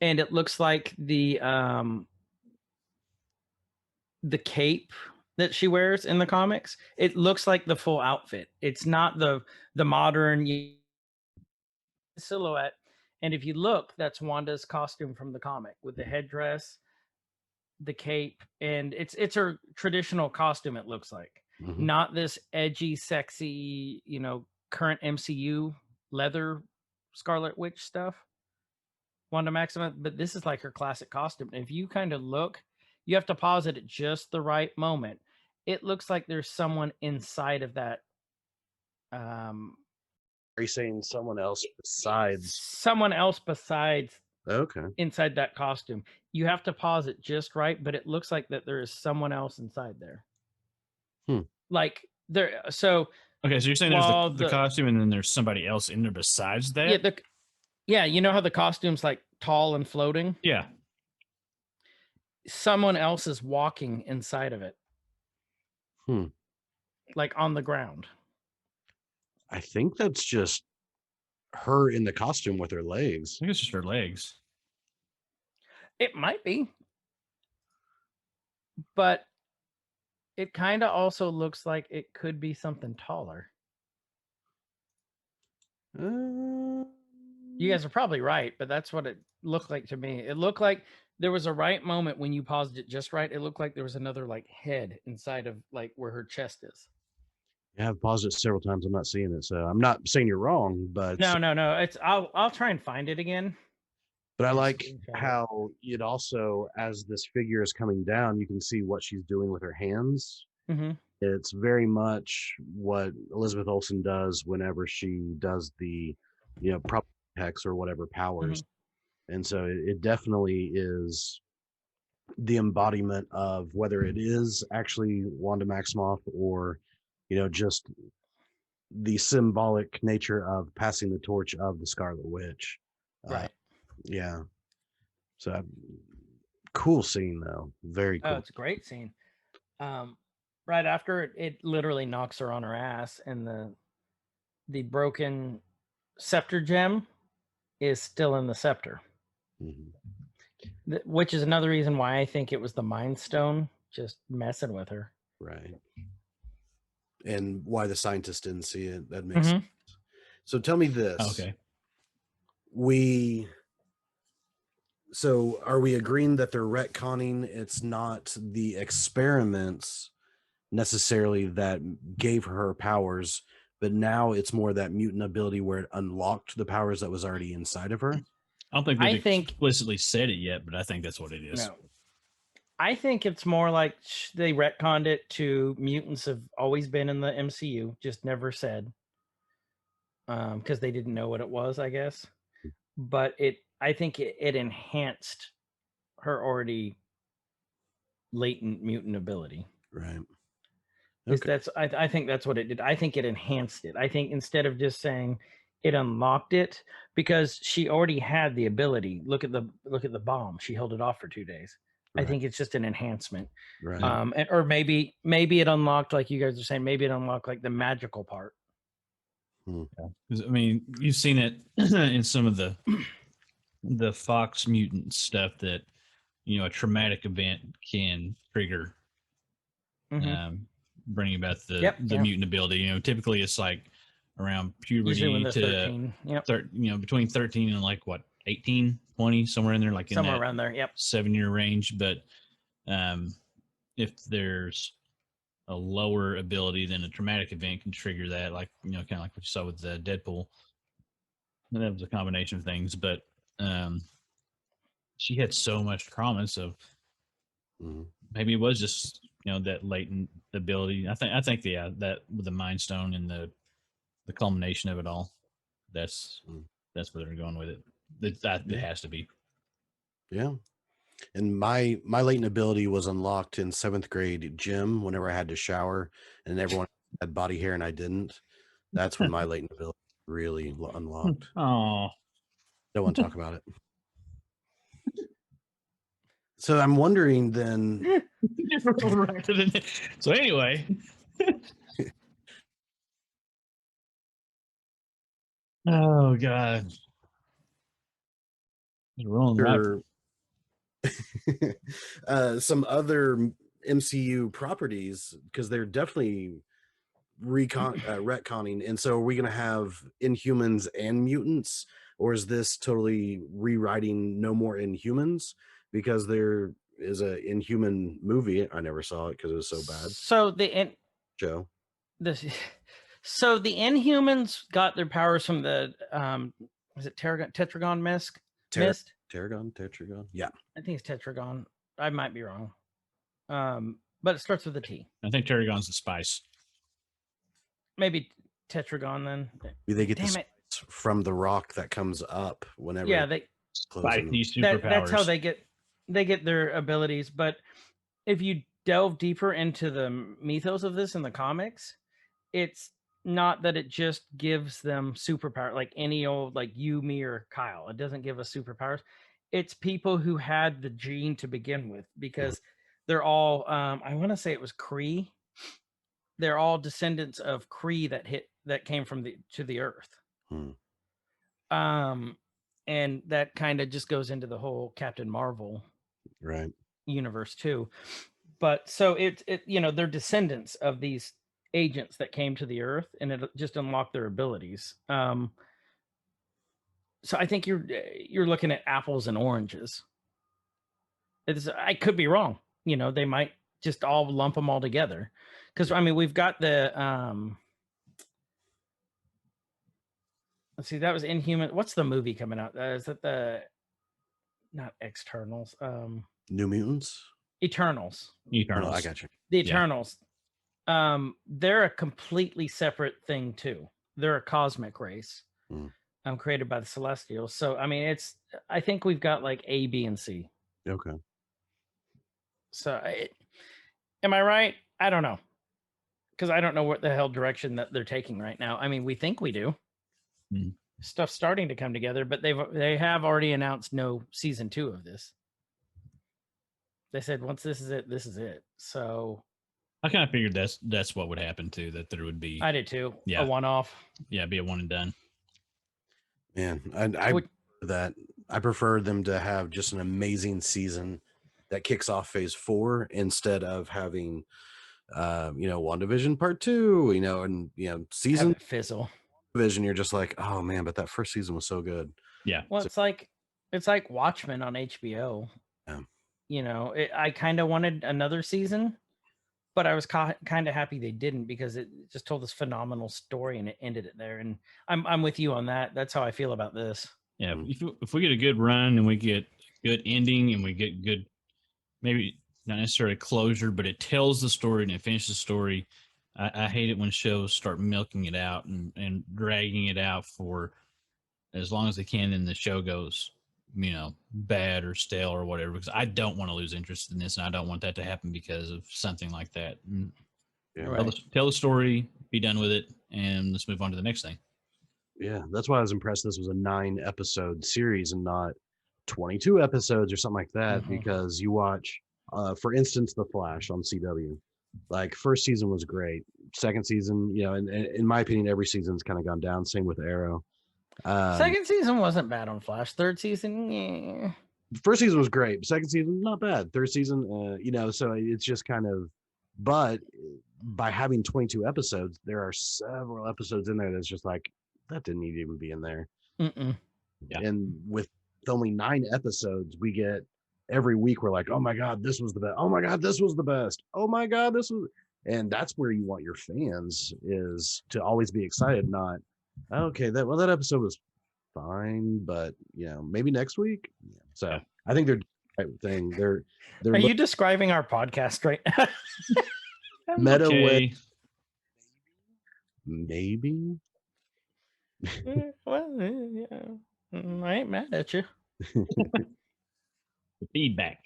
Speaker 2: and it looks like the cape that she wears in the comics. It looks like the full outfit. It's not the modern silhouette. And if you look, that's Wanda's costume from the comic with the headdress, the cape, and it's her traditional costume. It looks like not this edgy, sexy, current MCU leather Scarlet Witch stuff, Wanda Maximoff, but this is like her classic costume. And if you kind of look, you have to pause it at just the right moment. It looks like there's someone inside of that.
Speaker 4: Are you saying someone else besides?
Speaker 2: Someone else besides.
Speaker 4: Okay.
Speaker 2: Inside that costume. You have to pause it just right, but it looks like that there is someone else inside there. Like there. So
Speaker 3: okay, so you're saying there's the costume, and then there's somebody else in there besides that.
Speaker 2: Yeah. You know how the costume's like tall and floating.
Speaker 3: Yeah.
Speaker 2: Someone else is walking inside of it. Like on the ground.
Speaker 4: I think that's just her in the costume with her legs.
Speaker 3: I think it's just her legs.
Speaker 2: It might be. But it kind of also looks like it could be something taller. You guys are probably right, but that's what it looked like to me. It looked like there was a right moment when you paused it just right. It looked like there was another like head inside of like where her chest is.
Speaker 4: Yeah, I've paused it several times. I'm not seeing it, so I'm not saying you're wrong, but
Speaker 2: no. It's I'll try and find it again.
Speaker 4: But I like how it also, as this figure is coming down, you can see what she's doing with her hands. It's very much what Elizabeth Olsen does whenever she does the, hex or whatever powers. And so it definitely is the embodiment of whether it is actually Wanda Maximoff or, just the symbolic nature of passing the torch of the Scarlet Witch.
Speaker 2: Right.
Speaker 4: Yeah. So cool scene though. Very cool.
Speaker 2: Oh, it's a great scene. Right after it literally knocks her on her ass, and the broken scepter gem is still in the scepter. Which is another reason why I think it was the Mind Stone just messing with her.
Speaker 4: Right. And why the scientist didn't see it. That makes sense. So tell me this.
Speaker 3: Okay.
Speaker 4: So are we agreeing that they're retconning? It's not the experiments necessarily that gave her powers, but now it's more that mutant ability where it unlocked the powers that was already inside of her?
Speaker 3: I don't think they've explicitly said it yet, but I think that's what it is.
Speaker 2: No. I think it's more like they retconned it to mutants have always been in the MCU, just never said. Because they didn't know what it was, I guess. But I think it enhanced her already latent mutant ability.
Speaker 4: Right.
Speaker 2: Okay. I think that's what it did. I think it enhanced it. I think instead of just saying it unlocked it, because she already had the ability. Look at the bomb. She held it off for 2 days. Right. I think it's just an enhancement.
Speaker 4: Right.
Speaker 2: Or maybe it unlocked, like you guys are saying, maybe it unlocked like the magical part.
Speaker 3: Yeah. I mean, you've seen it in some of the Fox mutant stuff that, a traumatic event can trigger, bring about the mutant ability. Typically it's like around puberty to
Speaker 2: 13.
Speaker 3: Between 13 and like what, 18, 20, somewhere in there, like
Speaker 2: somewhere
Speaker 3: in that
Speaker 2: around there.
Speaker 3: 7-year range. But if there's a lower ability, then a traumatic event can trigger that, like, kind of like what you saw with Deadpool. And that was a combination of things, but she had so much trauma. So Maybe it was just that latent ability. I think that with the Mind Stone and the culmination of it all, that's where they're going with it. It has to be.
Speaker 5: Yeah. And my latent ability was unlocked in 7th grade gym whenever I had to shower and everyone had body hair and I didn't. That's when my latent ability really unlocked.
Speaker 3: Oh,
Speaker 5: Don't want to talk about it. So I'm wondering then.
Speaker 3: So anyway. Oh God.
Speaker 5: Sure. Some other MCU properties, because they're definitely retconning. And so are we going to have Inhumans and mutants, or is this totally rewriting No More Inhumans? Because there is a Inhuman movie. I never saw it because it was so bad.
Speaker 2: So
Speaker 5: Joe.
Speaker 2: So the Inhumans got their powers from the is it Tetragon Mist?
Speaker 5: Tetragon? Yeah.
Speaker 2: I think it's Tetragon. I might be wrong. But it starts with a T.
Speaker 3: I think Tetragon's the spice.
Speaker 2: Maybe Tetragon then.
Speaker 5: They get the from the rock that comes up whenever.
Speaker 2: Yeah, they
Speaker 3: these superpowers.
Speaker 2: That's how they get their abilities. But if you delve deeper into the mythos of this in the comics, it's not that it just gives them superpower like any old like you, me, or Kyle. It doesn't give us superpowers. It's people who had the gene to begin with, because they're all I want to say it was Kree. They're all descendants of Kree that came from the Earth. And that kind of just goes into the whole Captain Marvel universe too. But so it they're descendants of these agents that came to the Earth, and it just unlocked their abilities. So I think you're looking at apples and oranges. I could be wrong. They might just all lump them all together, because I mean we've got the let's see, that was Inhuman. What's the movie coming out? Is that not Externals?
Speaker 5: New Mutants?
Speaker 2: Eternals.
Speaker 5: Oh, I got you.
Speaker 2: The Eternals. They're a completely separate thing too. They're a cosmic race. Created by the Celestials. So I mean I think we've got like A, B, and C.
Speaker 5: Okay.
Speaker 2: So am I right? I don't know. Because I don't know what the hell direction that they're taking right now. I mean, we think we do. Stuff's starting to come together, but they have already announced no season 2 of this. They said once this is it, this is it. So
Speaker 3: I kind of figured that's what would happen too. That there would be.
Speaker 2: I did too.
Speaker 3: Yeah.
Speaker 2: A one-off.
Speaker 3: Yeah, be a one and done.
Speaker 5: Man, I prefer them to have just an amazing season that kicks off phase 4 instead of having WandaVision part 2, and season
Speaker 2: fizzle.
Speaker 5: Vision, you're just like, oh man, but that first season was so good.
Speaker 3: Yeah.
Speaker 2: Well, it's like Watchmen on HBO.
Speaker 5: Yeah.
Speaker 2: I kind of wanted another season, but I was kind of happy they didn't, because it just told this phenomenal story and it ended it there. And I'm with you on that. That's how I feel about this.
Speaker 3: Yeah. If we get a good run and we get good ending and we get good, maybe not necessarily closure, but it tells the story and it finishes the story. I hate it when shows start milking it out and dragging it out for as long as they can, and the show goes, bad or stale or whatever, because I don't want to lose interest in this, and I don't want that to happen because of something like that.
Speaker 5: Yeah.
Speaker 3: Tell the story, be done with it, and let's move on to the next thing.
Speaker 5: Yeah, that's why I was impressed this was a 9-episode series and not 22 episodes or something like that, because you watch, for instance, The Flash on CW. Like, first season was great. Second season, and in my opinion, every season's kind of gone down. Same with Arrow.
Speaker 2: Second season wasn't bad on Flash. Third season, yeah.
Speaker 5: First season was great. Second season, not bad. Third season, so it's just kind of, but by having 22 episodes, there are several episodes in there that's just like, that didn't need to even be in there.
Speaker 3: Yeah.
Speaker 5: And with only 9 episodes, we get every week, we're like, oh my God, this was the best. Oh my God, this was the best. Oh my God, this was, and that's where you want your fans, is to always be excited, not, okay, that episode was fine, but maybe next week. So I think they're type thing. They're
Speaker 2: Are you describing our podcast right now?
Speaker 5: meta with
Speaker 3: Okay.
Speaker 5: maybe.
Speaker 2: Well, yeah. I ain't mad at you.
Speaker 3: Feedback.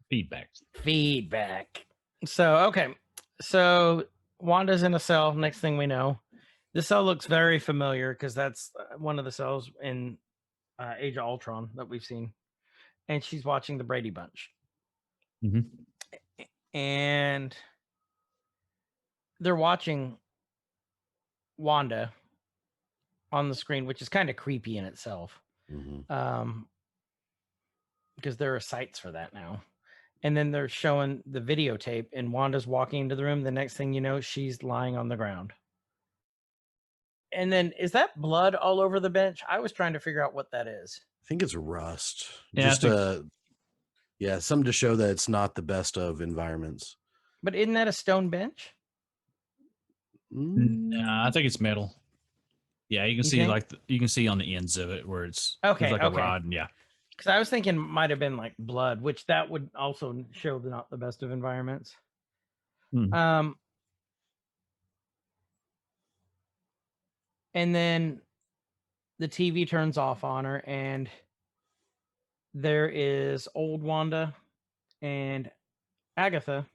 Speaker 2: Feedback. So, okay. So, Wanda's in a cell. Next thing we know, the cell looks very familiar because that's one of the cells in Age of Ultron that we've seen. And she's watching the Brady Bunch.
Speaker 3: Mm-hmm.
Speaker 2: And they're watching Wanda on the screen, which is kind of creepy in itself.
Speaker 5: Mhm.
Speaker 2: Because there are sites for that now. And then they're showing the videotape, and Wanda's walking into the room. The next thing you know, she's lying on the ground. And then, is that blood all over the bench? I was trying to figure out what that is.
Speaker 5: I think it's rust.
Speaker 3: Yeah,
Speaker 5: Just something to show that it's not the best of environments.
Speaker 2: But isn't that a stone bench?
Speaker 3: Nah, I think it's metal. Yeah, you can see
Speaker 2: think?
Speaker 3: like you can see on the ends of it where it's
Speaker 2: Okay,
Speaker 3: there's like
Speaker 2: okay.
Speaker 3: a rod. Yeah.
Speaker 2: Because I was thinking it might have been like blood, which that would also show not the best of environments.
Speaker 3: Hmm.
Speaker 2: And then the TV turns off on her, and there is old Wanda and Agatha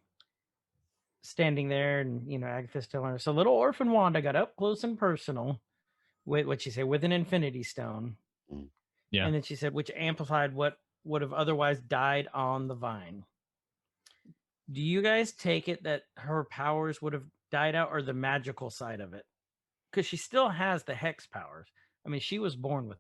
Speaker 2: standing there, and Agatha's telling her, so little orphan Wanda got up close and personal with what she said, with an infinity stone.
Speaker 3: Yeah.
Speaker 2: And then she said, which amplified what would have otherwise died on the vine. Do you guys take it that her powers would have died out, or the magical side of it? Because she still has the hex powers. I mean, she was born with.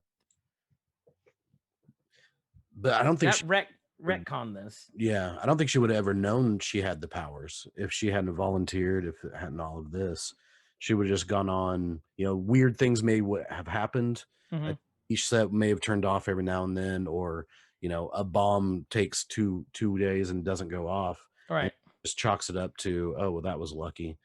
Speaker 5: But I don't think
Speaker 2: that retcon this.
Speaker 5: Yeah, I don't think she would have ever known she had the powers if she hadn't volunteered, if it hadn't all of this. She would have just gone on, weird things may have happened.
Speaker 2: Mhm.
Speaker 5: Each set may have turned off every now and then, or, a bomb takes two days and doesn't go off.
Speaker 2: Right.
Speaker 5: Just chalks it up to, oh, well, that was lucky.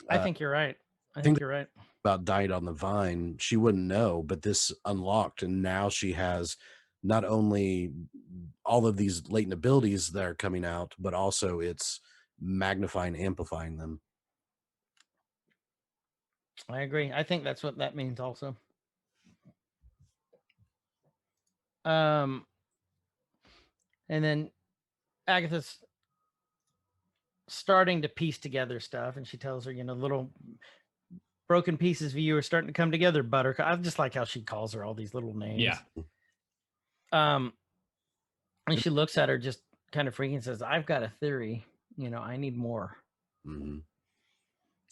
Speaker 2: I think you're right. I think you're right.
Speaker 5: About died on the vine, she wouldn't know, but this unlocked, and now she has not only all of these latent abilities that are coming out, but also it's magnifying, amplifying them.
Speaker 2: I agree. I think that's what that means also. And then Agatha's starting to piece together stuff, and she tells her, little broken pieces of you are starting to come together, Buttercup. I just like how she calls her all these little names.
Speaker 3: Yeah.
Speaker 2: And she looks at her just kind of freaking and says, I've got a theory. I need more.
Speaker 5: Mm-hmm.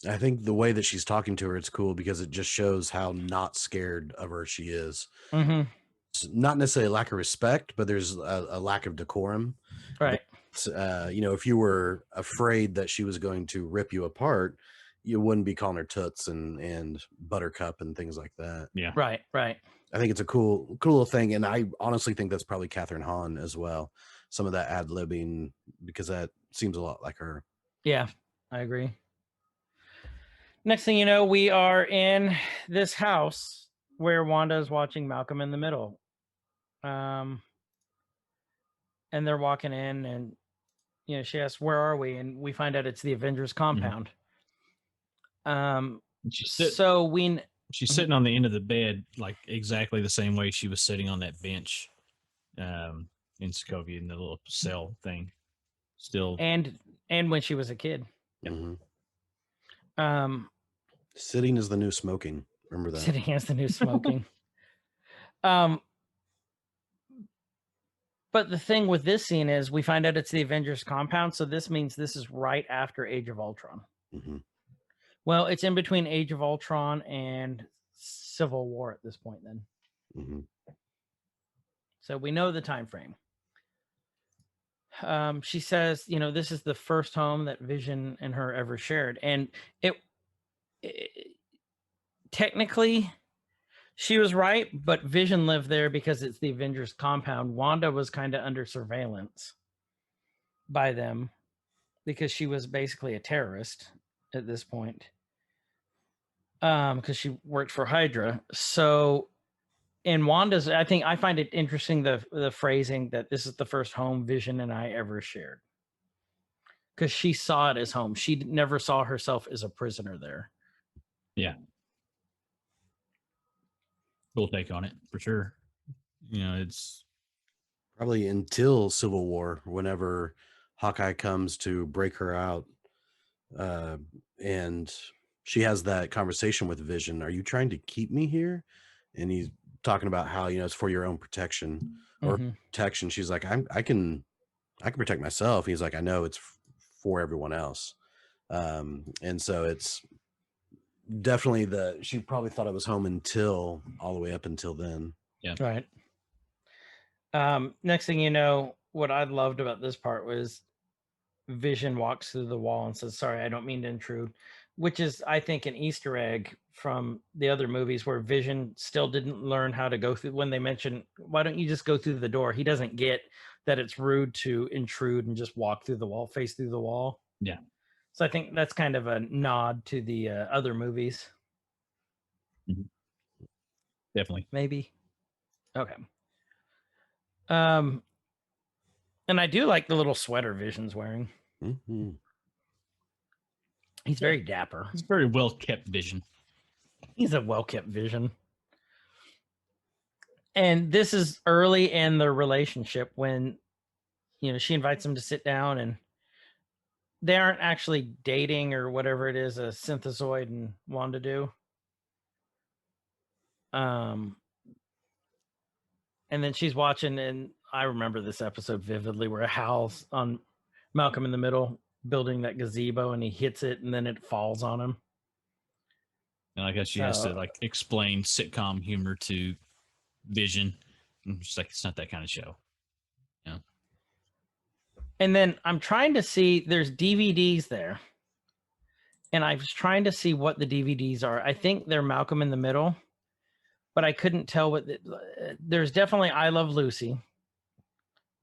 Speaker 5: I think the way that she's talking to her, it's cool because it just shows how not scared of her she is.
Speaker 2: Mm-hmm.
Speaker 5: It's not necessarily a lack of respect, but there's a lack of decorum.
Speaker 2: Right.
Speaker 5: If you were afraid that she was going to rip you apart, you wouldn't be calling her toots and Buttercup and things like that.
Speaker 3: Yeah.
Speaker 2: Right.
Speaker 5: I think it's a cool little thing, and I honestly think that's probably Catherine Hahn as well. Some of that ad-libbing, because that seems a lot like her.
Speaker 2: Yeah, I agree. Next thing you know, we are in this house where Wanda is watching Malcolm in the Middle. And they're walking in, and she asks, where are we? And we find out it's the Avengers compound.
Speaker 3: She's sitting on the end of the bed, like exactly the same way she was sitting on that bench in Sokovia in the little cell thing. Still,
Speaker 2: and when she was a kid.
Speaker 5: Mm-hmm. Sitting is the new smoking. Remember that.
Speaker 2: Sitting is the new smoking. But the thing with this scene is we find out it's the Avengers compound, so this means this is right after Age of Ultron.
Speaker 5: Mm-hmm.
Speaker 2: Well, it's in between Age of Ultron and Civil War at this point then.
Speaker 5: Mm-hmm.
Speaker 2: So we know the time frame. She says, this is the first home that Vision and her ever shared. And it technically, she was right, but Vision lived there because it's the Avengers compound. Wanda was kind of under surveillance by them because she was basically a terrorist at this point. Because she worked for Hydra. So in Wanda's, I find it interesting the phrasing that this is the first home Vision and I ever shared, because she saw it as home. She never saw herself as a prisoner there.
Speaker 3: Yeah. Cool take on it for sure. You know, it's
Speaker 5: Probably until Civil War, whenever Hawkeye comes to break her out, and she has that conversation with Vision. Are you trying to keep me here? And he's talking about how, you know, it's for your own protection or protection. She's like, I can protect myself. He's like, I know it's for everyone else. And so it's definitely she probably thought it was home until all the way up until then.
Speaker 3: Yeah.
Speaker 2: Right. Next thing you know, what I loved about this part was Vision walks through the wall and says, "Sorry, I don't mean to intrude," which is, I think, an Easter egg from the other movies where Vision still didn't learn how to go through. When they mention, "Why don't you just go through the door?" He doesn't get that it's rude to intrude and just walk through the wall, face through the wall.
Speaker 3: Yeah.
Speaker 2: So I think that's kind of a nod to the other movies.
Speaker 3: Definitely.
Speaker 2: Maybe. Okay. And I do like the little sweater Vision's wearing.
Speaker 5: Mm-hmm.
Speaker 2: He's very dapper.
Speaker 3: It's very well kept Vision.
Speaker 2: He's a well-kept Vision. And this is early in their relationship when, you know, she invites him to sit down, and they aren't actually dating or whatever it is a Synthezoid and Wanda do. And then she's watching, and I remember this episode vividly, where Hal's on Malcolm in the Middle building that gazebo, and he hits it, and then it falls on him.
Speaker 3: And I guess she has to like explain sitcom humor to Vision. I'm just like, it's not that kind of show. Yeah.
Speaker 2: And then I'm trying to see, there's DVDs there, and I was trying to see what the DVDs are. I think they're Malcolm in the Middle, but I couldn't tell what. There's definitely I Love Lucy.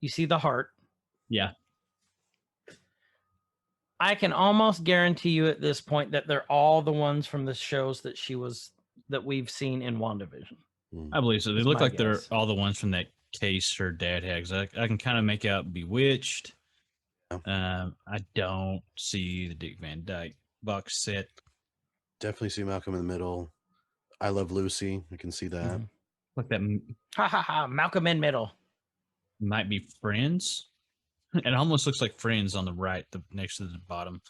Speaker 2: You see the heart.
Speaker 3: Yeah.
Speaker 2: I can almost guarantee you at this point that they're all the ones from the shows that we've seen in WandaVision.
Speaker 3: I believe so. They
Speaker 2: That's
Speaker 3: look
Speaker 2: my
Speaker 3: like they're
Speaker 2: guess.
Speaker 3: all the ones from that case her dad has. I can kind of make out Bewitched. I don't see the Dick Van Dyke box set.
Speaker 5: Definitely see Malcolm in the Middle. I Love Lucy. I can see that.
Speaker 3: Like that
Speaker 2: Ha ha ha! Malcolm in Middle.
Speaker 3: might be Friends. It almost looks like Friends on the right, next to the bottom.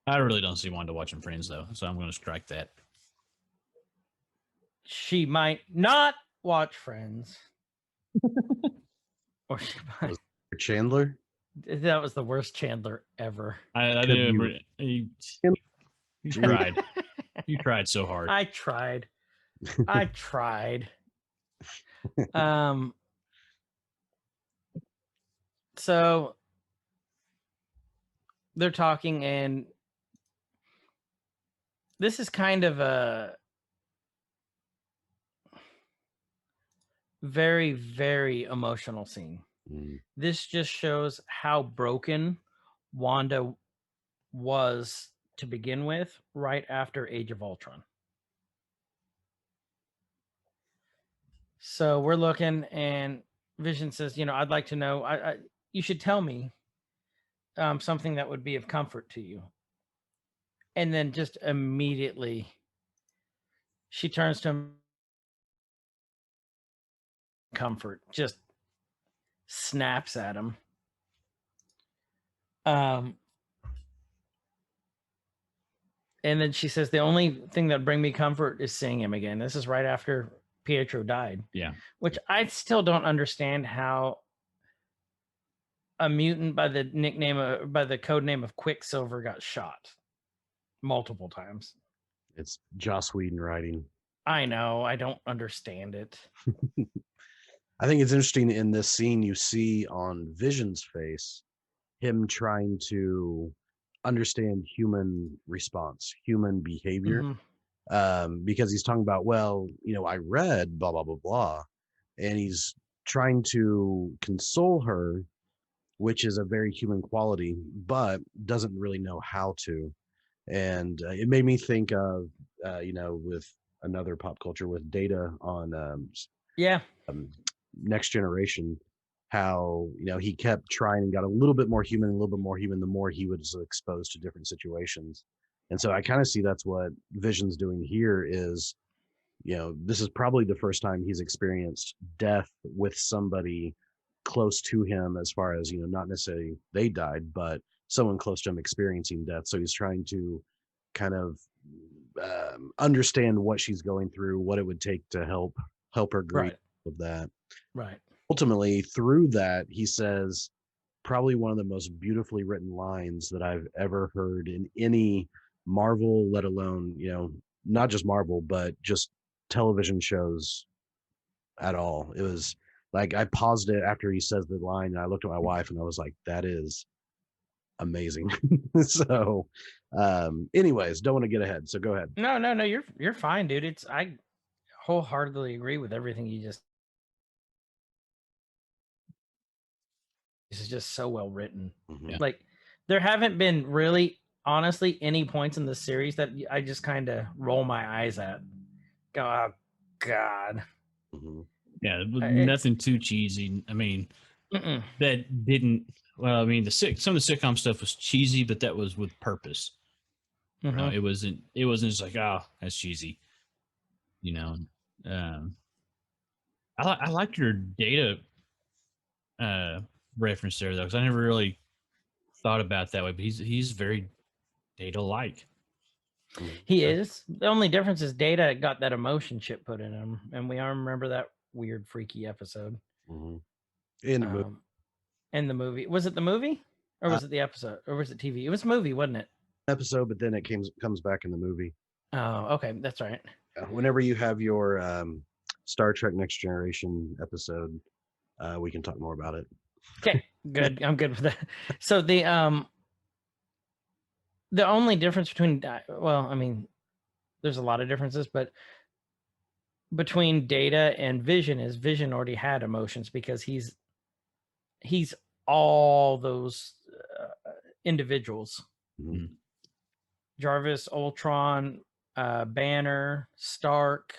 Speaker 3: I really don't see Wanda watching Friends though, so I'm going to strike that.
Speaker 2: She might not watch Friends. Or she might.
Speaker 5: Chandler.
Speaker 2: That was the worst Chandler ever.
Speaker 3: I didn't. You tried. You tried so hard.
Speaker 2: I tried. I tried. So they're talking, and this is kind of a very, very emotional scene. This just shows how broken Wanda was to begin with, right after Age of Ultron. So we're looking, and Vision says, "You know, I'd like to know. You should tell me something that would be of comfort to you." And then just immediately, she turns to him. Comfort, just snaps at him. And then she says, "The only thing that bring me comfort is seeing him again." This is right after Pietro died.
Speaker 3: Yeah.
Speaker 2: Which I still don't understand how a mutant by the code name of Quicksilver got shot multiple times.
Speaker 5: It's Joss Whedon writing.
Speaker 2: I know. I don't understand it.
Speaker 5: I think it's interesting in this scene, you see on Vision's face, him trying to understand human response, human behavior. Because he's talking about, well, you know, I read blah, blah, blah, blah. And he's trying to console her, which is a very human quality, but doesn't really know how to. And it made me think of, you know, with another pop culture with Data on
Speaker 2: Yeah.
Speaker 5: Next Generation, how he kept trying and got a little bit more human, a little bit more human the more he was exposed to different situations. And so I kind of see that's what Vision's doing here is, this is probably the first time he's experienced death with somebody close to him, as far as not necessarily they died, but someone close to him experiencing death. So he's trying to kind of understand what she's going through, what it would take to help her grieve with that.
Speaker 2: Right.
Speaker 5: Ultimately, through that, he says probably one of the most beautifully written lines that I've ever heard in any Marvel, let alone, not just Marvel, but just television shows at all. It was like I paused it after he says the line, and I looked at my wife and I was like, that is amazing. So anyways, don't want to get ahead, so go ahead.
Speaker 2: No, you're fine, dude. I wholeheartedly agree with everything you just. This is just so well written.
Speaker 5: Mhm.
Speaker 2: Like there haven't been really, honestly, any points in the series that I just kind of roll my eyes at. Go, oh God.
Speaker 5: Mhm.
Speaker 3: Yeah, nothing too cheesy. I mean, that didn't. Well, I mean, some of the sitcom stuff was cheesy, but that was with purpose. It wasn't. It wasn't just like, oh, that's cheesy. I like your Data reference there though, because I never really thought about it that way. But he's very Data-like.
Speaker 2: He is. The only difference is Data got that emotion chip put in him, and we all remember that weird, freaky episode.
Speaker 5: Mhm. In the movie.
Speaker 2: In the movie, was it the movie, or was it the episode, or was it TV? It was movie, wasn't it?
Speaker 5: Episode, but then it comes back in the movie.
Speaker 2: Oh, okay, that's right.
Speaker 5: Whenever you have your Star Trek Next Generation episode, we can talk more about it.
Speaker 2: Okay, good. I'm good with that. So the only difference between, well, I mean, there's a lot of differences, but between Data and Vision is Vision already had emotions because he's all those individuals.
Speaker 5: Mhm.
Speaker 2: Jarvis, Ultron, Banner, Stark.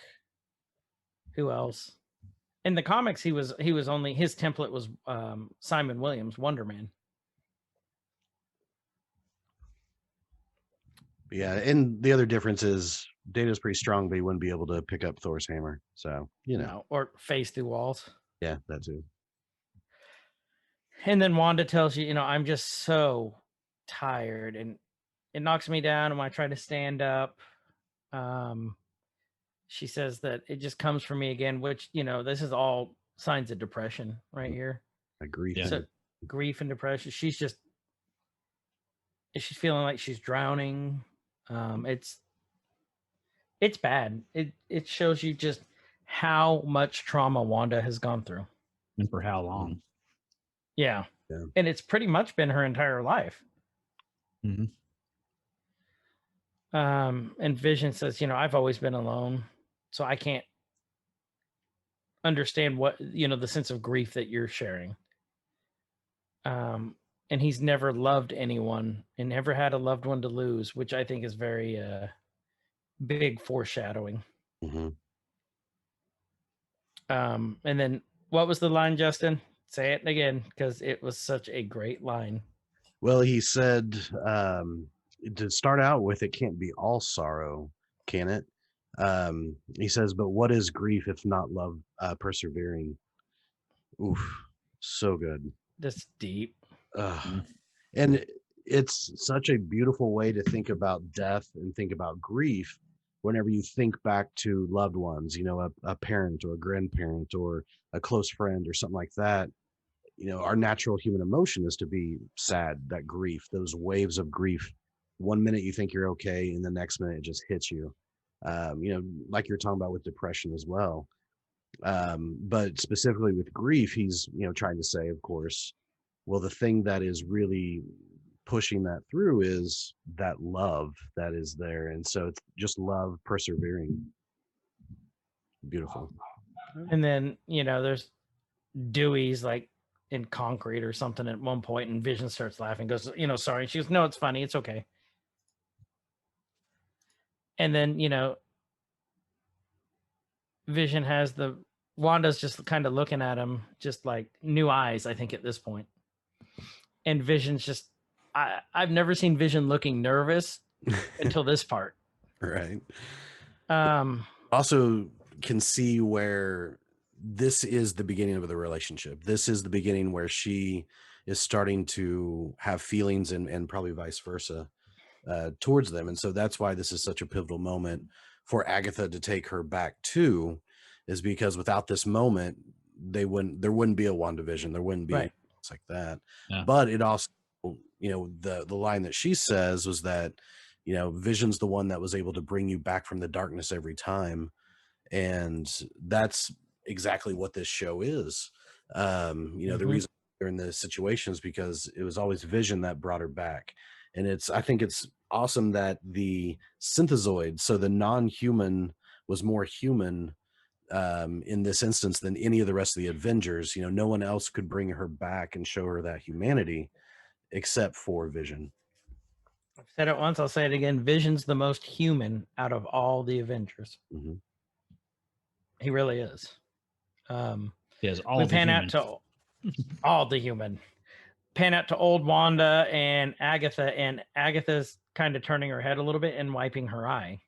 Speaker 2: Who else? In the comics, he was only, his template was Simon Williams, Wonder Man.
Speaker 5: Yeah, and the other difference is Data's pretty strong, but he wouldn't be able to pick up Thor's hammer. So
Speaker 2: No, or phase through walls.
Speaker 5: Yeah, that too.
Speaker 2: And then Wanda tells you, I'm just so tired, and it knocks me down. And when I try to stand up, she says that it just comes for me again, which, this is all signs of depression right here.
Speaker 5: Grief.
Speaker 3: Yeah.
Speaker 2: So grief and depression. She's feeling like she's drowning. It's bad. It shows you just how much trauma Wanda has gone through.
Speaker 3: And for how long?
Speaker 2: Yeah.
Speaker 5: Yeah.
Speaker 2: And it's pretty much been her entire life.
Speaker 3: Mhm.
Speaker 2: And Vision says, I've always been alone, so I can't understand what, the sense of grief that you're sharing. And he's never loved anyone and never had a loved one to lose, which I think is very big foreshadowing.
Speaker 5: Mm-hmm.
Speaker 2: And then what was the line, Justin? Say it again, because it was such a great line.
Speaker 5: Well, he said, to start out with, it can't be all sorrow, can it? He says, but what is grief if not love persevering? Oof, so good.
Speaker 2: That's deep.
Speaker 5: And it's such a beautiful way to think about death and think about grief whenever you think back to loved ones, a parent or a grandparent or a close friend or something like that. Our natural human emotion is to be sad, that grief, those waves of grief. One minute you think you're okay, and the next minute it just hits you. Like you're talking about with depression as well. But specifically with grief, he's, trying to say, of course, well, the thing that is really pushing that through is that love that is there. And so it's just love persevering. Beautiful.
Speaker 2: And then, there's Dewey's like in concrete or something at one point, and Vision starts laughing, goes, sorry. And she goes, no, it's funny. It's okay. And then, Vision has Wanda's just kind of looking at him, just like new eyes, I think, at this point. And Vision's just, I've never seen Vision looking nervous until this part.
Speaker 5: Right.
Speaker 2: Um,
Speaker 5: Also can see where this is the beginning of the relationship. This is the beginning where she is starting to have feelings and probably vice versa towards them. And so that's why this is such a pivotal moment for Agatha to take her back to, is because without this moment, there wouldn't be a WandaVision. There wouldn't be
Speaker 2: Right.
Speaker 5: things like that.
Speaker 3: Yeah.
Speaker 5: But it also, the line that she says was that, Vision's the one that was able to bring you back from the darkness every time. And that's exactly what this show is. The reason they're in this situation is because it was always Vision that brought her back. And I think it's awesome that the synthezoid, so the non-human, was more human in this instance than any of the rest of the Avengers. No one else could bring her back and show her that humanity except for Vision.
Speaker 2: I've said it once, I'll say it again. Vision's the most human out of all the Avengers.
Speaker 5: Mm-hmm.
Speaker 2: He really is.
Speaker 3: He has all
Speaker 2: We
Speaker 3: the
Speaker 2: pan
Speaker 3: human.
Speaker 2: out to all the human. Pan out to old Wanda and Agatha's kind of turning her head a little bit and wiping her eye.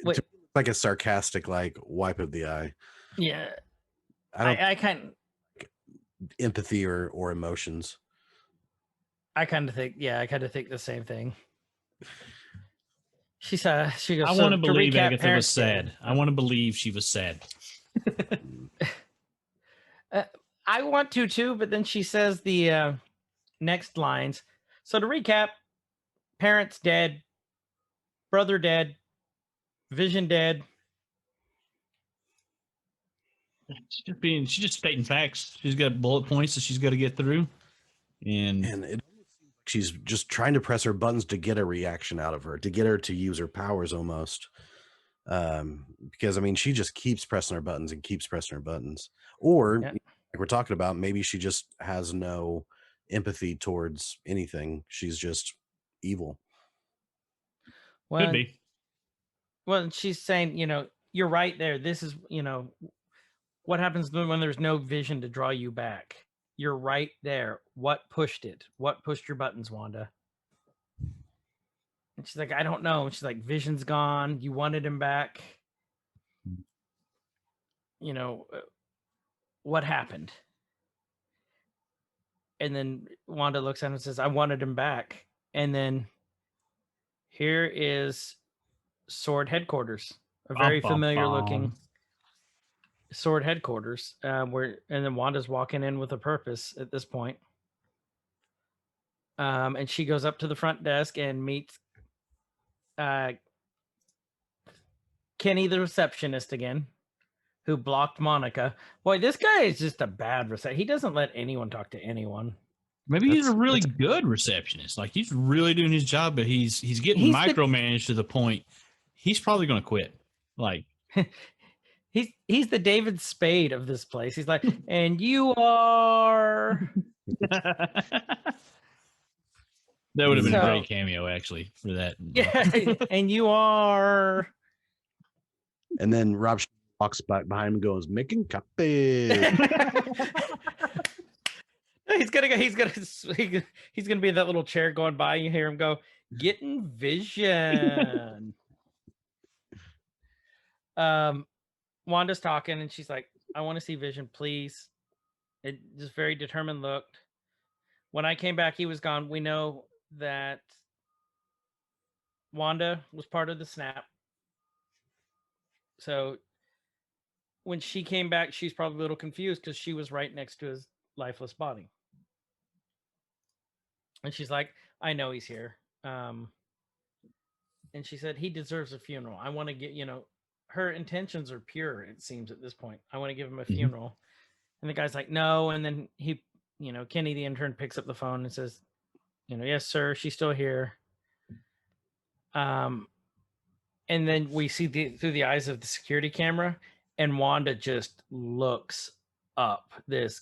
Speaker 2: Wait.
Speaker 5: Like a sarcastic, like, wipe of the eye.
Speaker 2: Yeah.
Speaker 5: I don't
Speaker 2: I
Speaker 5: empathy or emotions.
Speaker 2: I kind of think the same thing. She goes,
Speaker 3: I want to believe Agatha was sad. I want to believe she was sad.
Speaker 2: I want to too, but then she says the next lines. So to recap, parents dead, brother dead, Vision dead.
Speaker 3: She's just stating facts. She's got bullet points that she's got to get through. And
Speaker 5: she's just trying to press her buttons to get a reaction out of her, to get her to use her powers almost. Because she just keeps pressing her buttons and keeps pressing her buttons. Or like we're talking about, maybe she just has no empathy towards anything. She's just evil.
Speaker 2: Well,
Speaker 3: could be.
Speaker 2: Well, she's saying, you're right there. This is, what happens when there's no Vision to draw you back? You're right there. What pushed it? What pushed your buttons, Wanda? And she's like, I don't know. And she's like, Vision's gone. You wanted him back. What happened? And then Wanda looks at him and says, I wanted him back. And then here is Sword headquarters, a very familiar looking Sword headquarters, and then Wanda's walking in with a purpose at this point. And she goes up to the front desk and meets Kenny, the receptionist again, who blocked Monica. Boy, this guy is just a bad receptionist. He doesn't let anyone talk to anyone.
Speaker 3: Maybe he's a really good receptionist. Like, he's really doing his job, but he's getting micromanaged to the point he's probably going to quit. Like,
Speaker 2: he's the David Spade of this place. He's like, and you are.
Speaker 3: That would have been a great cameo, actually, for that.
Speaker 2: Yeah, and you are.
Speaker 5: And then Rob walks back behind him and goes, making copies.
Speaker 2: He's gonna be in that little chair going by. You hear him go, getting Vision. Wanda's talking and she's like, I want to see Vision, please. It just very determined looked. When I came back, he was gone. We know that Wanda was part of the snap. So when she came back, she's probably a little confused because she was right next to his lifeless body. And she's like, I know he's here. And she said, he deserves a funeral. I want to get, her intentions are pure, it seems, at this point. I want to give him a funeral. And the guy's like, no. And then he, Kenny, the intern, picks up the phone and says, yes, sir, she's still here. And then we see through the eyes of the security camera, and Wanda just looks up. This,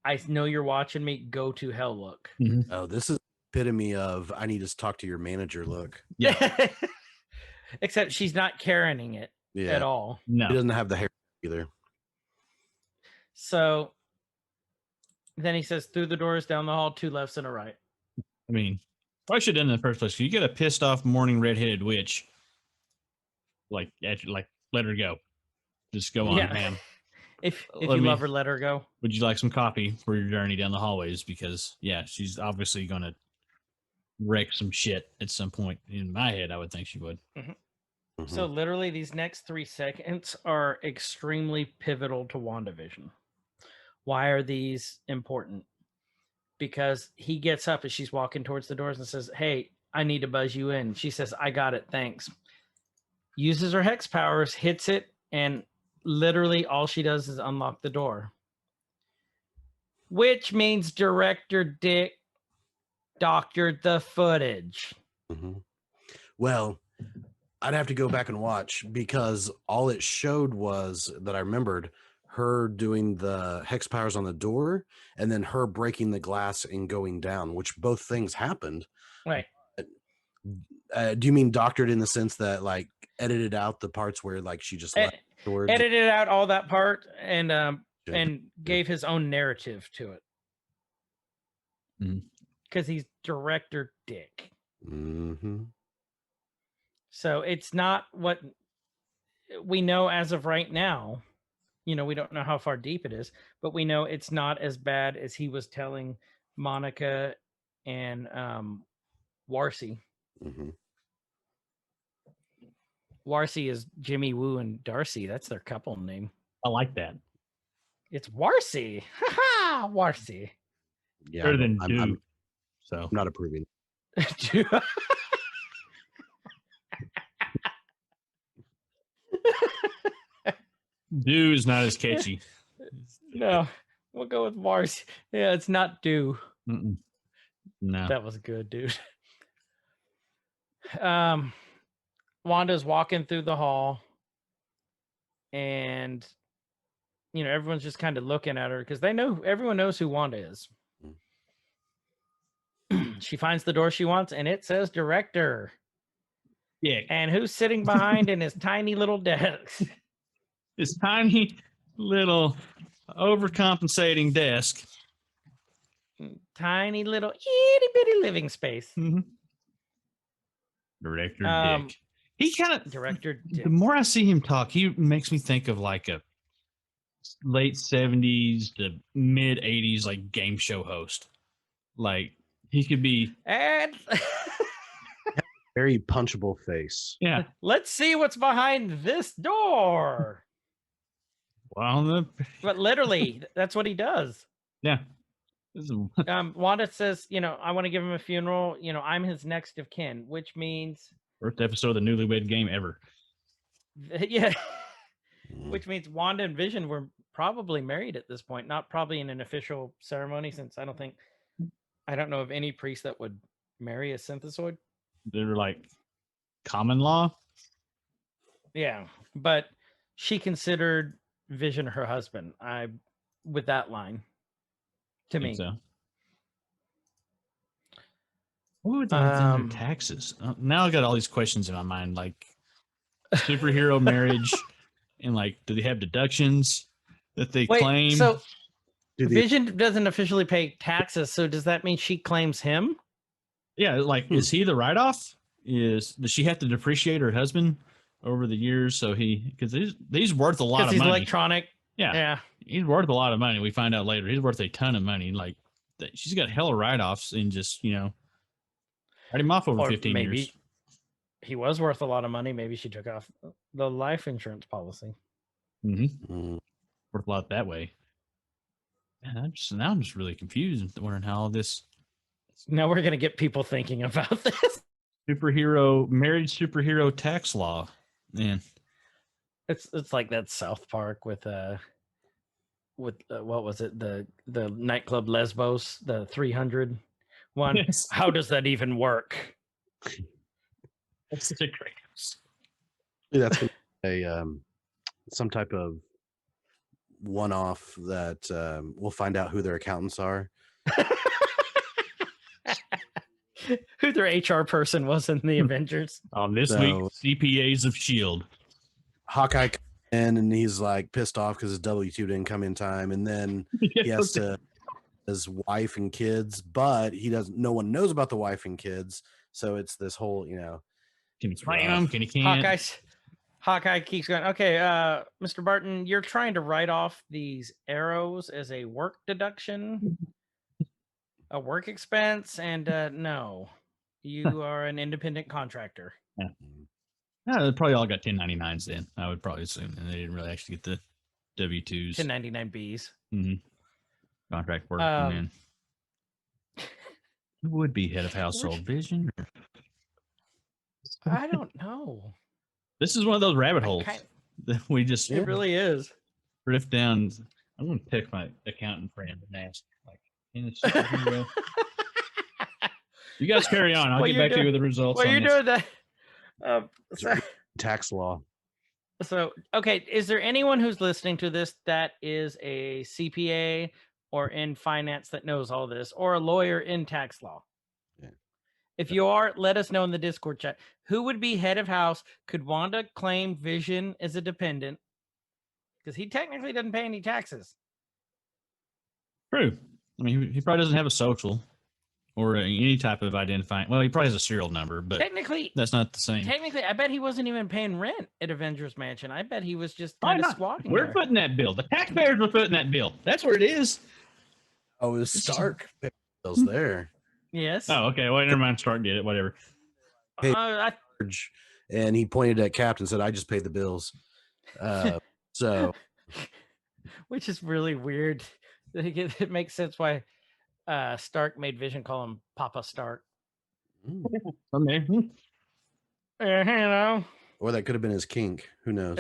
Speaker 2: I know you're watching me, go to hell look.
Speaker 3: Mm-hmm.
Speaker 5: Oh, this is epitome of I need to talk to your manager look.
Speaker 3: Yeah.
Speaker 2: Except she's not carrying it.
Speaker 5: Yeah.
Speaker 2: at all.
Speaker 3: No.
Speaker 5: He doesn't have the hair either.
Speaker 2: So then he says, through the doors, down the hall, 2 lefts and a right.
Speaker 3: I mean, I should have done it in the first place. You get a pissed off morning redheaded witch. Like, let her go. Just go on,
Speaker 2: Yeah.
Speaker 3: ma'am.
Speaker 2: If
Speaker 3: Let
Speaker 2: you
Speaker 3: me-
Speaker 2: love her, let her go.
Speaker 3: Would you like some coffee for your journey down the hallways? Because, yeah, she's obviously going to wreck some shit at some point. In my head, I would think she would.
Speaker 2: So literally these next 3 seconds are extremely pivotal to WandaVision. Why are these important? Because he gets up as she's walking towards the doors and says, hey, I need to buzz you in. She says, I got it, thanks. Uses her hex powers, hits it, and literally all she does is unlock the door. Which means Director Dick doctored the footage.
Speaker 5: Well, I'd have to go back and watch because all it showed was that I remembered her doing the hex powers on the door and then her breaking the glass and going down, which both things happened.
Speaker 2: Right.
Speaker 5: Do you mean doctored in the sense that like edited out the parts where like she just left afterwards?
Speaker 2: Edited out all that part and gave his own narrative to it. Because he's Director Dick. So it's not what we know as of right now. You know, we don't know how far deep it is, but we know it's not as bad as he was telling Monica and Warsi. Warsi is Jimmy Woo and Darcy. That's their couple name.
Speaker 3: I like that.
Speaker 2: It's Warsi. Ha ha! Warsi.
Speaker 5: Yeah,
Speaker 3: Better than
Speaker 5: I'm
Speaker 3: dude. So
Speaker 5: not approving.
Speaker 3: do is not as catchy.
Speaker 2: No, we'll go with Warsi. Yeah, it's not do.
Speaker 3: No.
Speaker 2: That was good, dude. Wanda's walking through the hall and you know everyone's just kind of looking at her because everyone knows who Wanda is. She finds the door she wants and it says director.
Speaker 3: Yeah.
Speaker 2: And who's sitting behind in his tiny little desk?
Speaker 3: This tiny little overcompensating desk.
Speaker 2: Tiny little itty bitty living space.
Speaker 3: Director Dick. He kind of
Speaker 2: Director Dick.
Speaker 3: The more I see him talk, he makes me think of like a late 70s to mid 80s like game show host. Like he could be
Speaker 2: And
Speaker 5: Very punchable face.
Speaker 3: yeah.
Speaker 2: let's see what's behind this door.
Speaker 3: Well,
Speaker 2: But literally, that's what he does.
Speaker 3: yeah. This is
Speaker 2: Wanda says, you know, I want to give him a funeral. You know, I'm his next of kin, which means,
Speaker 3: first episode of the Newlywed Game ever.
Speaker 2: yeah, which means Wanda and Vision were probably married at this point, not probably in an official ceremony, since I don't know of any priest that would marry a synthesoid.
Speaker 3: They're like common law.
Speaker 2: Yeah, but she considered Vision her husband. With that line, to me.
Speaker 3: So. What would they have in their taxes? Now I got all these questions in my mind, like superhero marriage, and like, do they have deductions that they claim?
Speaker 2: So
Speaker 5: Do they-
Speaker 2: Vision doesn't officially pay taxes, so does that mean she claims him?
Speaker 3: Yeah, like, is he the write-off? Does she have to depreciate her husband over the years? So because he's worth a lot
Speaker 2: Because
Speaker 3: of
Speaker 2: he's
Speaker 3: money.
Speaker 2: electronic.
Speaker 3: Yeah, he's worth a lot of money. We find out later he's worth a ton of money. Like, she's got hella write-offs and just write him off over
Speaker 2: Or
Speaker 3: 15
Speaker 2: maybe
Speaker 3: years.
Speaker 2: he was worth a lot of money. Maybe she took off the life insurance policy.
Speaker 3: Worth a lot that way. Man, I'm just really confused and wondering how all this
Speaker 2: Now we're gonna get people thinking about this.
Speaker 3: married superhero tax law. Man,
Speaker 2: It's like that South Park with what was it, the nightclub Lesbos, the 300 one.
Speaker 3: Yes.
Speaker 2: How does that even work?
Speaker 3: That's such a great.
Speaker 5: That's gonna be a some type of one-off that we'll find out who their accountants are.
Speaker 2: Who their HR person was in the Avengers.
Speaker 3: On this
Speaker 5: So-
Speaker 3: week, CPAs of Shield.
Speaker 5: Hawkeye comes in and he's like pissed off because his W-2 didn't come in time, and then he has to his wife and kids, but no one knows about the wife and kids, so it's this whole,
Speaker 3: Can he claim them? Can he can't?
Speaker 2: Hawkeye keeps going, okay, Mr. Barton, you're trying to write off these arrows as a work deduction, a work expense, and no, you are an independent contractor.
Speaker 3: Yeah. They probably all got 1099s then, I would probably assume, and they didn't really actually get the W-2s.
Speaker 2: 1099Bs.
Speaker 3: Mm-hmm. Contract work. Man. Who would be head of household? Vision?
Speaker 2: I don't know.
Speaker 3: This is one of those rabbit holes that we just
Speaker 2: it really is.
Speaker 3: Rift down. I'm going to pick my accountant friend and ask, like, you guys carry on. I'll get back to you with the results.
Speaker 2: Well, you're doing that.
Speaker 5: Tax law.
Speaker 2: So, okay, is there anyone who's listening to this that is a CPA or in finance that knows all this, or a lawyer in tax law?
Speaker 5: Yeah.
Speaker 2: If you are, let us know in the Discord chat. Who would be head of house? Could Wanda claim Vision as a dependent? Because he technically doesn't pay any taxes.
Speaker 3: True. I mean, he probably doesn't have a social or any type of identifying. Well, he probably has a serial number, but
Speaker 2: technically,
Speaker 3: that's not the same.
Speaker 2: Technically, I bet he wasn't even paying rent at Avengers Mansion. I bet he was just kind of squatting.
Speaker 3: We're footing that bill. The taxpayers were footing that bill. That's where it is.
Speaker 5: Oh, it was Stark bills there.
Speaker 2: Yes.
Speaker 3: Oh, okay. Well, never mind. Stark did it. Whatever.
Speaker 5: And he pointed at Captain and said, "I just paid the bills." So,
Speaker 2: which is really weird. It makes sense why Stark made Vision call him Papa Stark.
Speaker 3: Okay.
Speaker 2: You know.
Speaker 5: Or that could have been his kink. Who knows?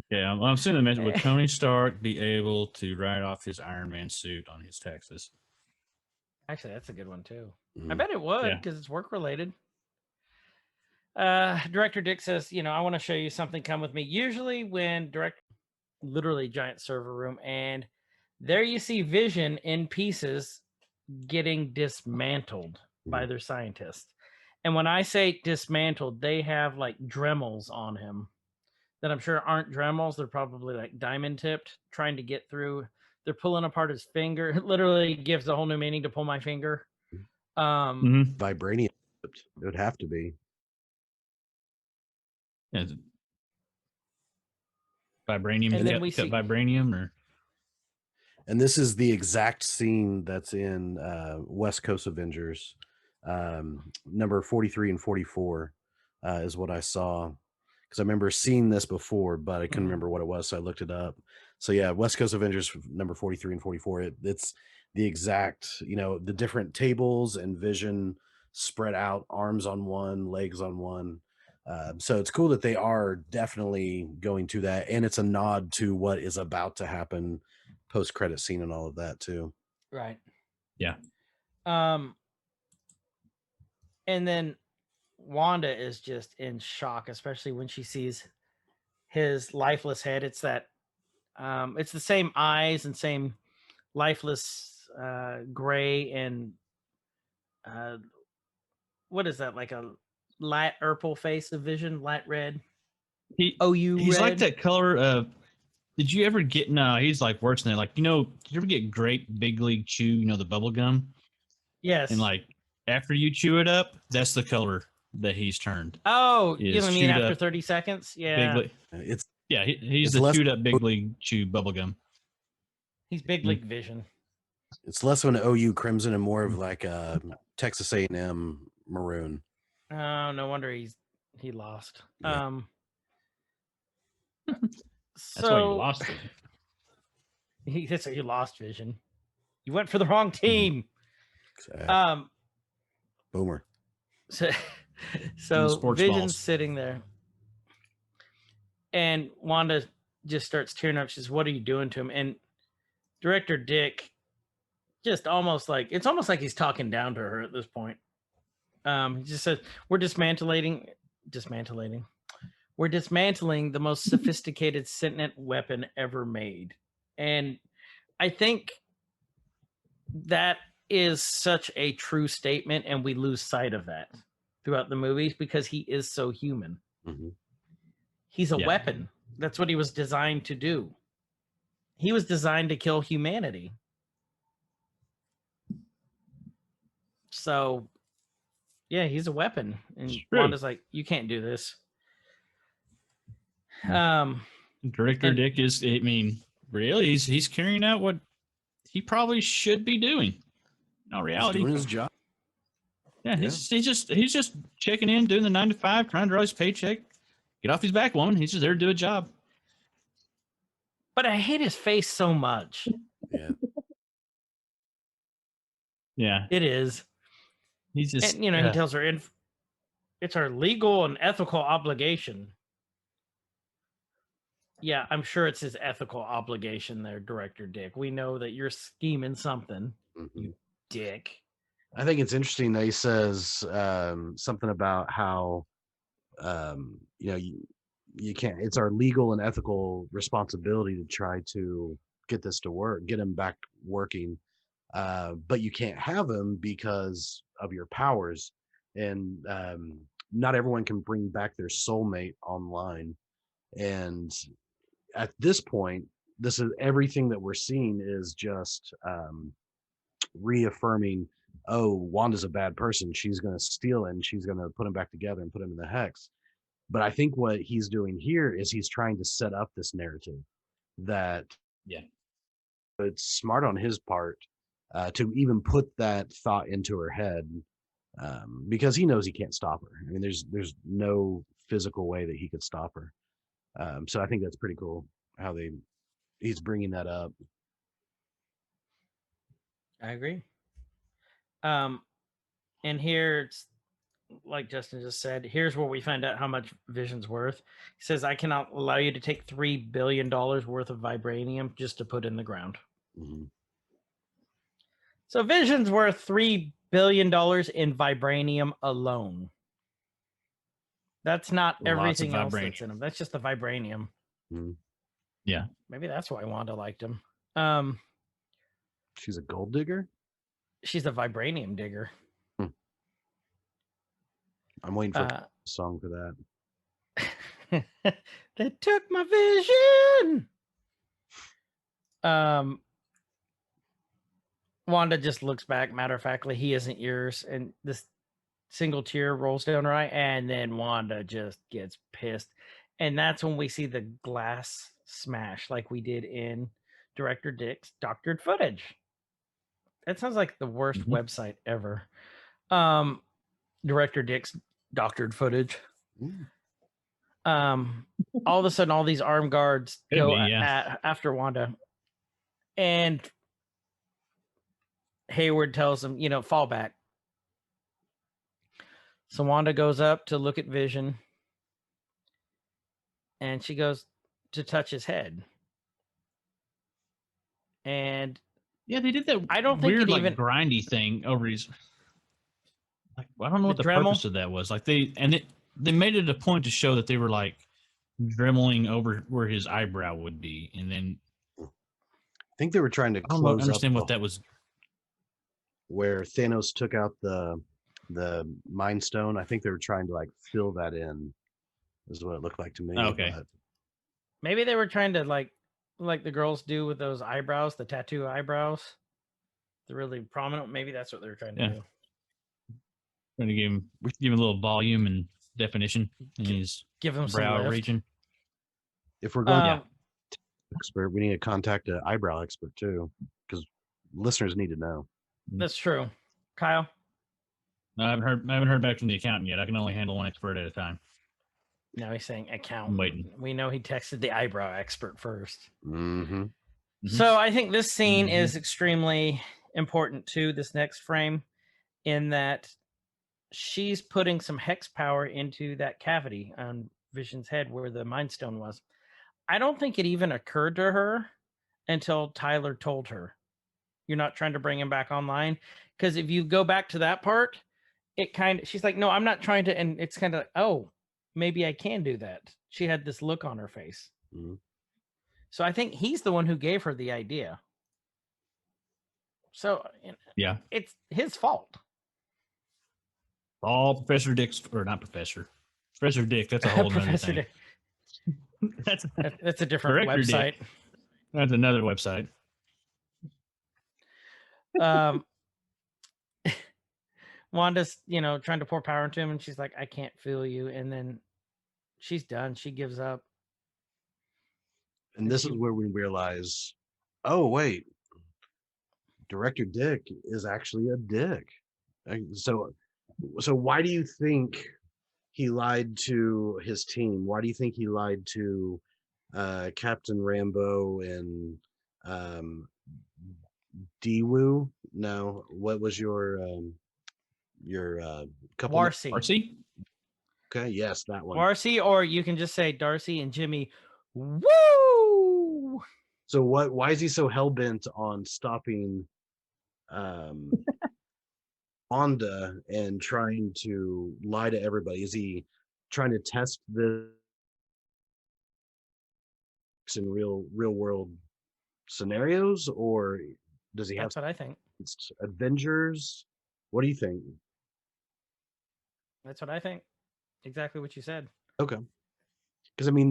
Speaker 3: Yeah, I'm assuming mention would Tony Stark be able to write off his Iron Man suit on his taxes?
Speaker 2: Actually, that's a good one too. I bet it would because it's work related. Director Dick says, I want to show you something. Come with me. Usually when literally giant server room, and there you see Vision in pieces getting dismantled by their scientists. And when I say dismantled, they have like Dremels on him that I'm sure aren't Dremels. They're probably like diamond tipped, trying to get through. They're pulling apart his finger. It literally gives a whole new meaning to pull my finger.
Speaker 5: Vibranium. It would have to be.
Speaker 3: Yeah. Vibranium.
Speaker 2: And then we see
Speaker 3: vibranium, or.
Speaker 5: And this is the exact scene that's in West Coast Avengers, number 43 and 44 is what I saw. Because I remember seeing this before, but I couldn't remember what it was, so I looked it up. So yeah, West Coast Avengers number 43 and 44. It's the exact, the different tables and Vision spread out, arms on one, legs on one. So it's cool that they are definitely going to that, and it's a nod to what is about to happen, post-credit scene and all of that too.
Speaker 2: Right.
Speaker 3: Yeah.
Speaker 2: And then Wanda is just in shock, especially when she sees his lifeless head. It's that it's the same eyes and same lifeless gray and what is that, like a light purple face of Vision, light red?
Speaker 3: He's
Speaker 2: red?
Speaker 3: like that color of. Did you ever get? No, he's like worse than that. Like, did you ever get Grape Big League Chew? The bubble gum.
Speaker 2: Yes.
Speaker 3: And like after you chew it up, that's the color that he's turned.
Speaker 2: Oh, you know what I mean? After 30 seconds, yeah.
Speaker 3: He's the chewed up Big League Chew bubble gum.
Speaker 2: He's Big League Vision.
Speaker 5: It's less of an OU crimson and more of like a Texas A&M maroon.
Speaker 2: Oh, no wonder he lost.
Speaker 5: Yeah.
Speaker 3: That's why you lost it.
Speaker 2: That's why you lost Vision. You went for the wrong team.
Speaker 5: Boomer.
Speaker 2: So Vision's sitting there, and Wanda just starts tearing up. She says, "What are you doing to him?" And Director Dick just it's almost like he's talking down to her at this point. He just says, "We're dismantling the most sophisticated sentient weapon ever made." And I think that is such a true statement, and we lose sight of that. throughout the movies because he is so human.
Speaker 5: Mhm.
Speaker 2: He's a
Speaker 3: Yeah.
Speaker 2: weapon. That's what he was designed to do. He was designed to kill humanity. So, yeah, he's a weapon. And
Speaker 3: True.
Speaker 2: Wanda's like, you can't do this.
Speaker 3: Director
Speaker 2: And-
Speaker 3: Dick is, I mean, really, he's carrying out what he probably should be doing. No
Speaker 6: He's
Speaker 3: reality.
Speaker 6: doing his job.
Speaker 3: Yeah, he's just checking in, doing the 9 to 5, trying to draw his paycheck, get off his back, woman. He's just there to do a job.
Speaker 2: But I hate his face so much.
Speaker 6: Yeah.
Speaker 3: Yeah,
Speaker 2: It is.
Speaker 3: he's just,
Speaker 2: And, he tells her, it's our legal and ethical obligation. Yeah, I'm sure it's his ethical obligation there, Director Dick. We know that you're scheming something,
Speaker 5: Mhm.
Speaker 2: Dick.
Speaker 5: I think it's interesting that he says something about how you can't. It's our legal and ethical responsibility to try to get this to work, get him back working, but you can't have him because of your powers, and not everyone can bring back their soulmate online. And at this point, this is everything that we're seeing is just reaffirming, oh, Wanda's a bad person. She's going to steal it and she's going to put him back together and put him in the hex. But I think what he's doing here is he's trying to set up this narrative that it's smart on his part to even put that thought into her head, because he knows he can't stop her. I mean, there's no physical way that he could stop her. So I think that's pretty cool how he's bringing that up.
Speaker 2: I agree. And here it's like Justin just said, here's where we find out how much Vision's worth. He says, I cannot allow you to take $3 billion worth of vibranium just to put in the ground.
Speaker 5: Mm-hmm.
Speaker 2: So Vision's worth $3 billion in vibranium alone. That's not everything else that's in him. That's just the vibranium.
Speaker 5: Mm-hmm.
Speaker 3: Yeah.
Speaker 2: Maybe that's why Wanda liked him.
Speaker 5: She's a gold digger?
Speaker 2: She's a vibranium digger.
Speaker 5: I'm waiting for a song for that.
Speaker 2: They took my vision. Wanda just looks back matter-of-factly. He isn't yours. And this single tear rolls down her eye. And then Wanda just gets pissed. And that's when we see the glass smash like we did in Director Dick's doctored footage. That sounds like the worst website ever. Director Dick's doctored footage. All of a sudden, all these armed guards go after Wanda. And Hayward tells them, fall back. So Wanda goes up to look at Vision. And she goes to touch his head. And
Speaker 3: yeah, they did that.
Speaker 2: I don't think
Speaker 3: weird,
Speaker 2: it even
Speaker 3: grindy thing over his. Like, I don't know what the
Speaker 2: Dremel?
Speaker 3: purpose of that was. Like they made it a point to show that they were like dremeling over where his eyebrow would be, and then
Speaker 5: I think they were trying to
Speaker 3: I don't understand what that was.
Speaker 5: Where Thanos took out the Mind Stone. I think they were trying to fill that in. Is what it looked like to me.
Speaker 3: Okay.
Speaker 5: But
Speaker 2: maybe they were trying to like the girls do with those eyebrows, the tattoo eyebrows. They're really prominent. Maybe that's what they were trying to do.
Speaker 3: Trying to give him a little volume and definition in his
Speaker 2: Give him some
Speaker 3: brow
Speaker 2: lift.
Speaker 3: region.
Speaker 5: if we're going expert, we need to contact an eyebrow expert too, because listeners need to know.
Speaker 2: That's true. Kyle?
Speaker 3: No, I haven't heard back from the accountant yet. I can only handle one expert at a time.
Speaker 2: Now he's saying accountant.
Speaker 3: I'm waiting.
Speaker 2: We know he texted the eyebrow expert first.
Speaker 5: Mm-hmm.
Speaker 2: So I think this scene is extremely important to this next frame, in that she's putting some hex power into that cavity on Vision's head where the Mind Stone was. I don't think it even occurred to her until Tyler told her, you're not trying to bring him back online. Because if you go back to that part, she's like, no, I'm not trying to. And it's kind of like, oh, maybe I can do that. She had this look on her face.
Speaker 5: Mm-hmm.
Speaker 2: So I think he's the one who gave her the idea. So
Speaker 3: yeah,
Speaker 2: it's his fault.
Speaker 3: All Professor Dick's, or not Professor Dick. That's a whole nother
Speaker 2: Professor
Speaker 3: thing.
Speaker 2: Dick.
Speaker 3: That's
Speaker 2: That's a different
Speaker 3: Director
Speaker 2: website.
Speaker 3: Dick. That's another website.
Speaker 2: Wanda's, trying to pour power into him, and she's like, I can't feel you. And then she's done. She gives up.
Speaker 5: And this is where we realize, oh, wait, Director Dick is actually a dick. So why do you think he lied to his team? Why do you think he lied to Captain Rambo and Daewoo? No, what was your couple?
Speaker 2: Warsi.
Speaker 3: Marcy?
Speaker 5: Okay, yes, that one.
Speaker 2: Warsi, or you can just say Darcy and Jimmy. Woo!
Speaker 5: So why is he so hell-bent on stopping Wanda and trying to lie to everybody? Is he trying to test this in real world scenarios, or does he have
Speaker 2: That's what I think.
Speaker 5: Avengers? What do you think?
Speaker 2: That's what I think. Exactly what you said.
Speaker 5: Okay. Because I mean,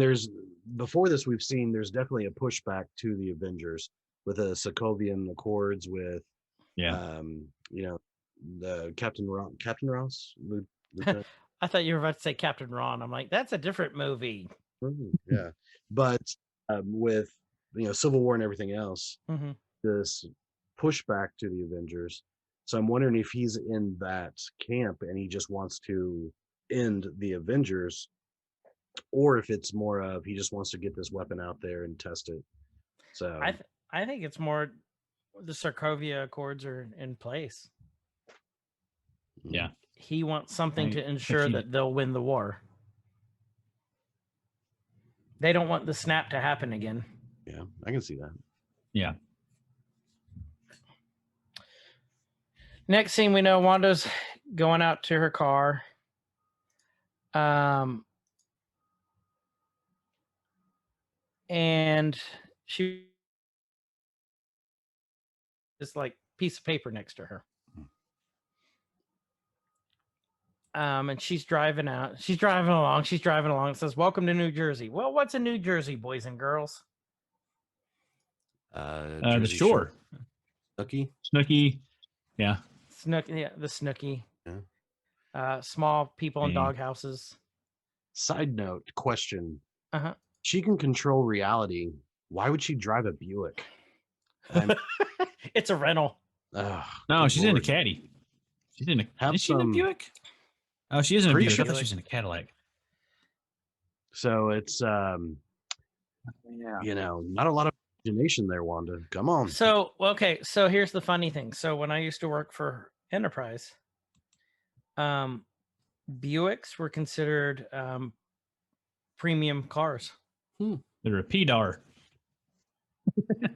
Speaker 5: before this, we've seen there's definitely a pushback to the Avengers with the Sokovian Accords, with the Captain Ross. Lieutenant.
Speaker 2: I thought you were about to say Captain Ron. I'm like, that's a different movie.
Speaker 5: Yeah, but with Civil War and everything else, this pushback to the Avengers. So I'm wondering if he's in that camp and he just wants to end the Avengers, or if it's more of he just wants to get this weapon out there and test it. So
Speaker 2: I think it's more the Sokovia Accords are in place.
Speaker 3: Yeah.
Speaker 2: He wants something to ensure that they'll win the war. They don't want the snap to happen again.
Speaker 5: Yeah, I can see that.
Speaker 3: Yeah.
Speaker 2: Next scene, we know Wanda's going out to her car. And she this like piece of paper next to her. And she's driving out. She's driving along. It says, "Welcome to New Jersey." Well, what's in New Jersey, boys and girls?
Speaker 3: The shore. Snooky. Yeah.
Speaker 2: The Snooky. Yeah. Small people in dog houses.
Speaker 5: Side note question.
Speaker 2: Uh-huh.
Speaker 5: She can control reality. Why would she drive a Buick?
Speaker 2: It's a rental.
Speaker 3: No, she's in a caddy. She's in a. Is she in a Buick? Oh, she is in a Buick. I thought she was in a Cadillac.
Speaker 5: So it's not a lot of imagination there, Wanda. Come on.
Speaker 2: So here's the funny thing. So when I used to work for Enterprise, Buicks were considered premium cars.
Speaker 3: They're a PDAR.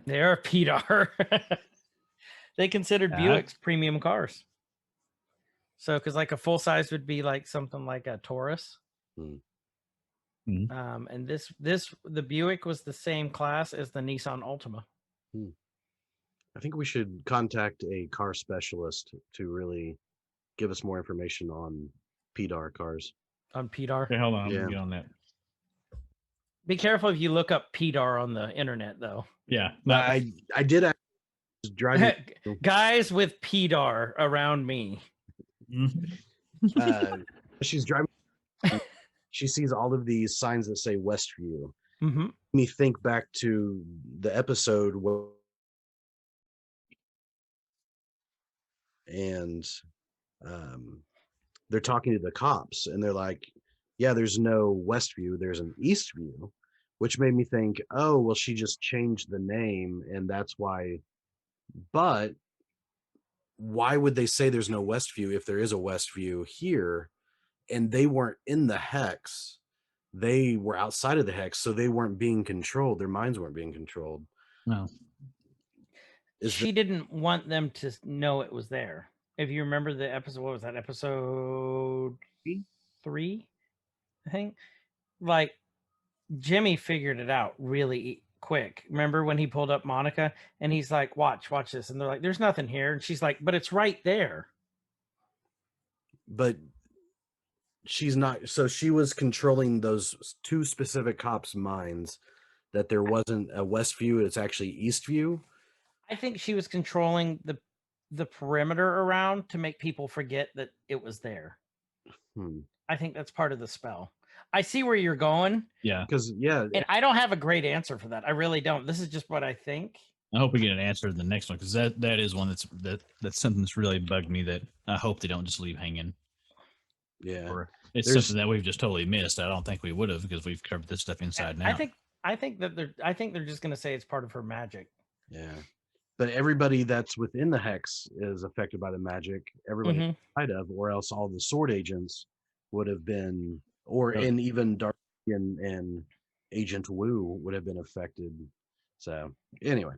Speaker 2: They're a PDAR. They considered Buicks premium cars. So, because like a full size would be like something like a Taurus. And the Buick was the same class as the Nissan Altima.
Speaker 5: I think we should contact a car specialist to really give us more information on PDAR cars.
Speaker 2: On PDAR?
Speaker 3: Okay, hold on. Let me get on that.
Speaker 2: Be careful if you look up PDAR on the internet, though.
Speaker 5: Yeah. I did actually drive
Speaker 2: guys with PDAR around me.
Speaker 5: She's driving. She sees all of these signs that say Westview. Me think back to the episode where, and they're talking to the cops, and they're like, "Yeah, there's no Westview. There's an Eastview," which made me think, "Oh, well, she just changed the name, and that's why." But why would they say there's no Westview if there is a Westview here? And they weren't in the hex. They were outside of the hex, so they weren't being controlled. Their minds weren't being controlled.
Speaker 3: No.
Speaker 2: She didn't want them to know it was there. If you remember the episode, what was that? Episode 3, I think? Like, Jimmy figured it out really quick. Remember when he pulled up Monica and he's like, watch this. And they're like, there's nothing here. And she's like, but it's right there.
Speaker 5: But
Speaker 4: she's not. So she was controlling those two specific cops' minds that there wasn't a west view; it's actually east view.
Speaker 2: I think she was controlling the perimeter around to make people forget that it was there. I think that's part of the spell. I see where you're going.
Speaker 3: Yeah.
Speaker 4: Because yeah,
Speaker 2: And I don't have a great answer for that. I really don't. This is just what I think.
Speaker 3: I hope we get an answer in the next one because that is one that's something that's really bugged me that I hope they don't just leave hanging.
Speaker 4: yeah.
Speaker 3: Or it's
Speaker 4: There's-
Speaker 3: something that we've just totally missed. I don't think we would have because we've covered this stuff inside now.
Speaker 2: I think they're just going to say it's part of her magic.
Speaker 4: Yeah. But everybody that's within the hex is affected by the magic. Everybody
Speaker 2: Mhm.
Speaker 4: outside of, or else all the sword agents would have been, or
Speaker 3: Oh.
Speaker 4: and even Dark and Agent Wu would have been affected. So anyway,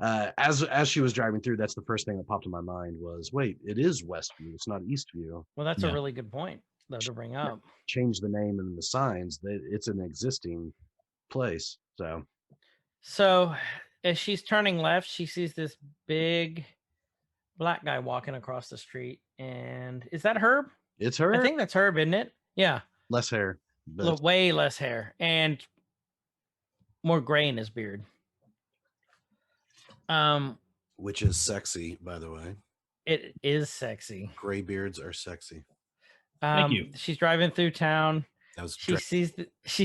Speaker 4: as she was driving through, that's the first thing that popped in my mind was, wait, it is Westview. It's not Eastview.
Speaker 2: Well, that's
Speaker 3: Yeah.
Speaker 2: a really good point though to bring up.
Speaker 4: Change the name and the signs. That it's an existing place.
Speaker 2: So, as she's turning left, she sees this big black guy walking across the street. And is that Herb?
Speaker 4: It's her.
Speaker 2: I think that's Herb, isn't it? Yeah.
Speaker 4: Less hair, but
Speaker 2: Way less hair and more gray in his beard.
Speaker 5: Which is sexy, by the way.
Speaker 2: It is sexy.
Speaker 5: Gray beards are sexy.
Speaker 3: Thank you.
Speaker 2: She's driving through town.
Speaker 5: That was
Speaker 2: She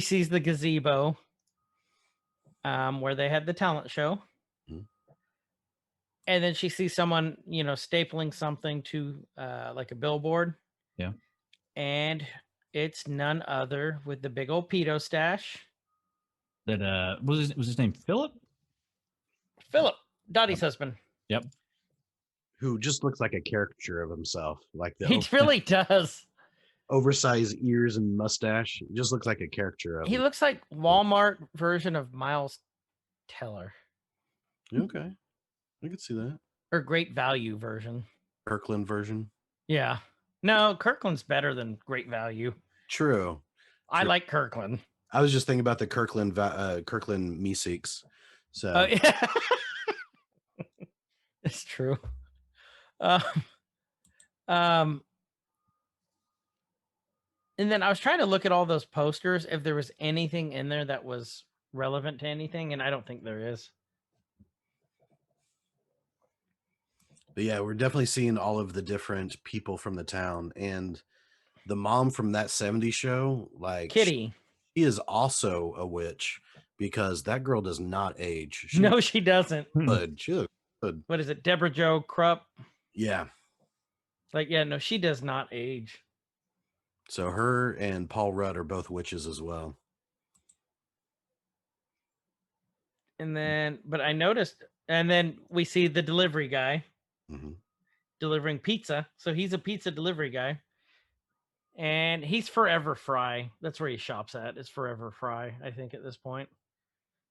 Speaker 2: sees the gazebo where they had the talent show.
Speaker 5: Mhm.
Speaker 2: And then she sees someone, stapling something to like a billboard.
Speaker 3: Yeah.
Speaker 2: And it's none other with the big old pedo stash.
Speaker 3: That was his name Philip?
Speaker 2: Philip, Dottie's husband.
Speaker 3: Yep.
Speaker 4: who just looks like a caricature of himself, like the
Speaker 2: He really does.
Speaker 4: oversized ears and mustache. Just looks like a caricature of
Speaker 2: He
Speaker 4: him.
Speaker 2: looks like Walmart version of Miles Teller,
Speaker 5: Okay. I could see that.
Speaker 2: or Great Value version.
Speaker 5: Kirkland version.
Speaker 2: Yeah. No, Kirkland's better than Great Value.
Speaker 5: True.
Speaker 2: I
Speaker 5: True.
Speaker 2: like Kirkland.
Speaker 5: I was just thinking about the Kirkland Meeseeks. So
Speaker 2: Oh, yeah. It's true. And then I was trying to look at all those posters if there was anything in there that was relevant to anything, and I don't think there is.
Speaker 5: but yeah, we're definitely seeing all of the different people from the town, and the mom from that 70s show, like
Speaker 2: Kitty.
Speaker 5: she is also a witch because that girl does not age. She
Speaker 2: No, she doesn't.
Speaker 5: good. She looks good.
Speaker 2: What is it? Deborah Jo Krupp?
Speaker 5: Yeah.
Speaker 2: Like, yeah, no, she does not age.
Speaker 5: So her and Paul Rudd are both witches as well.
Speaker 2: And then, but I noticed, and then we see the delivery guy
Speaker 5: Mhm.
Speaker 2: delivering pizza. So he's a pizza delivery guy. And he's Forever Fry. That's where he shops at, is Forever Fry, I think, at this point.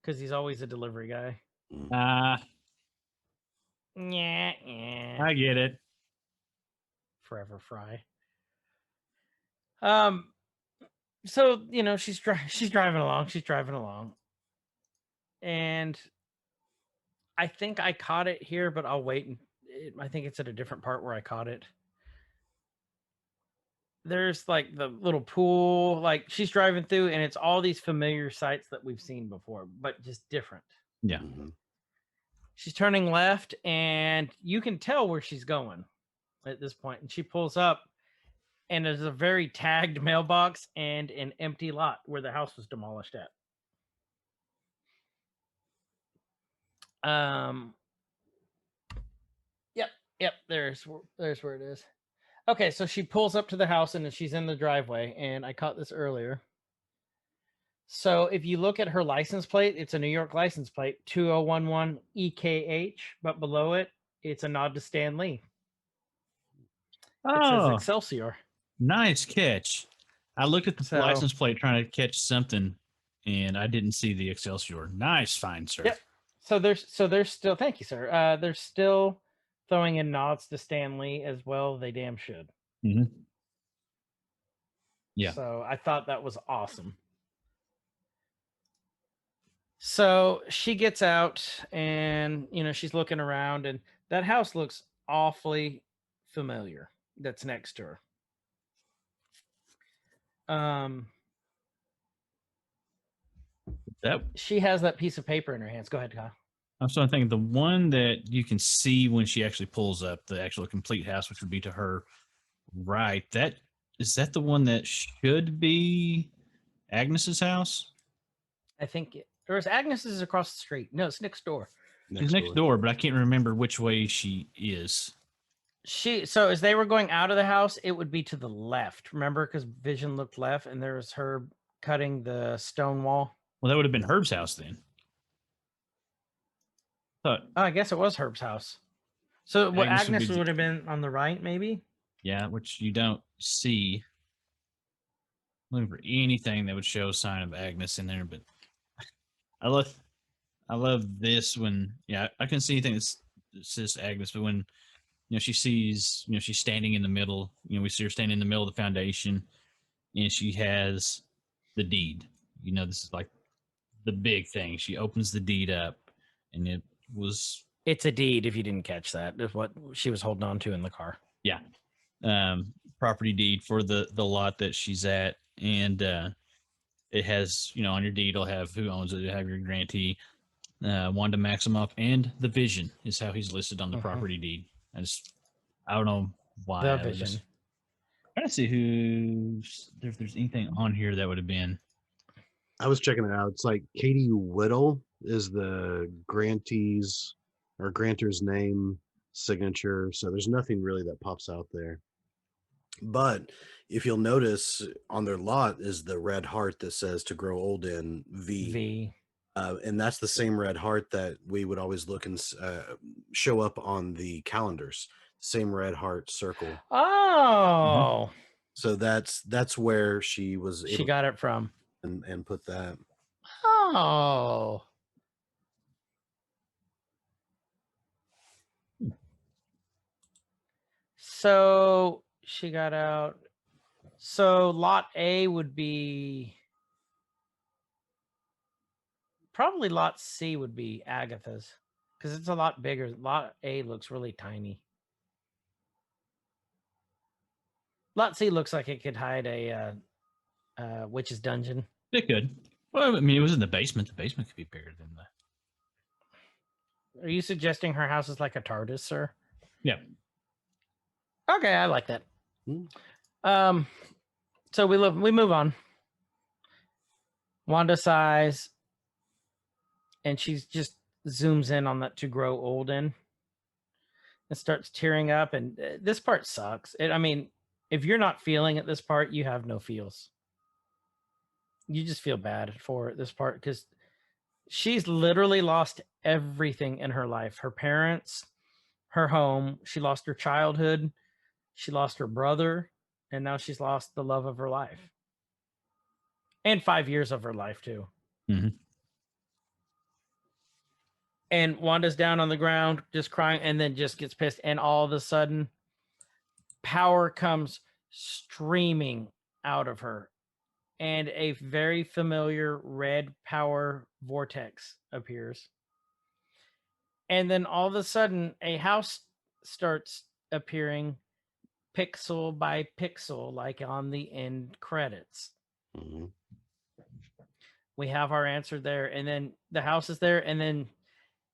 Speaker 2: Because he's always a delivery guy. Yeah, yeah.
Speaker 3: I get it.
Speaker 2: Forever Fry. So, she's driving along. And I think I caught it here, but I'll wait. I think it's at a different part where I caught it. There's like the little pool, like she's driving through, and it's all these familiar sights that we've seen before, but just different.
Speaker 3: Yeah.
Speaker 5: Mhm.
Speaker 2: She's turning left, and you can tell where she's going at this point. And she pulls up, and there's a very tagged mailbox and an empty lot where the house was demolished at. Yep. There's where it is. Okay, so she pulls up to the house, and she's in the driveway, and I caught this earlier. So if you look at her license plate, it's a New York license plate, 2011 EKH, but below it, it's a nod to Stan Lee. It says
Speaker 3: Oh,
Speaker 2: Excelsior.
Speaker 3: nice catch. I looked at the
Speaker 2: So-
Speaker 3: license plate trying to catch something, and I didn't see the Excelsior. Nice find, sir.
Speaker 2: Yep. So there's still, thank you, sir. They're still throwing in nods to Stan Lee as well. They damn should.
Speaker 3: Mhm. Yeah.
Speaker 2: So I thought that was awesome. So she gets out, and she's looking around, and that house looks awfully familiar. That's next to her.
Speaker 3: That
Speaker 2: she has that piece of paper in her hands. Go ahead, Kyle.
Speaker 3: I'm starting thinking the one that you can see when she actually pulls up the actual complete house, which would be to her right. That is that the one that should be Agnes's house?
Speaker 2: I think or is Agnes's across the street? No, it's next door.
Speaker 3: She's next door, but I can't remember which way she is.
Speaker 2: So as they were going out of the house, it would be to the left. Remember, because Vision looked left, and there was Herb cutting the stone wall.
Speaker 3: Well, that would have been Herb's house then. Thought,
Speaker 2: Oh, I guess it was Herb's house. So what
Speaker 3: Agnes would
Speaker 2: Agnes
Speaker 3: be-
Speaker 2: would have been on the right, maybe.
Speaker 3: yeah, which you don't see. Looking for anything that would show a sign of Agnes in there, but I love this when I can see anything that says Agnes, but when she sees she's standing in the middle, we see her standing in the middle of the foundation, and she has the deed. This is like the big thing. She opens the deed up, and
Speaker 2: It's a deed. If you didn't catch that, is what she was holding on to in the car.
Speaker 3: Yeah, property deed for the lot that she's at, and it has on your deed it'll have who owns it. It'll have your grantee, Wanda Maximoff, and the Vision is how he's listed on the property deed. I don't know why.
Speaker 2: The Vision.
Speaker 3: Trying to see if there's anything on here that would have been.
Speaker 5: I was checking it out. It's like Katie Whittle is the grantee's or grantor's name, signature. So there's nothing really that pops out there. But if you'll notice on their lot is the red heart that says to grow old in V. And that's the same red heart that we would always look and show up on the calendars. Same red heart circle.
Speaker 2: Oh,
Speaker 5: So that's where she
Speaker 2: got it from.
Speaker 5: And put that.
Speaker 2: Oh. So she got out. So lot A would be probably lot C would be Agatha's because it's a lot bigger. Lot A looks really tiny. Lot C looks like it could hide a witch's dungeon.
Speaker 3: It could. Well, I mean, it was in the basement. The basement could be bigger than the.
Speaker 2: Are you suggesting her house is like a TARDIS, sir?
Speaker 3: Yeah.
Speaker 2: Okay, I like that. So we move on. Wanda sighs, and she's just zooms in on that to grow old in, and starts tearing up. And this part sucks. If you're not feeling at this part, you have no feels. You just feel bad for this part because she's literally lost everything in her life. Her parents, her home. She lost her childhood. She lost her brother. And now she's lost the love of her life. And 5 years of her life, too.
Speaker 3: Mm-hmm.
Speaker 2: And Wanda's down on the ground, just crying, and then just gets pissed. And all of a sudden, power comes streaming out of her. And a very familiar red power vortex appears. And then all of a sudden, a house starts appearing pixel by pixel, like on the end credits.
Speaker 5: Mm-hmm.
Speaker 2: We have our answer there, and then the house is there, and then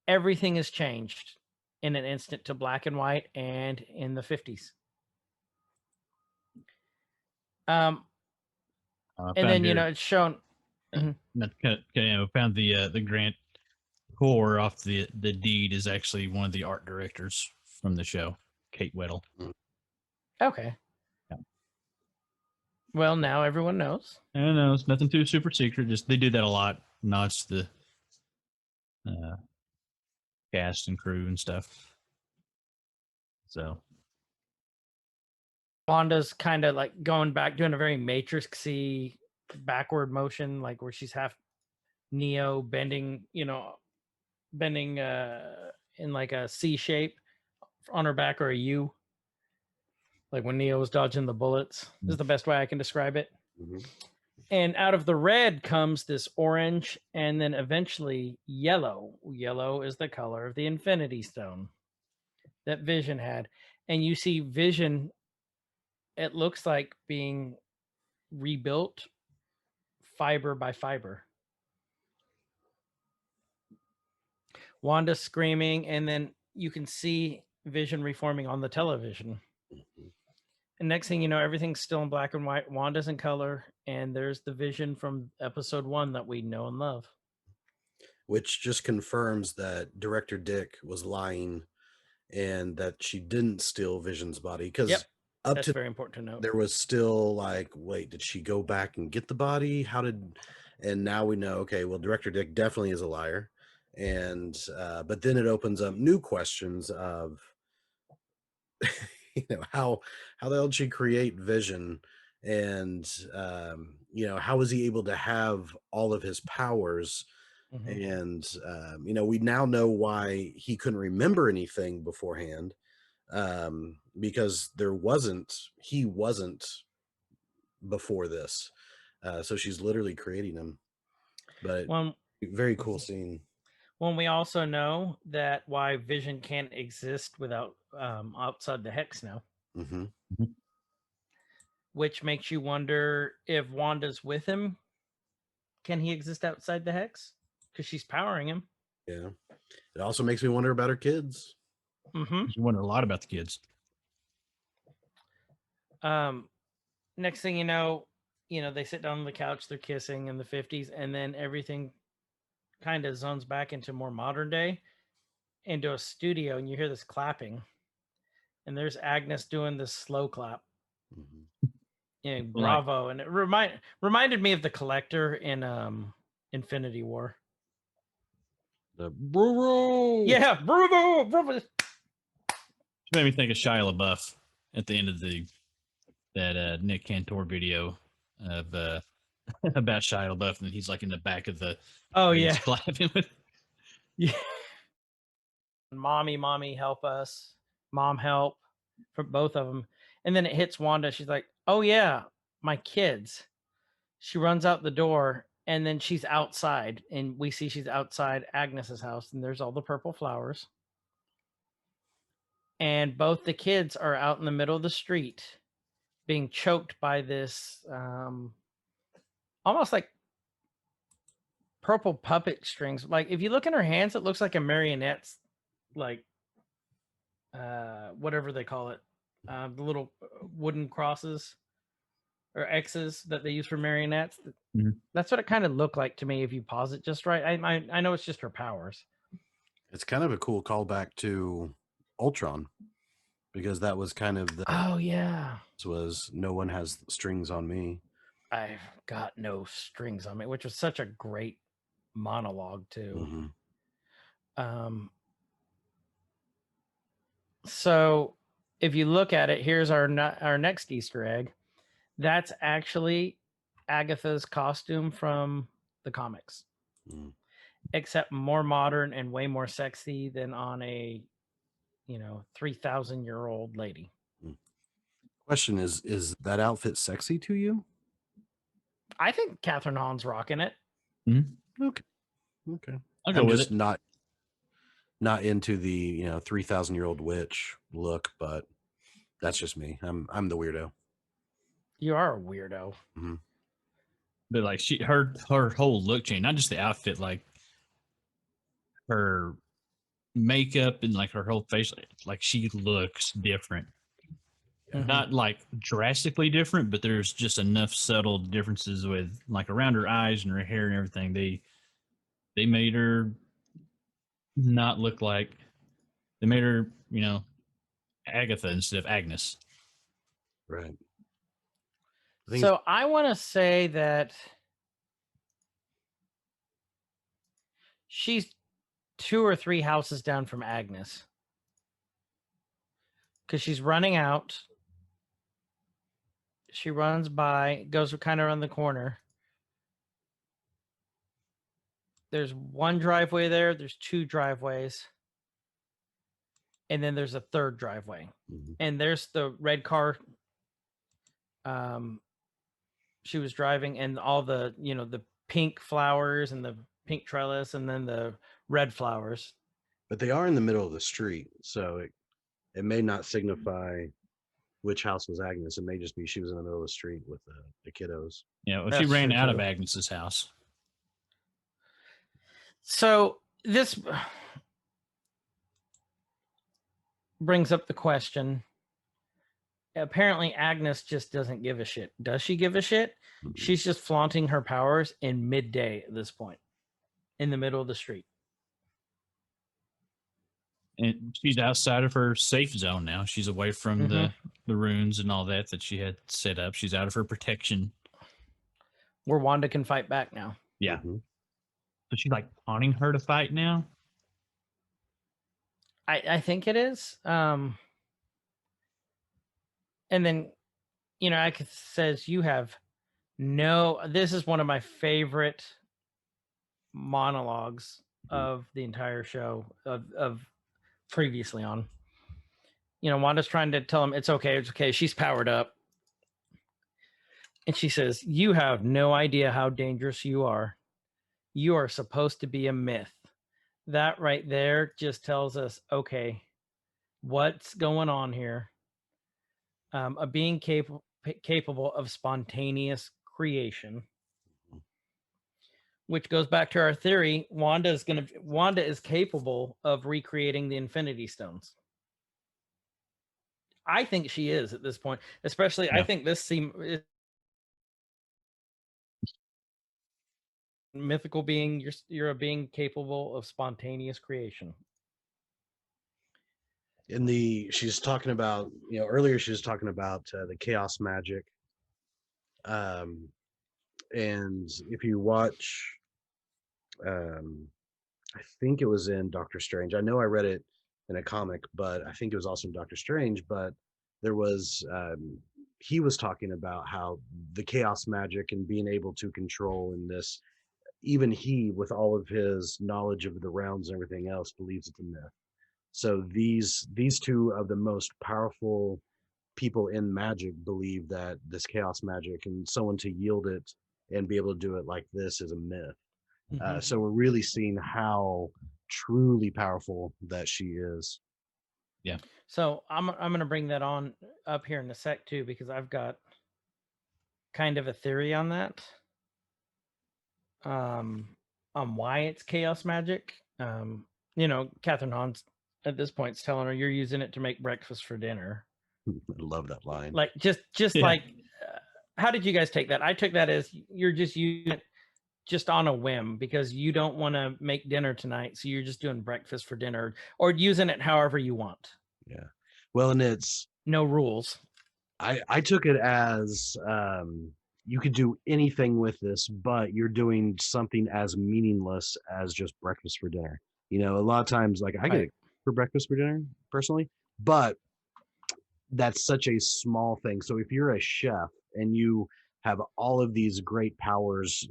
Speaker 2: everything is changed in an instant to black and white and in the 50s. And then it's shown.
Speaker 3: Found the grant core off the deed is actually one of the art directors from the show, Kate Whittle.
Speaker 2: Okay.
Speaker 3: Yeah.
Speaker 2: Well, now everyone knows.
Speaker 3: I don't know. It's nothing too super secret. Just they do that a lot. Nods to the cast and crew and stuff. So
Speaker 2: Wanda's kind of like going back, doing a very Matrix-y backward motion, like where she's half Neo bending in like a C shape on her back, or a U. Like when Neo was dodging the bullets. This is the best way I can describe it.
Speaker 5: Mm-hmm.
Speaker 2: And out of the red comes this orange and then eventually yellow. Yellow is the color of the Infinity Stone that Vision had. And you see Vision, it looks like being rebuilt fiber by fiber. Wanda screaming, and then you can see Vision reforming on the television. And next thing you know, everything's still in black and white. Wanda's in color, and there's the Vision from episode 1 that we know and love.
Speaker 5: Which just confirms that director Dick was lying and that she didn't steal Vision's body. Because
Speaker 2: That's very important to note.
Speaker 5: there was still like, wait, did she go back and get the body? And now we know, okay, well, director Dick definitely is a liar. And but then it opens up new questions of how the hell did she create Vision, and how was he able to have all of his powers? And we now know why he couldn't remember anything beforehand, because he wasn't before this, so she's literally creating him. But very cool scene.
Speaker 2: When we also know that why Vision can't exist without outside the hex now. Which makes you wonder if Wanda's with him, can he exist outside the hex? Because she's powering him.
Speaker 5: Yeah. It also makes me wonder about her kids.
Speaker 3: You wonder a lot about the kids.
Speaker 2: Next thing you know, they sit down on the couch, they're kissing in the 50s, and then everything kind of zones back into more modern day, into a studio, and you hear this clapping, and there's Agnes doing this slow clap. Bravo. And it reminded me of the Collector in Infinity War.
Speaker 5: The bravo.
Speaker 2: Yeah, bravo.
Speaker 3: It made me think of Shia LaBeouf at the end of that Nick Cantor video of about Shia LaBeouf, and he's like in the back of the
Speaker 2: he's
Speaker 3: clapping with.
Speaker 2: Yeah. Mommy, help us. Mom, help, for both of them. And then it hits Wanda. She's like, oh yeah, my kids. She runs out the door, and then she's outside, and we see she's outside Agnes's house, and there's all the purple flowers. And both the kids are out in the middle of the street being choked by this almost like purple puppet strings. Like, if you look in her hands, it looks like a marionette's, like whatever they call it, the little wooden crosses or X's that they use for marionettes. That's what it kind of looked like to me if you pause it just right. I know it's just her powers.
Speaker 5: It's kind of a cool callback to Ultron, because that was kind of the was no one has strings on me.
Speaker 2: I've got no strings on me, which was such a great monologue too. So if you look at it, here's our next Easter egg. That's actually Agatha's costume from the comics, except more modern and way more sexy than on a 3,000-year-old lady.
Speaker 5: Question is that outfit sexy to you?
Speaker 2: I think Catherine Hahn's rocking it.
Speaker 5: Okay. I'm just not into the 3,000-year-old witch look, but that's just me. I'm the weirdo.
Speaker 2: You are a weirdo.
Speaker 3: But like her whole look change, not just the outfit, like her makeup and like her whole face, like she looks different. Not like drastically different, but there's just enough subtle differences with like around her eyes and her hair and everything. They made her not look like, they made her, Agatha instead of Agnes.
Speaker 5: Right.
Speaker 2: So I want to say that she's 2 or 3 houses down from Agnes, because she's running out. She runs by, goes kind of around the corner. There's one driveway there. There's 2 driveways. And then there's a 3rd driveway. And there's the red car she was driving, and all the, the pink flowers and the pink trellis, and then the red flowers.
Speaker 5: But they are in the middle of the street, so it may not signify which house was Agnes. It may just be she was in the middle of the street with the kiddos.
Speaker 3: Yeah, well, she
Speaker 2: That's
Speaker 3: ran
Speaker 2: true,
Speaker 3: out of
Speaker 2: too.
Speaker 3: Agnes's house.
Speaker 2: So this brings up the question. Apparently, Agnes just doesn't give a shit. Does she give a shit?
Speaker 5: Mhm.
Speaker 2: She's just flaunting her powers in midday at this point, in the middle of the street.
Speaker 3: And she's outside of her safe zone now. She's away from the runes and all that she had set up. She's out of her protection.
Speaker 2: Where Wanda can fight back now.
Speaker 3: Yeah.
Speaker 5: Mhm.
Speaker 3: So she's like taunting her to fight now.
Speaker 2: I think it is. And then, Agatha says, you have this is one of my favorite monologues of the entire show of previously on. Wanda's trying to tell him it's okay. She's powered up. And she says, you have no idea how dangerous you are. You are supposed to be a myth. That right there just tells us, okay, what's going on here? A being capable of spontaneous creation, which goes back to our theory. Wanda is capable of recreating the Infinity Stones. I think she is at this point, especially.
Speaker 3: Yeah.
Speaker 2: I think this mythical being. You're a being capable of spontaneous creation.
Speaker 5: She's talking about, earlier she was talking about the chaos magic. And if you watch, I think it was in Doctor Strange. I know I read it in a comic, but I think it was also in Doctor Strange. But there was, he was talking about how the chaos magic and being able to control in this, even he, with all of his knowledge of the realms and everything else, believes it's a myth. So these two of the most powerful people in magic believe that this chaos magic and someone to yield it and be able to do it like this is a myth. So we're really seeing how truly powerful that she is.
Speaker 3: Yeah.
Speaker 2: So I'm going to bring that on up here in a sec too, because I've got kind of a theory on that. On why it's chaos magic. Catherine Hahn's at this point is telling her you're using it to make breakfast for dinner.
Speaker 5: I love that line.
Speaker 2: Like just
Speaker 3: Yeah.
Speaker 2: like, how did you guys take that? I took that as you're just using it just on a whim because you don't want to make dinner tonight, so you're just doing breakfast for dinner or using it however you want.
Speaker 5: Yeah. Well, and it's
Speaker 2: no rules.
Speaker 5: I took it as you could do anything with this, but you're doing something as meaningless as just breakfast for dinner. A lot of times, like I get it for breakfast for dinner personally, but that's such a small thing. So if you're a chef and you have all of these great powers,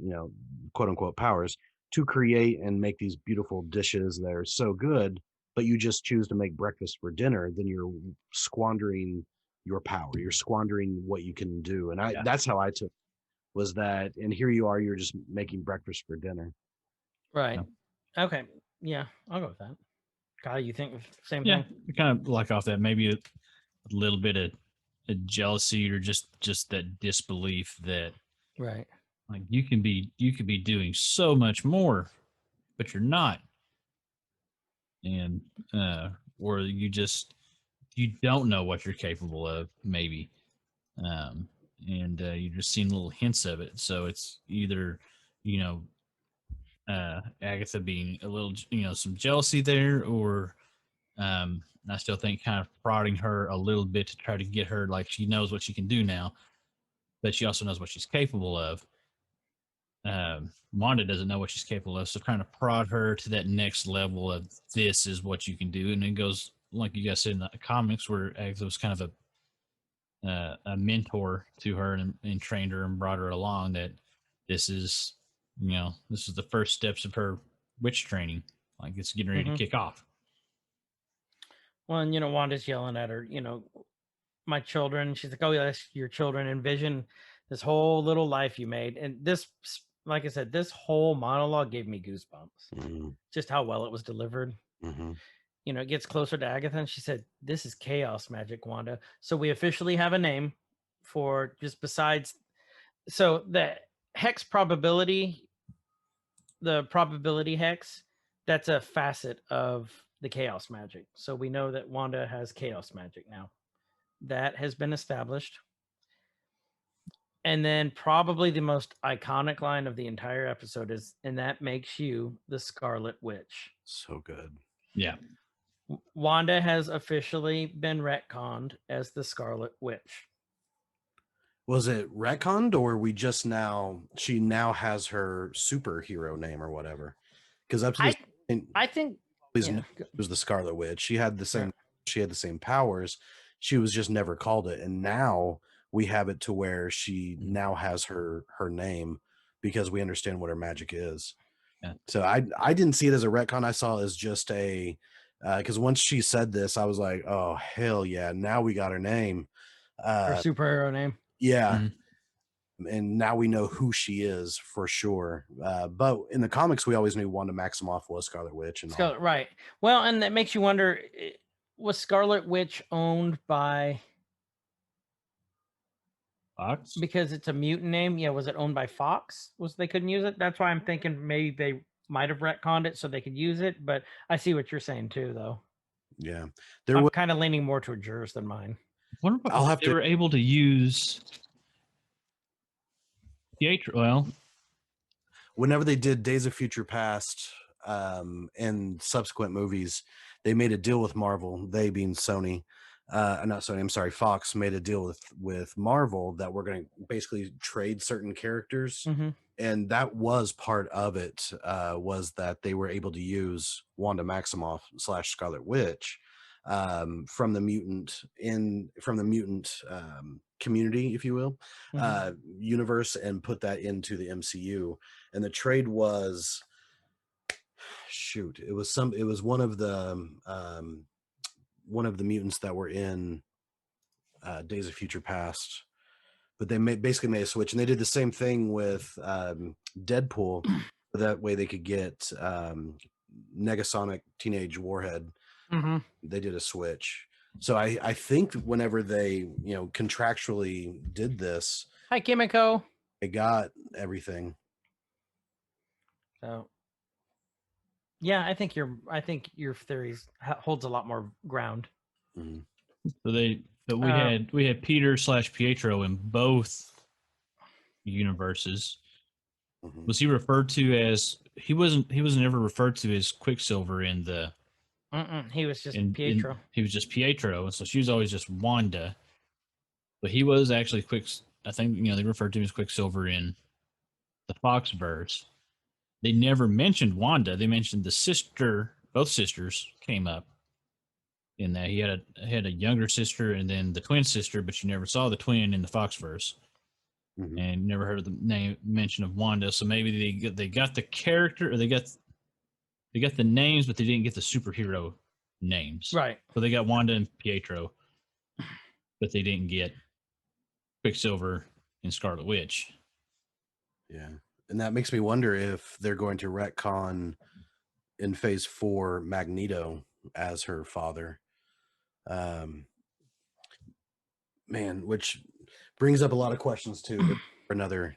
Speaker 5: quote unquote powers, to create and make these beautiful dishes that are so good, but you just choose to make breakfast for dinner, then you're squandering your power. You're squandering what you can do. And that's how I took it, was that, and here you are, you're just making breakfast for dinner.
Speaker 2: Right. Yeah. Okay. Yeah, I'll go with that. Kyle, you think the same
Speaker 3: Yeah,
Speaker 2: thing?
Speaker 3: kind of like off that, maybe a little bit of a jealousy or just that disbelief that
Speaker 2: Right.
Speaker 3: like you could be doing so much more, but you're not. And or you don't know what you're capable of, maybe. And you're just seeing little hints of it. So it's either, Agatha being a little, some jealousy there, or I still think kind of prodding her a little bit to try to get her, like she knows what she can do now, but she also knows what she's capable of. Wanda doesn't know what she's capable of, so kind of prod her to that next level of this is what you can do. And it goes, like you guys said in the comics, where Agatha was kind of a mentor to her and trained her and brought her along, that this is the first steps of her witch training. Like it's getting ready to kick off.
Speaker 2: Well, and Wanda's yelling at her, my children. She's like, oh, yes, your children. Envision this whole little life you made. And this, like I said, this whole monologue gave me goosebumps. Just how well it was delivered. it gets closer to Agatha, and she said, "This is chaos magic, Wanda." So we officially have a name for just besides. So the hex probability, the probability hex, that's a facet of the chaos magic. So we know that Wanda has chaos magic now. That has been established. And then probably the most iconic line of the entire episode is, "And that makes you the Scarlet Witch."
Speaker 5: So good.
Speaker 3: Yeah.
Speaker 2: Wanda has officially been retconned as the Scarlet Witch.
Speaker 5: Was it retconned, or she now has her superhero name or whatever? Because up to this point,
Speaker 2: I think
Speaker 5: always knew it was the Scarlet Witch. She had the same powers. She was just never called it, and now we have it to where she now has her name because we understand what her magic is.
Speaker 3: Yeah.
Speaker 5: So I didn't see it as a retcon. I saw it as just a because once she said this, I was like, oh hell yeah! Now we got her name,
Speaker 2: her superhero name.
Speaker 5: Yeah.
Speaker 3: Mhm.
Speaker 5: And now we know who she is for sure. But in the comics, we always knew Wanda Maximoff was Scarlet Witch. And all.
Speaker 2: Right. Well, and that makes you wonder, was Scarlet Witch owned by
Speaker 3: Fox?
Speaker 2: Because it's a mutant name? Yeah, was it owned by Fox? They couldn't use it? That's why I'm thinking maybe they might have retconned it so they could use it. But I see what you're saying too, though.
Speaker 5: Yeah.
Speaker 2: I'm kind of leaning more toward yours than mine.
Speaker 3: I wonder if they were able to use Pietro. Well,
Speaker 5: whenever they did Days of Future Past and subsequent movies, they made a deal with Marvel, they being Sony. Not Sony, I'm sorry, Fox made a deal with Marvel that we're going to basically trade certain characters.
Speaker 2: Mm-hmm.
Speaker 5: And that was part of it, was that they were able to use Wanda Maximoff / Scarlet Witch from the mutant community, if you will, universe, and put that into the MCU. And the trade was, it was one of the mutants that were in Days of Future Past, but they basically made a switch, and they did the same thing with Deadpool. That way they could get Negasonic Teenage Warhead.
Speaker 2: Mm-hmm.
Speaker 5: They did a switch. So I think whenever they, contractually did this,
Speaker 2: hi Kimiko,
Speaker 5: they got everything.
Speaker 2: So yeah, I think your theories holds a lot more ground.
Speaker 5: Mm-hmm.
Speaker 3: So we had Peter / Pietro in both universes.
Speaker 5: Mm-hmm.
Speaker 3: Was he referred to as he wasn't ever referred to as Quicksilver in the
Speaker 2: he was just Pietro.
Speaker 3: He was just Pietro, so she was always just Wanda. But he was actually I think they referred to him as Quicksilver in the Foxverse. They never mentioned Wanda. They mentioned the sister. Both sisters came up in that. He had a younger sister and then the twin sister, but you never saw the twin in the Foxverse.
Speaker 5: Mm-hmm.
Speaker 3: And never heard of the name mention of Wanda. So maybe they got the character, or they got the names, but they didn't get the superhero names.
Speaker 2: Right.
Speaker 3: So they got Wanda and Pietro, but they didn't get Quicksilver and Scarlet Witch.
Speaker 5: Yeah. And that makes me wonder if they're going to retcon in Phase 4 Magneto as her father. Which brings up a lot of questions too. For another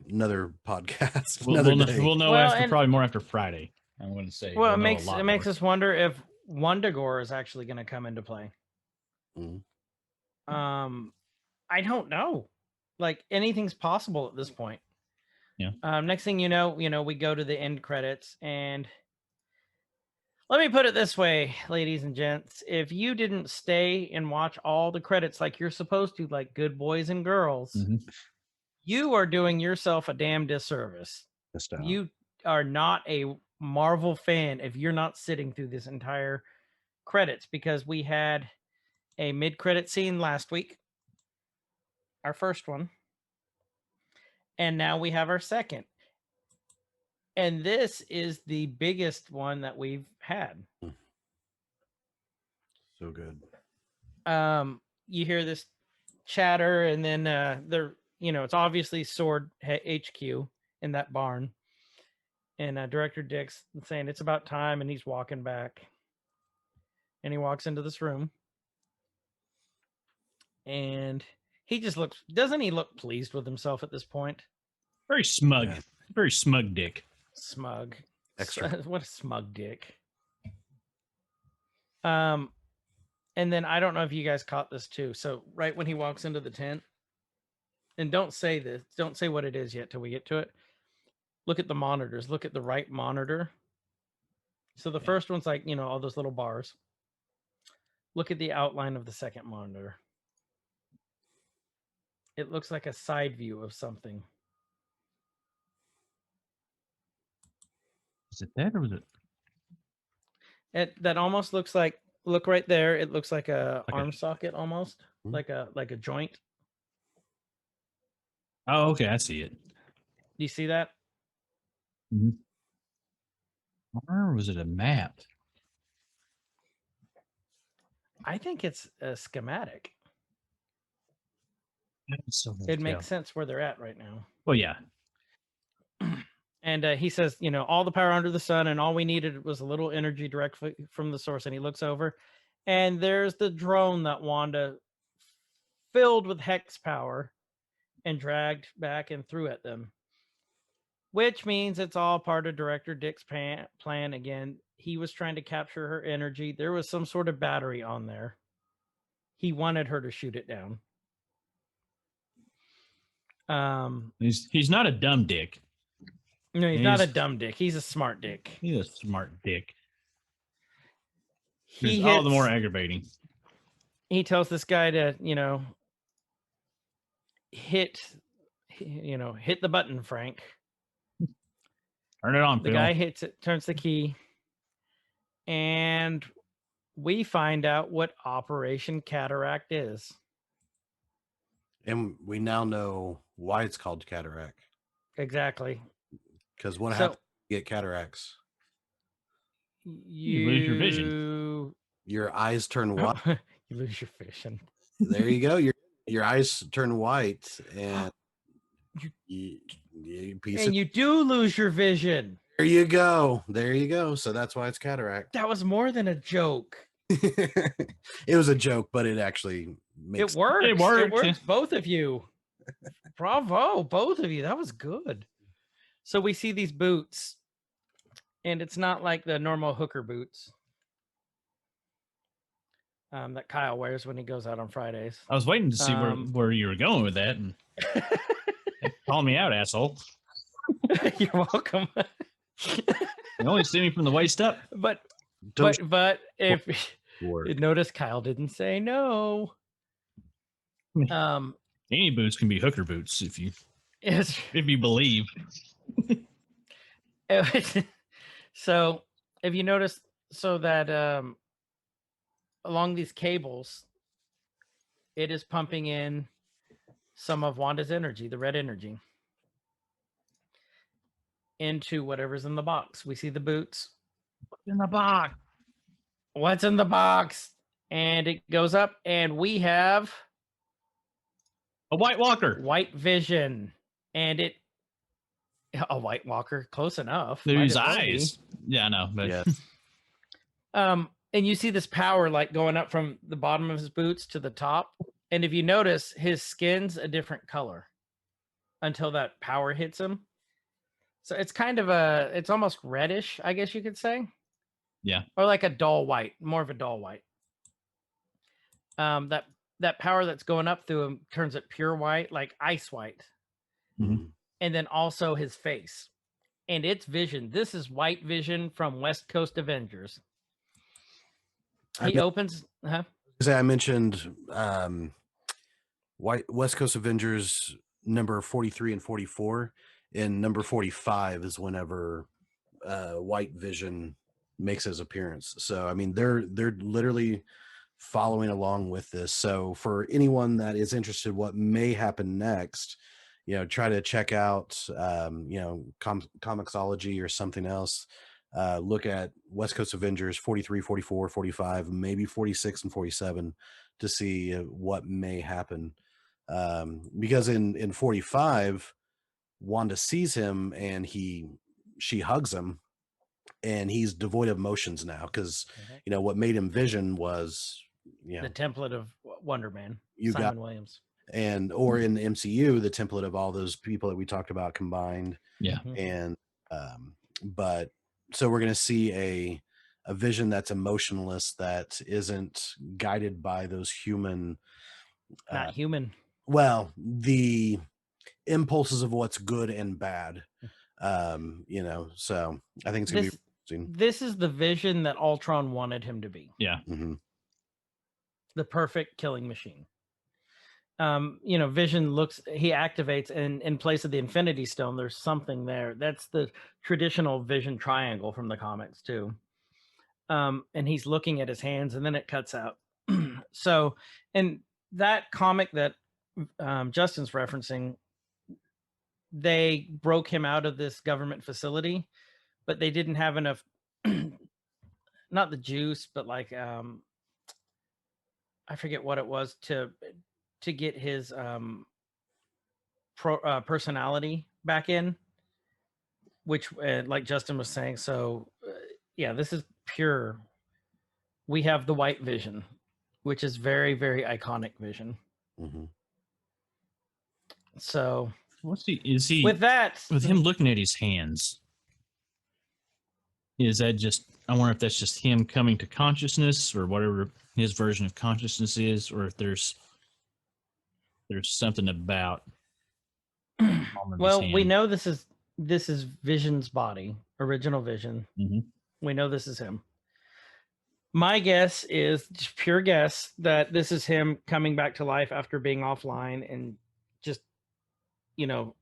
Speaker 5: podcast.
Speaker 3: We'll know probably more after Friday. I'm going to say.
Speaker 2: Well, it makes us wonder if Wundagore is actually going to come into play.
Speaker 5: Mm-hmm.
Speaker 2: I don't know. Like, anything's possible at this point.
Speaker 3: Yeah.
Speaker 2: Next thing you know, we go to the end credits, and let me put it this way, ladies and gents: if you didn't stay and watch all the credits like you're supposed to, like good boys and girls, you are doing yourself a damn disservice. You are not a Marvel fan if you're not sitting through this entire credits, because we had a mid-credit scene last week, our first one, and now we have our second, and this is the biggest one that we've had.
Speaker 5: So good.
Speaker 2: You hear this chatter, and then it's obviously Sword HQ in that barn, and Director Dick's saying it's about time, and he's walking back. and he walks into this room, and he just looks. Doesn't he look pleased with himself at this point?
Speaker 3: Very smug.
Speaker 5: Yeah.
Speaker 3: Very smug dick.
Speaker 2: Smug.
Speaker 5: Extra.
Speaker 2: What a smug dick. And then I don't know if you guys caught this too. So right when he walks into the tent, and don't say this, don't say what it is yet till we get to it. Look at the monitors. Look at the right monitor. So the first one's like, all those little bars. Look at the outline of the second monitor. It looks like a side view of something.
Speaker 3: Is it that or was it?
Speaker 2: That almost looks like, look right there. It looks like a
Speaker 3: Like a-
Speaker 2: arm socket almost,
Speaker 5: Hmm.
Speaker 2: like a joint.
Speaker 3: Oh, okay. I see it.
Speaker 2: Do you see that?
Speaker 3: Or was it a map?
Speaker 2: I think it's a schematic.
Speaker 3: So
Speaker 2: It makes sense where they're at right now.
Speaker 3: Well, yeah.
Speaker 2: And he says, all the power under the sun, and all we needed was a little energy directly from the source. And he looks over, and there's the drone that Wanda filled with hex power and dragged back and threw at them, which means it's all part of Director Dick's plan. Again, he was trying to capture her energy. There was some sort of battery on there. He wanted her to shoot it down.
Speaker 3: He's not a dumb dick.
Speaker 2: No, he's not a dumb dick. He's a smart dick.
Speaker 3: He's a smart dick.
Speaker 2: He
Speaker 3: all the
Speaker 2: hits-
Speaker 3: more aggravating.
Speaker 2: He tells this guy to, hit the button, Frank.
Speaker 3: Turn it on,
Speaker 2: The
Speaker 3: Phil.
Speaker 2: guy hits it, turns the key, and we find out what Operation Cataract is.
Speaker 5: And we now know why it's called cataract.
Speaker 2: Exactly.
Speaker 5: Because what
Speaker 2: So-
Speaker 5: happens when you get cataracts?
Speaker 2: You
Speaker 3: lose your vision.
Speaker 5: Your eyes turn white.
Speaker 2: You lose your vision.
Speaker 5: There you go. Your eyes turn white, and you piece
Speaker 2: And
Speaker 5: of,
Speaker 2: you do lose your vision.
Speaker 5: there you go. There you go. So that's why it's cataract.
Speaker 2: That was more than a joke.
Speaker 5: It was a joke, but it actually makes
Speaker 2: It works. It
Speaker 3: worked.
Speaker 2: works. Both of you. Bravo, both of you. That was good. So we see these boots, and it's not like the normal hooker boots that Kyle wears when he goes out on Fridays.
Speaker 3: I was waiting to see where you were going with that, and call me out, asshole.
Speaker 2: You're welcome.
Speaker 3: You only see me from the waist up.
Speaker 2: but
Speaker 5: Don't
Speaker 2: if
Speaker 5: work.
Speaker 2: notice, Kyle didn't say no.
Speaker 3: Any boots can be hooker boots if you
Speaker 2: It's
Speaker 3: believe.
Speaker 2: so if you notice, so that along these cables, it is pumping in some of Wanda's energy, the red energy, into whatever's in the box. We see the boots.
Speaker 3: In the box.
Speaker 2: What's in the box? And it goes up, and we have
Speaker 3: A White Walker.
Speaker 2: white vision, and a White Walker, close enough.
Speaker 3: They're
Speaker 2: Might
Speaker 3: his
Speaker 2: as well be.
Speaker 3: eyes. Yeah, I know. But
Speaker 5: Yeah.
Speaker 2: And you see this power like going up from the bottom of his boots to the top. And if you notice, his skin's a different color until that power hits him. So it's kind of it's almost reddish, I guess you could say.
Speaker 3: Yeah.
Speaker 2: Or like a dull white, more of a dull white. That power that's going up through him turns it pure white, like ice white.
Speaker 3: Mhm.
Speaker 2: And then also his face. And it's vision. This is white vision from West Coast Avengers. He opens.
Speaker 5: I mentioned West Coast Avengers number 43 and 44, and number 45 is whenever White Vision makes his appearance. So I mean, they're literally following along with this. So for anyone that is interested what may happen next, try to check out Comixology or something else. Look at West Coast Avengers 43, 44, 45, maybe 46 and 47 to see what may happen. Because in 45, Wanda sees him and she hugs him, and he's devoid of emotions now because you know what made him Vision was
Speaker 2: the template of Wonder Man,
Speaker 5: you
Speaker 2: Simon
Speaker 5: got
Speaker 2: Williams,
Speaker 5: and or in the MCU the template of all those people that we talked about combined.
Speaker 3: Yeah.
Speaker 5: And but so we're going to see a Vision that's emotionless, that isn't guided by those human
Speaker 2: not human.
Speaker 5: well, the impulses of what's good and bad. You know, so I think it's gonna be interesting.
Speaker 2: This is the Vision that Ultron wanted him to be.
Speaker 3: Yeah.
Speaker 2: The perfect killing machine. You know, Vision he activates, and in place of the Infinity Stone, there's something there. That's the traditional Vision triangle from the comics too. And he's looking at his hands, and then it cuts out. So, and that comic that Justin's referencing, they broke him out of this government facility, but they didn't have enough, not the juice, but like, I forget what it was to get his personality back in, which like Justin was saying. So yeah, this is pure. We have the White Vision, which is very, very iconic Vision. So
Speaker 3: what's he? Is he
Speaker 2: with that?
Speaker 3: With him looking at his hands? Is that just? I wonder if that's just him coming to consciousness, or whatever his version of consciousness is, or if there's something about.
Speaker 2: Well, we know this is Vision's body, original Vision. We know this is him. My guess is just pure guess that this is him coming back to life after being offline and just, you know,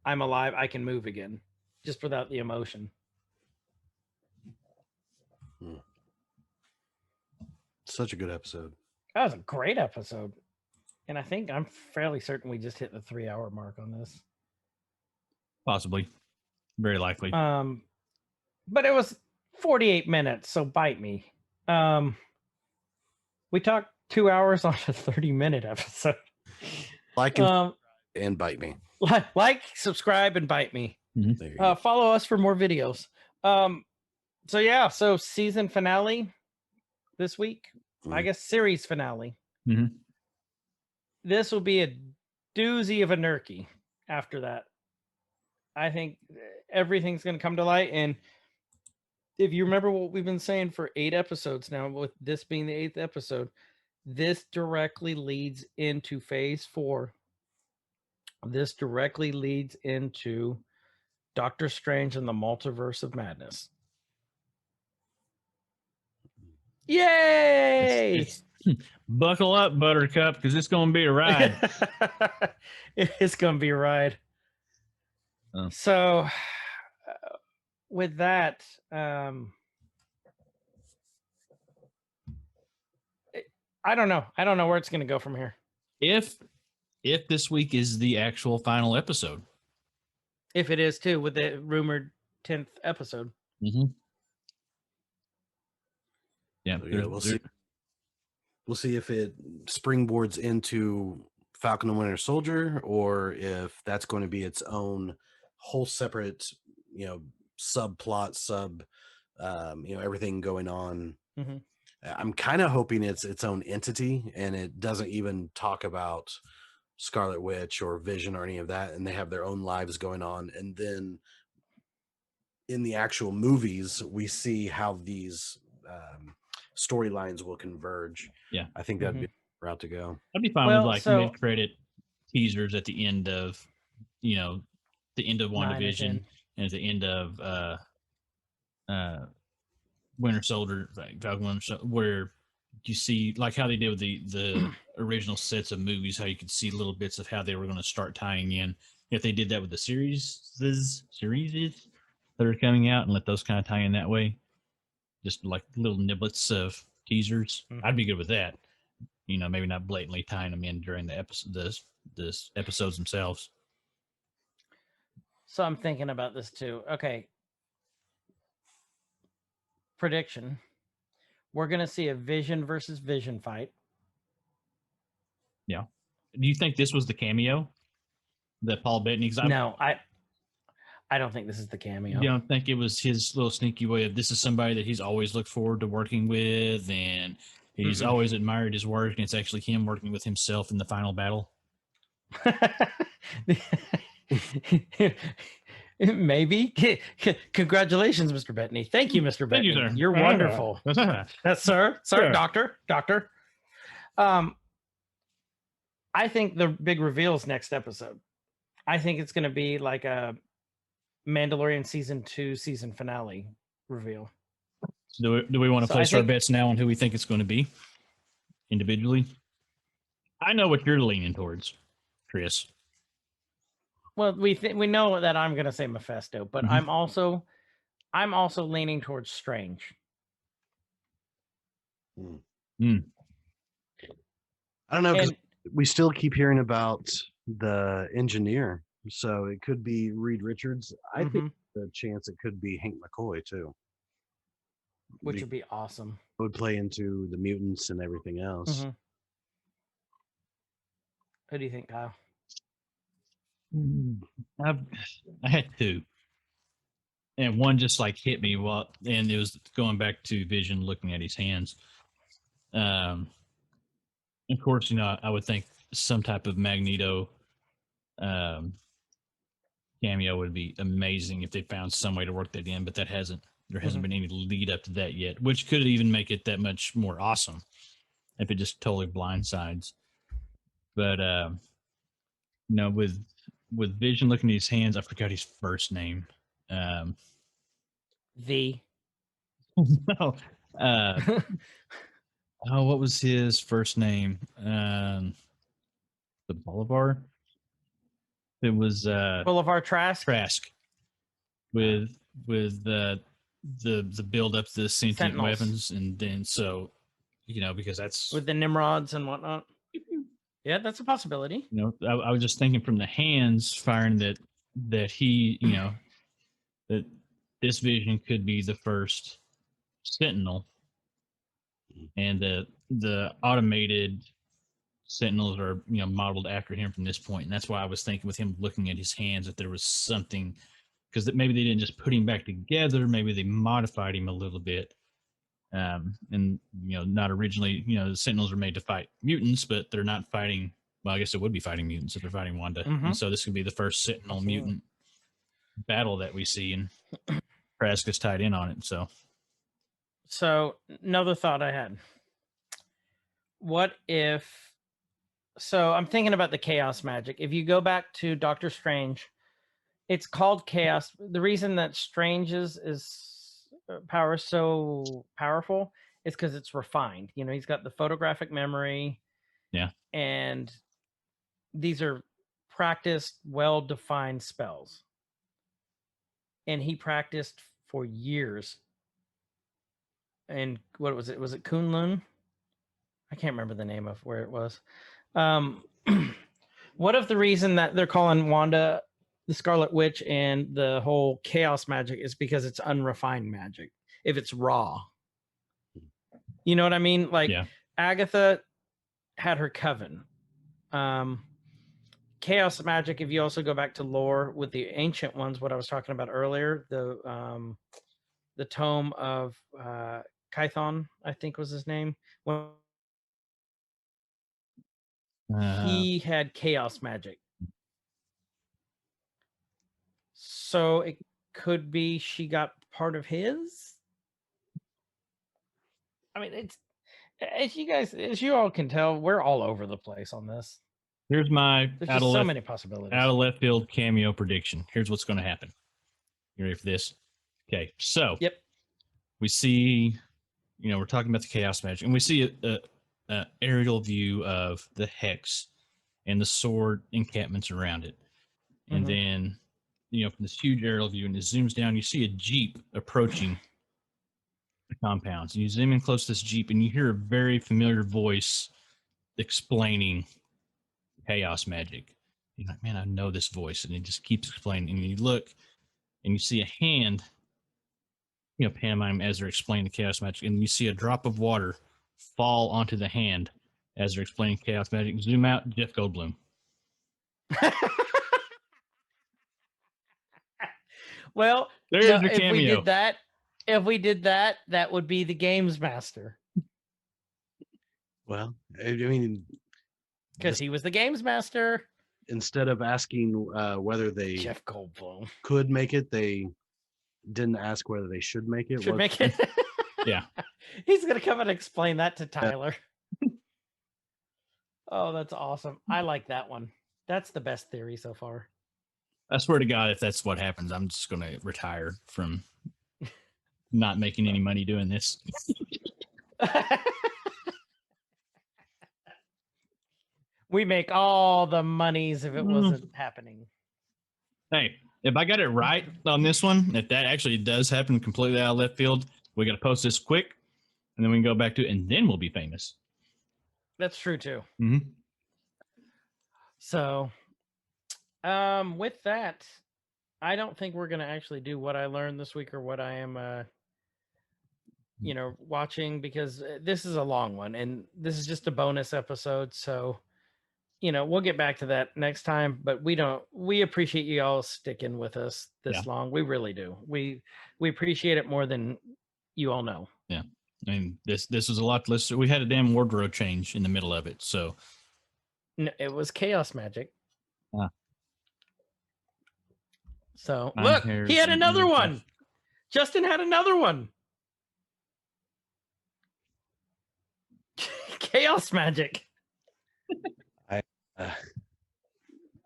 Speaker 2: I'm alive, I can move again, just without the emotion.
Speaker 5: Such a good episode.
Speaker 2: That was a great episode. And I think I'm fairly certain we just hit the 3-hour mark on this.
Speaker 3: Possibly. Very likely.
Speaker 2: But it was 48 minutes, so bite me. We talked 2 hours on a 30-minute episode.
Speaker 5: Like and bite me.
Speaker 2: Like, subscribe, and bite me. Follow us for more videos. So yeah, so season finale this week. I guess series finale. This will be a doozy of a nerky after that. I think everything's going to come to light. And if you remember what we've been saying for 8 episodes now, with this being the 8th episode, this directly leads into phase 4. This directly leads into Doctor Strange and the Multiverse of Madness. Yay!
Speaker 3: Buckle up, Buttercup, because it's going to be a ride.
Speaker 2: It's going to be a ride. So, with that, I don't know. I don't know where it's going to go from here.
Speaker 3: If this week is the actual final episode.
Speaker 2: If it is too, with the rumored 10th episode.
Speaker 3: Yeah,
Speaker 5: we'll see. We'll see if it springboards into Falcon and Winter Soldier, or if that's going to be its own whole separate, you know, subplot, you know, everything going on. I'm kind of hoping it's its own entity, and it doesn't even talk about Scarlet Witch or Vision or any of that, and they have their own lives going on. And then in the actual movies, we see how these storylines will converge.
Speaker 3: Yeah,
Speaker 5: I think that'd be a route to go.
Speaker 3: I'd be fine with like mid-credit teasers at the end of, you know, the end of WandaVision and at the end of Winter Soldier, like Falcon Winter Soldier, where you see like how they did with the original sets of movies, how you could see little bits of how they were going to start tying in. If they did that with the series that are coming out, and let those kind of tie in that way, just like little niblets of teasers, I'd be good with that. You know, maybe not blatantly tying them in during the episode, this episodes themselves.
Speaker 2: So I'm thinking about this too. Okay. Prediction. We're going to see a Vision versus Vision fight.
Speaker 3: Yeah. Do you think this was the cameo that Paul Bettany?
Speaker 2: No, I don't think this is the cameo.
Speaker 3: You don't think it was his little sneaky way of this is somebody that he's always looked forward to working with, and he's always admired his work, and it's actually him working with himself in the final battle?
Speaker 2: Maybe. Congratulations, Mr. Bettany. Thank you, Mr.
Speaker 3: Thank
Speaker 2: Bettany.
Speaker 3: you, sir.
Speaker 2: You're wonderful. Yes, sir.
Speaker 3: Sure.
Speaker 2: Doctor. I think the big reveal is next episode. I think it's going to be like a Mandalorian season 2 season finale reveal.
Speaker 3: So do we want to
Speaker 2: So
Speaker 3: place our bets now on who we think it's going to be individually? I know what you're leaning towards, Chris.
Speaker 2: Well, we know that I'm going to say Mephisto, but I'm also leaning towards Strange.
Speaker 5: I don't know. 'Cause
Speaker 2: And
Speaker 5: we still keep hearing about the engineer, so it could be Reed Richards. I think the chance it could be Hank McCoy too,
Speaker 2: which would be awesome.
Speaker 5: It would play into the mutants and everything else.
Speaker 2: Who do you think, Kyle?
Speaker 3: I had two, and one just like hit me and it was going back to Vision looking at his hands. Of course, I would think some type of Magneto cameo would be amazing if they found some way to work that in, but there hasn't been any lead up to that yet, which could even make it that much more awesome if it just totally blindsides. But with Vision looking at his hands, I forgot his first name.
Speaker 2: V.
Speaker 3: No. What was his first name? The Bolivar. It was
Speaker 2: Boulevard Trask.
Speaker 3: Trask. With the build up to the sentient
Speaker 2: Sentinels.
Speaker 3: weapons, and then because that's
Speaker 2: With the Nimrods and whatnot. Yeah, that's a possibility.
Speaker 3: I was just thinking from the hands firing that he that this Vision could be the first Sentinel, and the automated Sentinels are modeled after him from this point, and that's why I was thinking with him looking at his hands that there was something, because maybe they didn't just put him back together, maybe they modified him a little bit. And not originally, the Sentinels are made to fight mutants, but they're not fighting. Well, I guess it would be fighting mutants if they're fighting Wanda. And so this could be the first Sentinel mutant battle that we see, and Trask is tied in on it. So
Speaker 2: another thought I had. What if? So I'm thinking about the chaos magic. If you go back to Doctor Strange, it's called chaos. The reason that Strange's power is so powerful is because it's refined. He's got the photographic memory.
Speaker 3: Yeah.
Speaker 2: And these are practiced, well-defined spells. And he practiced for years. And what was it? Was it Kunlun? I can't remember the name of where it was. What if the reason that they're calling Wanda the Scarlet Witch and the whole chaos magic is because it's unrefined magic? If it's raw, you know what I mean? Like Agatha had her coven. Chaos magic, if you also go back to lore with the ancient ones, what I was talking about earlier, the tome of Kython, I think was his name. He had chaos magic. So it could be she got part of his. I mean, it's as you all can tell, we're all over the place on this.
Speaker 3: There's my
Speaker 2: There's just so many possibilities.
Speaker 3: Out of left field cameo prediction. Here's what's going to happen. You ready for this? Okay, so we see, we're talking about the chaos magic, and we see a aerial view of the hex and the sword encampments around it, and then from this huge aerial view, and it zooms down, you see a Jeep approaching the compounds. And you zoom in close to this Jeep, and you hear a very familiar voice explaining chaos magic. You're like, man, I know this voice, and it just keeps explaining. And you look, and you see a hand, pantomime as they're explaining the chaos magic, and you see a drop of water fall onto the hand as they're explaining chaos magic. Zoom out, Jeff Goldblum.
Speaker 2: Well,
Speaker 3: There's
Speaker 2: no,
Speaker 3: your cameo.
Speaker 2: if we did that, that would be the Games Master
Speaker 5: Well, I mean,
Speaker 2: because he was the Games Master.
Speaker 5: instead of asking whether they
Speaker 2: Jeff Goldblum
Speaker 5: could make it, they didn't ask whether they should make it.
Speaker 2: should make it.
Speaker 3: Yeah.
Speaker 2: He's gonna come and explain that to Tyler. Oh, that's awesome. I like that one. That's the best theory so far.
Speaker 3: I swear to God, if that's what happens, I'm just going to retire from not making any money doing this.
Speaker 2: We make all the monies if it wasn't happening.
Speaker 3: Hey, if I got it right on this one, if that actually does happen completely out of left field, we got to post this quick, and then we can go back to it, and then we'll be famous.
Speaker 2: That's true too.
Speaker 3: Mm-hmm.
Speaker 2: So, with that, I don't think we're gonna actually do what I learned this week or what I am, watching, because this is a long one and this is just a bonus episode. So, we'll get back to that next time. But we appreciate you all sticking with us this long. We really do. We appreciate it more than you all know.
Speaker 3: Yeah. I mean, this was a lot to listen. We had a damn wardrobe change in the middle of it. So
Speaker 2: No, it was chaos magic.
Speaker 3: Ah.
Speaker 2: So
Speaker 3: Fine
Speaker 2: look,
Speaker 3: hairs
Speaker 2: he had
Speaker 3: and
Speaker 2: another
Speaker 3: ears.
Speaker 2: one. Justin had another one. Chaos magic.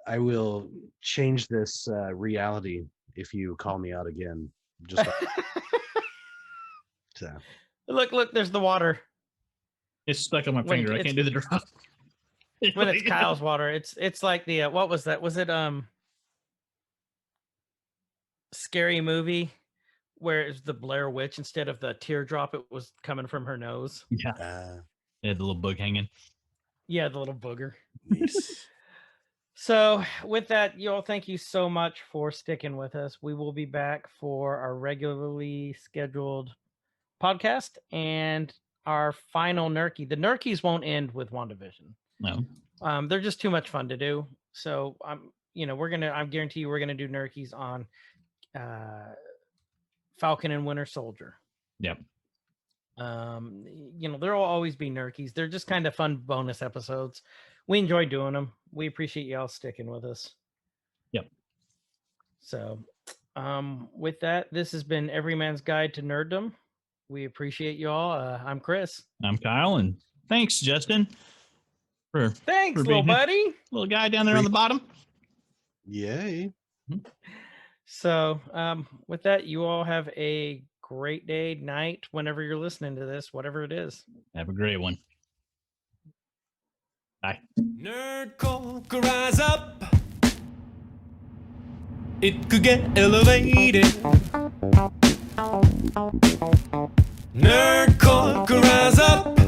Speaker 5: I will change this reality if you call me out again. Just so.
Speaker 2: Look, there's the water.
Speaker 3: it's stuck on my
Speaker 2: Wait,
Speaker 3: finger. I can't do the drop.
Speaker 2: When it's Kyle's water, it's like the what was that? Was it Scary Movie where it's the Blair Witch, instead of the teardrop, it was coming from her nose.
Speaker 3: Yeah. They had the little bug hanging.
Speaker 2: Yeah, the little booger. So with that, you all, thank you so much for sticking with us. We will be back for our regularly scheduled podcast and our final Nerky. The Nerkies won't end with WandaVision.
Speaker 3: No.
Speaker 2: They're just too much fun to do. So I guarantee you we're gonna do Nerkies on Falcon and Winter Soldier.
Speaker 3: Yep.
Speaker 2: There'll always be Nerkies. They're just kind of fun bonus episodes. We enjoy doing them. We appreciate y'all sticking with us.
Speaker 3: Yep.
Speaker 2: So, with that, this has been Everyman's Guide to Nerddom. We appreciate you all. I'm Chris.
Speaker 3: I'm Kyle, and thanks, Justin.
Speaker 2: Thanks,
Speaker 3: for
Speaker 2: little
Speaker 3: being here.
Speaker 2: buddy.
Speaker 3: Little guy down there on the bottom.
Speaker 5: Yay.
Speaker 2: So, with that, you all have a great day, night, whenever you're listening to this, whatever it is.
Speaker 3: Have a great one. Bye.
Speaker 1: Nerd Corker, rise up. It could get elevated. Nerd Corker, rise up.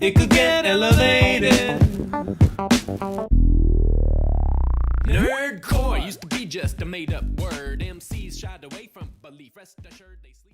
Speaker 1: It could get elevated. Nerdcore used to be just a made-up word. MCs shied away from belief. Rest assured they sleep.